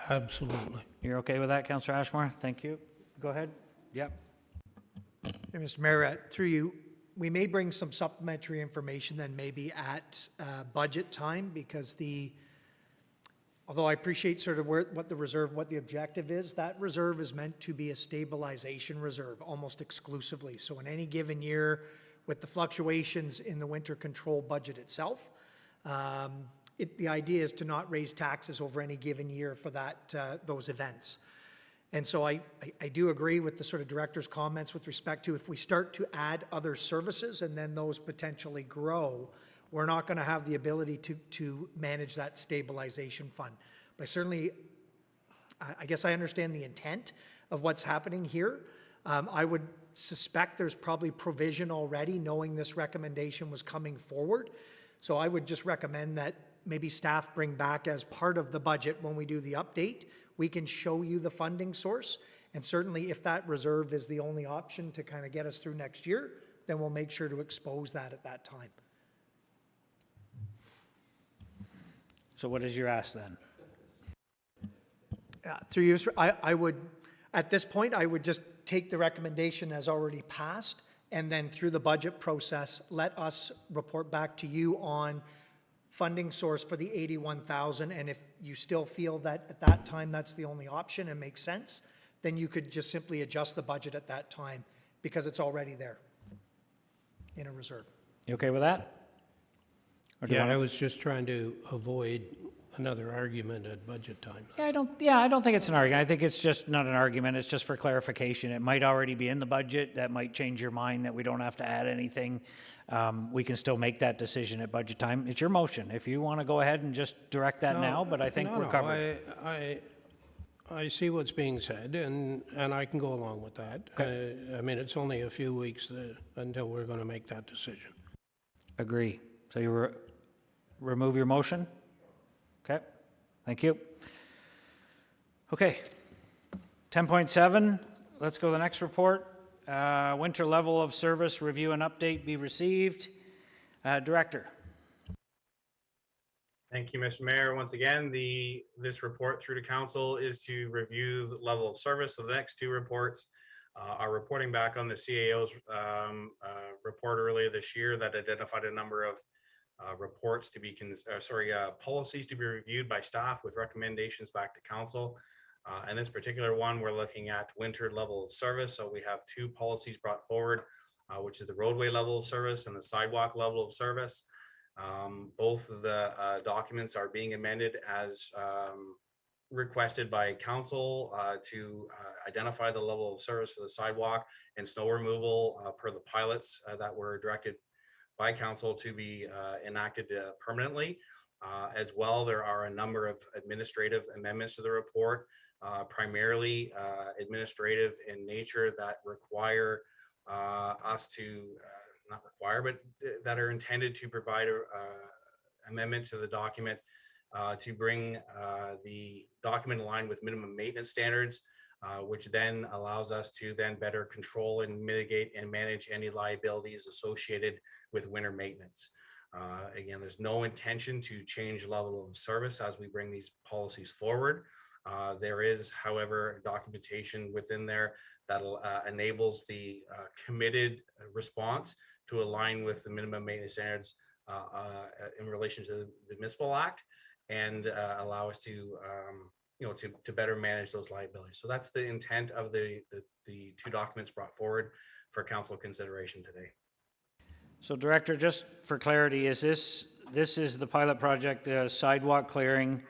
Absolutely. You're okay with that, Councillor Ashmore? Thank you. Go ahead. Yep. Hey, Mr. Mayor, through you, we may bring some supplementary information then maybe at budget time, because although I appreciate sort of what the objective is, that reserve is meant to be a stabilization reserve almost exclusively. So in any given year, with the fluctuations in the winter control budget itself, the idea is to not raise taxes over any given year for those events. And so I do agree with the sort of director's comments with respect to if we start to add other services and then those potentially grow, we're not going to have the ability to manage that stabilization fund. But I guess I understand the intent of what's happening here. I would suspect there's probably provision already, knowing this recommendation was coming forward. So I would just recommend that maybe staff bring back as part of the budget when we do the update. We can show you the funding source. And certainly if that reserve is the only option to kind of get us through next year, then we'll make sure to expose that at that time. So what is your ask then? Through you, I would, at this point, I would just take the recommendation as already passed, and then through the budget process, let us report back to you on funding source for the 81,000. And if you still feel that at that time that's the only option and makes sense, then you could just simply adjust the budget at that time because it's already there in a reserve. You okay with that? Or do you Yeah, wanna- I was just trying to avoid another argument at budget time. I don't think it's an argument. I think it's just not an argument. It's just for clarification. It might already be in the budget. That might change your mind that we don't have to add anything. We can still make that decision at budget time. It's your motion. If you want to go ahead and just direct that now, but I think No, we're no, covered. I see what's being said, and I can go along with that. I mean, it's only a few weeks until we're going to make that decision. Agree. So you remove your motion? Okay, thank you. Okay, 10.7, let's go to the next report. Winter level of service review and update be received. Director. Thank you, Mr. Mayor. Once again, this report through to council is to review the level of service. So the next two reports are reporting back on the CAO's report earlier this year that identified a number of reports to be, policies to be reviewed by staff with recommendations back to council. And this particular one, we're looking at winter level of service. So we have two policies brought forward, which is the roadway level of service and the sidewalk level of service. Both of the documents are being amended as requested by council to identify the level of service for the sidewalk and snow removal per the pilots that were directed by council to be enacted permanently. As well, there are a number of administrative amendments to the report, primarily administrative in nature that require us to, not require, but that are intended to provide a amendment to the document to bring the document in line with minimum maintenance standards, which then allows us to then better control and mitigate and manage any liabilities associated with winter maintenance. Again, there's no intention to change level of service as we bring these policies forward. There is, however, documentation within there that enables the committed response to align with the minimum maintenance standards in relation to the Municipal Act and allow us to to better manage those liabilities. So that's the intent of the two documents brought forward for council consideration today. So Director, just for clarity, is this is the pilot project, the sidewalk clearing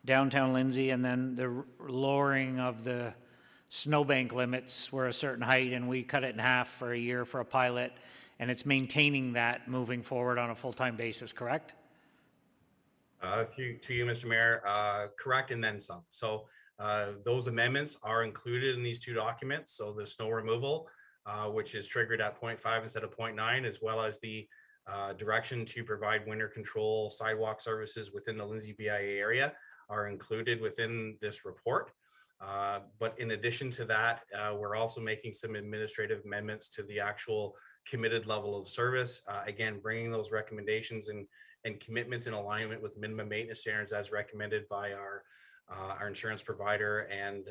downtown Lindsay, and then the lowering of the snowbank limits were a certain height, and we cut it in half for a year for a pilot, and it's maintaining that moving forward on a full-time basis, correct? To you, Mr. Mayor, correct, and then some. So those amendments are included in these two documents. So the snow removal, which is triggered at 0.5 instead of 0.9, as well as the direction to provide winter control sidewalk services within the Lindsay BIA area are included within this report. But in addition to that, we're also making some administrative amendments to the actual committed level of service. Again, bringing those recommendations and commitments in alignment with minimum maintenance standards as recommended by our insurance provider and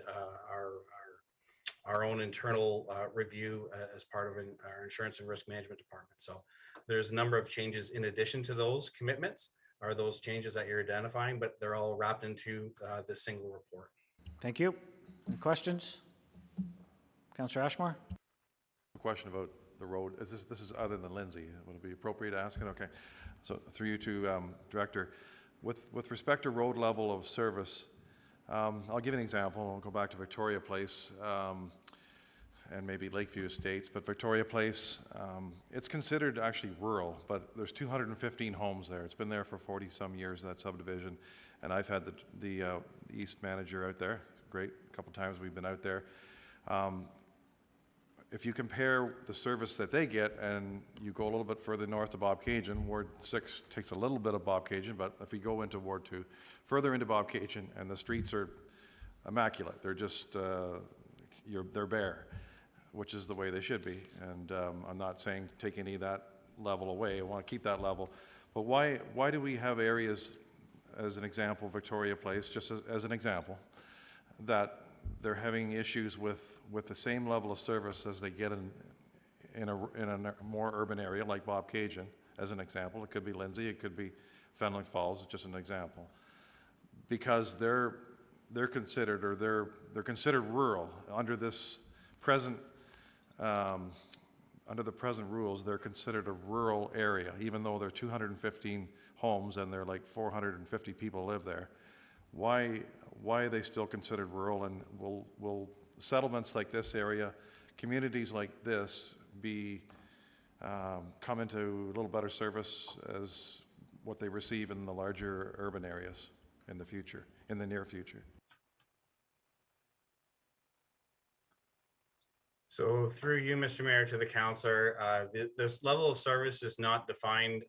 our own internal review as part of our insurance and risk management department. So there's a number of changes in addition to those commitments or those changes that you're identifying, but they're all wrapped into this single report. Thank you. Any questions? Councillor Ashmore? A question about the road. This is other than Lindsay. Would it be appropriate to ask it? Okay. So through you to Director, with respect to road level of service, I'll give an example. I'll go back to Victoria Place and maybe Lakeview Estates, but Victoria Place, it's considered actually rural, but there's 215 homes there. It's been there for 40 some years, that subdivision, and I've had the East manager out there. Great, a couple times we've been out there. If you compare the service that they get and you go a little bit further north to Bobcaygeon, Ward 6 takes a little bit of Bobcaygeon, but if we go into Ward 2, further into Bobcaygeon, and the streets are immaculate. They're just, they're bare, which is the way they should be. And I'm not saying take any of that level away. I want to keep that level. But why do we have areas, as an example, Victoria Place, just as an example, that they're having issues with the same level of service as they get in a more urban area like Bob Cajun, as an example. It could be Lindsay, it could be Fenwick Falls, it's just an example. Because they're considered, or they're considered rural under this present, under the present rules, they're considered a rural area, even though there are 215 homes and there are like 450 people live there. Why are they still considered rural, and will settlements like this area, communities like this, come into a little better service as what they receive in the larger urban areas in the future, in the near future? So through you, Mr. Mayor, to the councillor, this level of service is not defined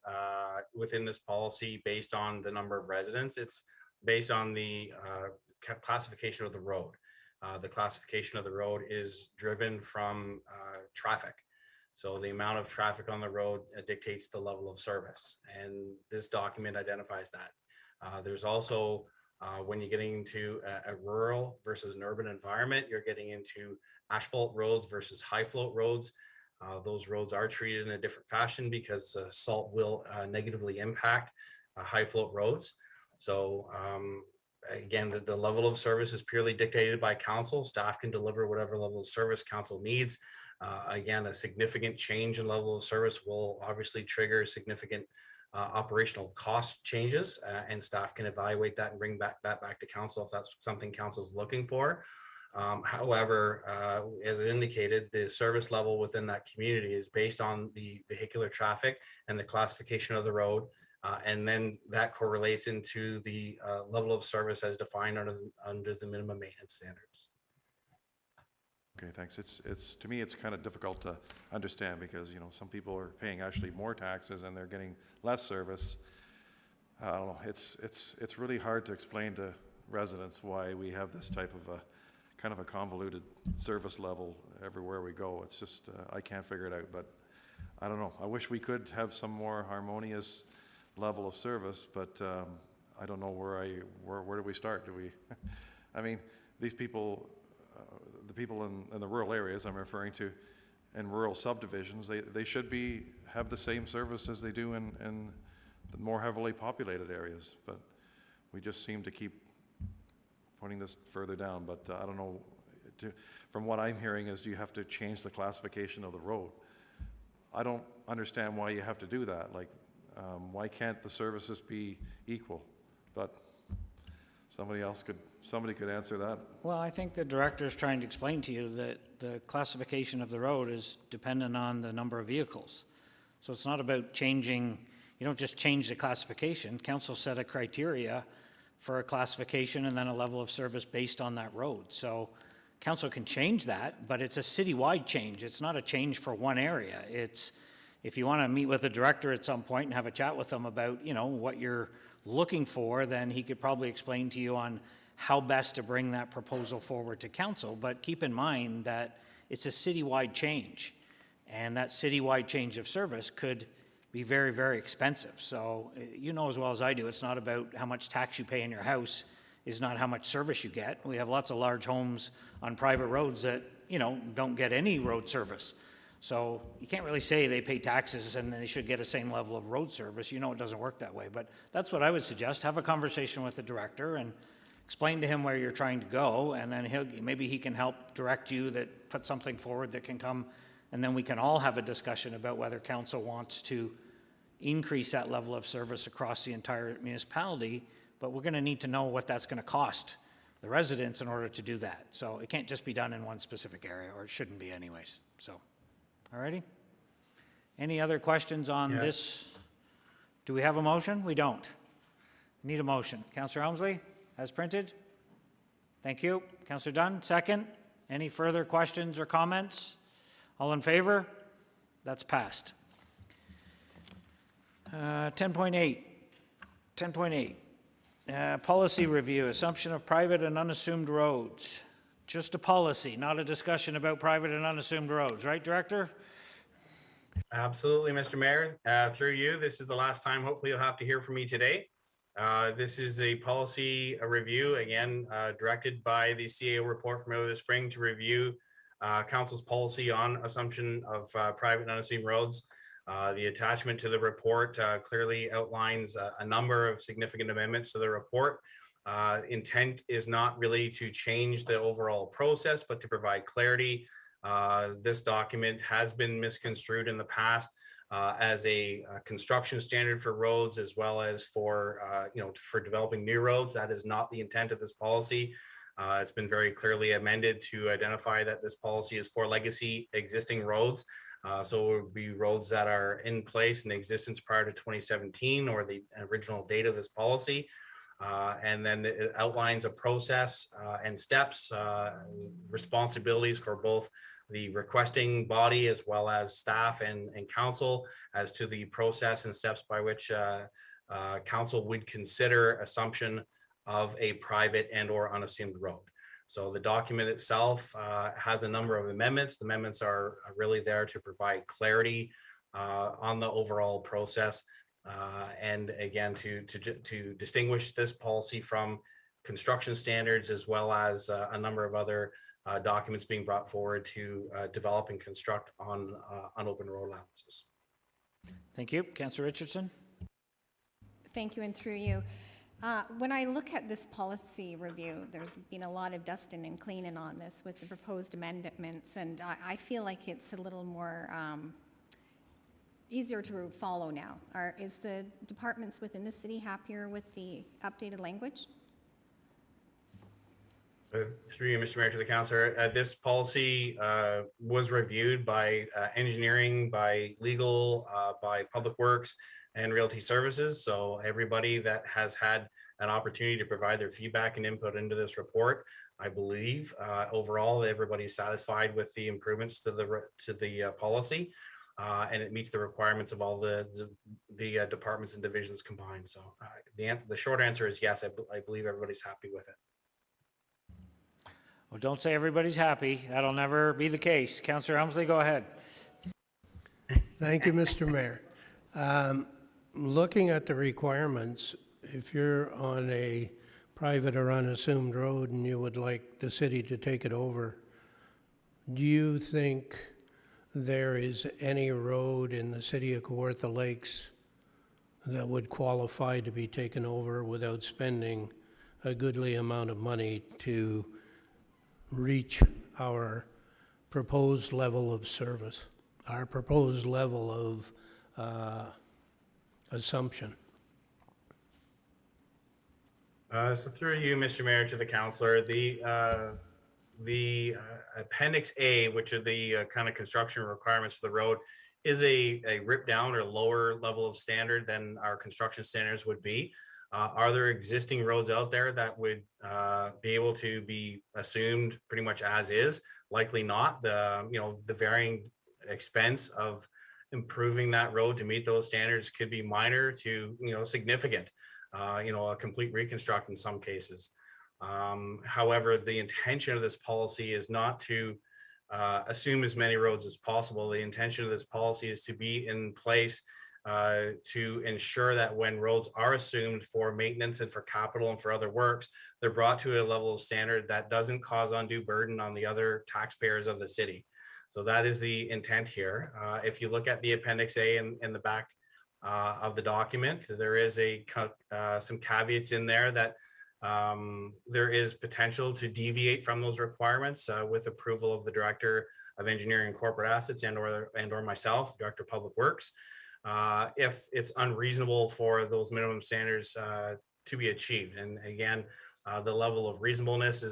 within this policy based on the number of residents. It's based on the classification of the road. The classification of the road is driven from traffic. So the amount of traffic on the road dictates the level of service, and this document identifies that. There's also, when you're getting into a rural versus an urban environment, you're getting into asphalt roads versus high float roads. Those roads are treated in a different fashion because salt will negatively impact high float roads. So again, the level of service is purely dictated by council. Staff can deliver whatever level of service council needs. Again, a significant change in level of service will obviously trigger significant operational cost changes, and staff can evaluate that and bring that back to council if that's something council is looking for. However, as indicated, the service level within that community is based on the vehicular traffic and the classification of the road. And then that correlates into the level of service as defined under the minimum maintenance standards. Okay, thanks. It's to me, it's kind of difficult to understand because, you know, some people are paying actually more taxes and they're getting less service. I don't know. It's really hard to explain to residents why we have this type of a kind of a convoluted service level everywhere we go. It's just I can't figure it out. But I don't know. I wish we could have some more harmonious level of service, but I don't know where do we start? Do we? I mean, these people. The people in the rural areas I'm referring to, in rural subdivisions, they should have the same service as they do in the more heavily populated areas. But we just seem to keep putting this further down. But I don't know. From what I'm hearing is you have to change the classification of the road. I don't understand why you have to do that. Like, why can't the services be equal? But somebody could answer that. Well, I think the director is trying to explain to you that the classification of the road is dependent on the number of vehicles. So it's not about changing, you don't just change the classification. Council set a criteria for a classification and then a level of service based on that road. So council can change that, but it's a citywide change. It's not a change for one area. It's, if you want to meet with the director at some point and have a chat with them about, you know, what you're looking for, then he could probably explain to you on how best to bring that proposal forward to council. But keep in mind that it's a citywide change, and that citywide change of service could be very, very expensive. So you know as well as I do, it's not about how much tax you pay in your house, is not how much service you get. We have lots of large homes on private roads that, you know, don't get any road service. So you can't really say they pay taxes and they should get the same level of road service. You know it doesn't work that way. But that's what I would suggest. Have a conversation with the director and explain to him where you're trying to go, and then maybe he can help direct you, that put something forward that can come, and then we can all have a discussion about whether council wants to increase that level of service across the entire municipality. But we're going to need to know what that's going to cost the residents in order to do that. So it can't just be done in one specific area, or it shouldn't be anyways. So, all righty. Any other questions on this? Do we have a motion? We don't. Need a motion. Councillor Helmsley, as printed. Thank you. Councillor Dunn, second. Any further questions or comments? All in favor? That's passed. 10.8. 10.8. Policy review, assumption of private and unassumed roads. Just a policy, not a discussion about private and unassumed roads, right, Director? Absolutely, Mr. Mayor. Through you, this is the last time hopefully you'll have to hear from me today. This is a policy review, again, directed by the CAO report from earlier this spring to review council's policy on assumption of private and unassumed roads. The attachment to the report clearly outlines a number of significant amendments to the report. Intent is not really to change the overall process, but to provide clarity. This document has been misconstrued in the past as a construction standard for roads, as well as for for developing new roads. That is not the intent of this policy. It's been very clearly amended to identify that this policy is for legacy existing roads. So it would be roads that are in place in existence prior to 2017 or the original date of this policy. And then it outlines a process and steps, responsibilities for both the requesting body as well as staff and council as to the process and steps by which council would consider assumption of a private and or unassumed road. So the document itself has a number of amendments. The amendments are really there to provide clarity on the overall process. And again, to distinguish this policy from construction standards, as well as a number of other documents being brought forward to develop and construct on open road allowances. Thank you. Councillor Richardson. Thank you, and through you. When I look at this policy review, there's been a lot of dusting and cleaning on this with the proposed amendments, and I feel like it's a little more easier to follow now. Is the departments within the city happier with the updated language? Through you, Mr. Mayor, to the councillor, this policy was reviewed by engineering, by legal, by public works, and realty services. So everybody that has had an opportunity to provide their feedback and input into this report, I believe overall everybody's satisfied with the improvements to the policy, and it meets the requirements of all the departments and divisions combined. So the short answer is yes. I believe everybody's happy with it. Well, don't say everybody's happy. That'll never be the case. Councillor Helmsley, go ahead. Thank you, Mr. Mayor. Looking at the requirements, if you're on a private or unassumed road and you would like the city to take it over, do you think there is any road in the city of Kawartha Lakes that would qualify to be taken over without spending a goodly amount of money to reach our proposed level of service, our proposed level of assumption? So through you, Mr. Mayor, to the councillor, the Appendix A, which are the kind of construction requirements for the road, is a ripped down or lower level of standard than our construction standards would be. Are there existing roads out there that would be able to be assumed pretty much as is? Likely not. The varying expense of improving that road to meet those standards could be minor to significant. A complete reconstruct in some cases. However, the intention of this policy is not to assume as many roads as possible. The intention of this policy is to be in place to ensure that when roads are assumed for maintenance and for capital and for other works, they're brought to a level of standard that doesn't cause undue burden on the other taxpayers of the city. So that is the intent here. If you look at the Appendix A in the back of the document, there is some caveats in there that there is potential to deviate from those requirements with approval of the Director of Engineering and Corporate Assets and or myself, Director of Public Works. If it's unreasonable for those minimum standards to be achieved. And again, the level of reasonableness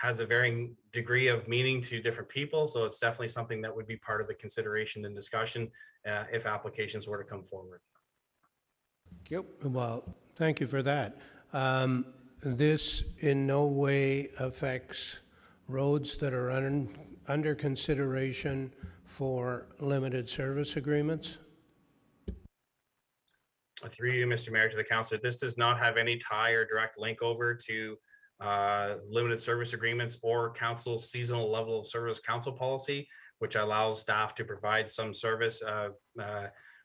has a varying degree of meaning to different people. So it's definitely something that would be part of the consideration and discussion if applications were to come forward. Thank you. Well, thank you for that. This in no way affects roads that are under consideration for limited service agreements? Through you, Mr. Mayor, to the council, this does not have any tie or direct link over to limited service agreements or council's seasonal level of service council policy, which allows staff to provide some service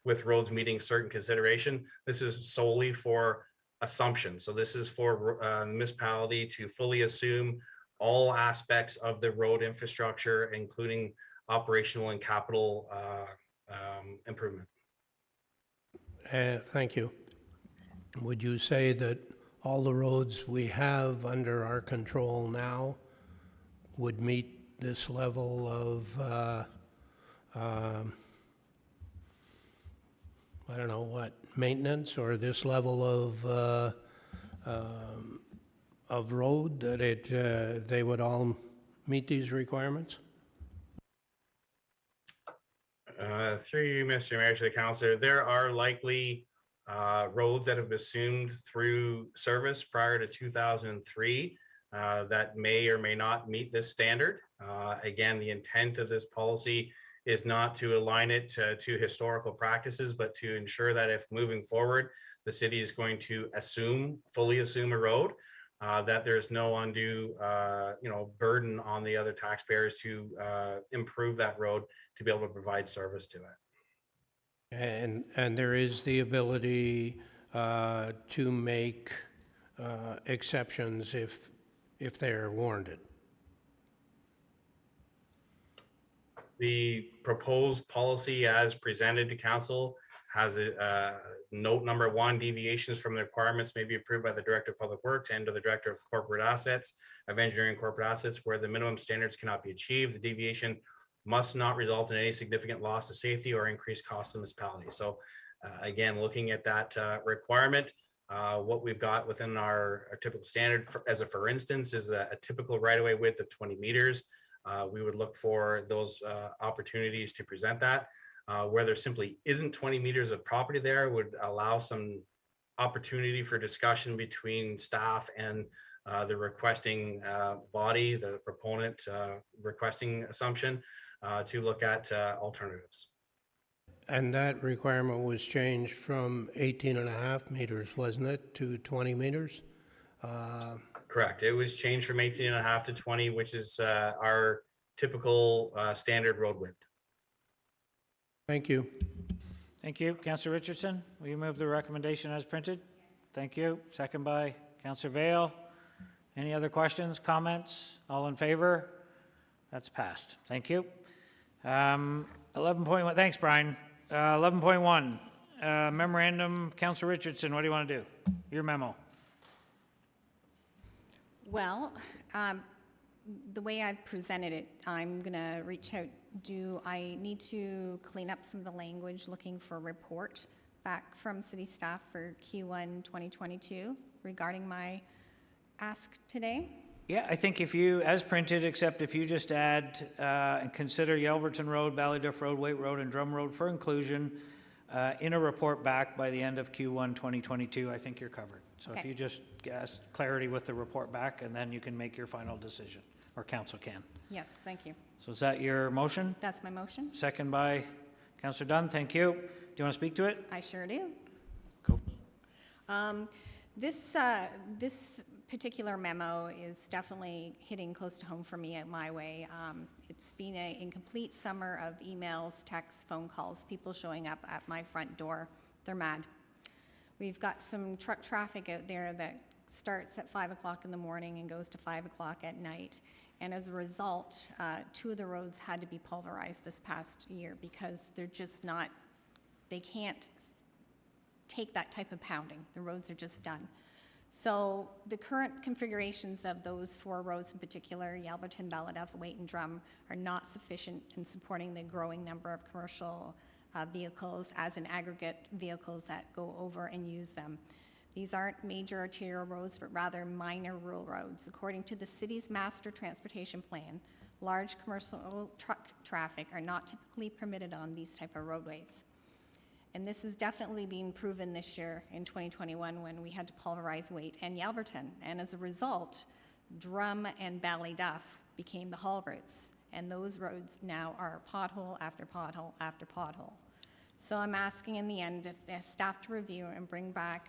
with roads meeting certain consideration. This is solely for assumption. So this is for the municipality to fully assume all aspects of the road infrastructure, including operational and capital improvement. Thank you. Would you say that all the roads we have under our control now would meet this level of, I don't know what, maintenance, or this level of road, that they would all meet these requirements? Through you, Mr. Mayor, to the councillor, there are likely roads that have assumed through service prior to 2003 that may or may not meet this standard. Again, the intent of this policy is not to align it to historical practices, but to ensure that if moving forward, the city is going to fully assume a road, that there's no undue, burden on the other taxpayers to improve that road to be able to provide service to it. And there is the ability to make exceptions if they're warranted. The proposed policy as presented to council has a note number 1, deviations from the requirements may be approved by the Director of Public Works and or the Director of Corporate Assets, of Engineering Corporate Assets, where the minimum standards cannot be achieved. The deviation must not result in any significant loss to safety or increased cost to municipality. So again, looking at that requirement, what we've got within our typical standard for instance is a typical right-of-way width of 20 meters. We would look for those opportunities to present that. Where there simply isn't 20 meters of property there would allow some opportunity for discussion between staff and the requesting body, the proponent requesting assumption, to look at alternatives. And that requirement was changed from 18.5 meters, wasn't it, to 20 meters? Correct. It was changed from 18.5 to 20, which is our typical standard road width. Thank you. Thank you. Councillor Richardson, will you move the recommendation as printed? Thank you. Second by Councillor Vale. Any other questions, comments? All in favor? That's passed. Thank you. 11.1, thanks, Brian. 11.1, memorandum. Councillor Richardson, what do you want to do? Your memo. Well, the way I've presented it, I'm going to reach out. Do I need to clean up some of the language looking for a report back from city staff for Q1 2022 regarding my ask today? Yeah, I think if you, as printed, except if you just add and consider Yelverton Road, Ballyduff Road, Waite Road, and Drum Road for inclusion in a report back by the end of Q1 2022, I think you're covered. So if you just get clarity with the report back, and then you can make your final decision, or council can. Yes, thank you. So is that your motion? That's my motion. Second by Councillor Dunn, thank you. Do you want to speak to it? I sure do. Cool. This particular memo is definitely hitting close to home for me at my way. It's been an incomplete summer of emails, texts, phone calls, people showing up at my front door. They're mad. We've got some truck traffic out there that starts at 5 o'clock in the morning and goes to 5 o'clock at night. And as a result, 2 of the roads had to be pulverized this past year because they're just not, they can't take that type of pounding. The roads are just done. So the current configurations of those 4 roads in particular, Yelverton, Ballyduff, Waite, and Drum, are not sufficient in supporting the growing number of commercial vehicles as an aggregate vehicles that go over and use them. These aren't major arterial roads, but rather minor rural roads. According to the city's master transportation plan, large commercial truck traffic are not typically permitted on these type of roadways. And this is definitely being proven this year in 2021 when we had to pulverize Waite and Yelverton. And as a result, Drum and Ballyduff became the haul routes. And those roads now are pothole after pothole after pothole. So I'm asking in the end if the staff to review and bring back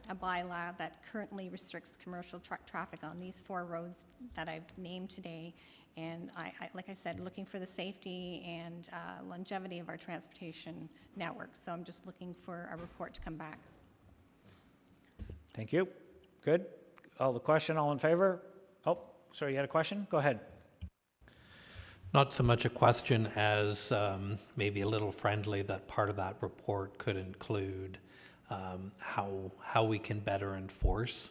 a bylaw that currently restricts commercial truck traffic on these 4 roads that I've named today And like I said, looking for the safety and longevity of our transportation network. So I'm just looking for a report to come back. Thank you. Good. All the question, all in favor? Oh, sorry, you had a question? Go ahead. Not so much a question as maybe a little friendly that part of that report could include how we can better enforce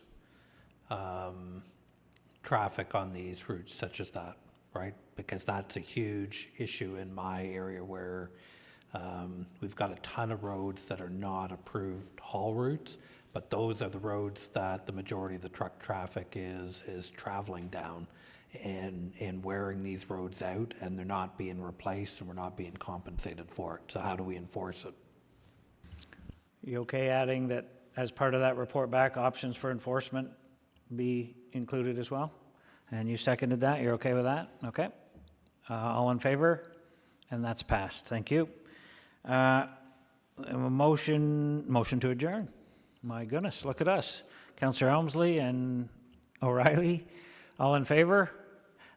traffic on these routes such as that, right? Because that's a huge issue in my area where we've got a ton of roads that are not approved haul routes, but those are the roads that the majority of the truck traffic is traveling down and wearing these roads out, and they're not being replaced and we're not being compensated for it. So how do we enforce it? You okay adding that as part of that report back, options for enforcement be included as well? And you seconded that? You're okay with that? Okay. All in favor? And that's passed. Thank you. A motion to adjourn. My goodness, look at us. Councillor Elmsley and O'Reilly, all in favor?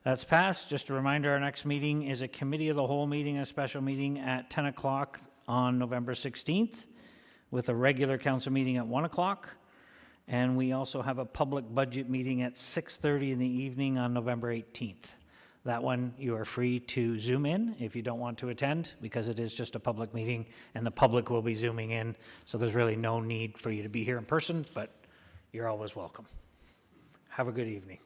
That's passed. Just a reminder, our next meeting is a committee of the whole meeting, a special meeting at 10 o'clock on November 16th, with a regular council meeting at 1 o'clock. And we also have a public budget meeting at 6:30 in the evening on November 18th. That one, you are free to Zoom in if you don't want to attend, because it is just a public meeting and the public will be Zooming in. So there's really no need for you to be here in person, but you're always welcome. Have a good evening.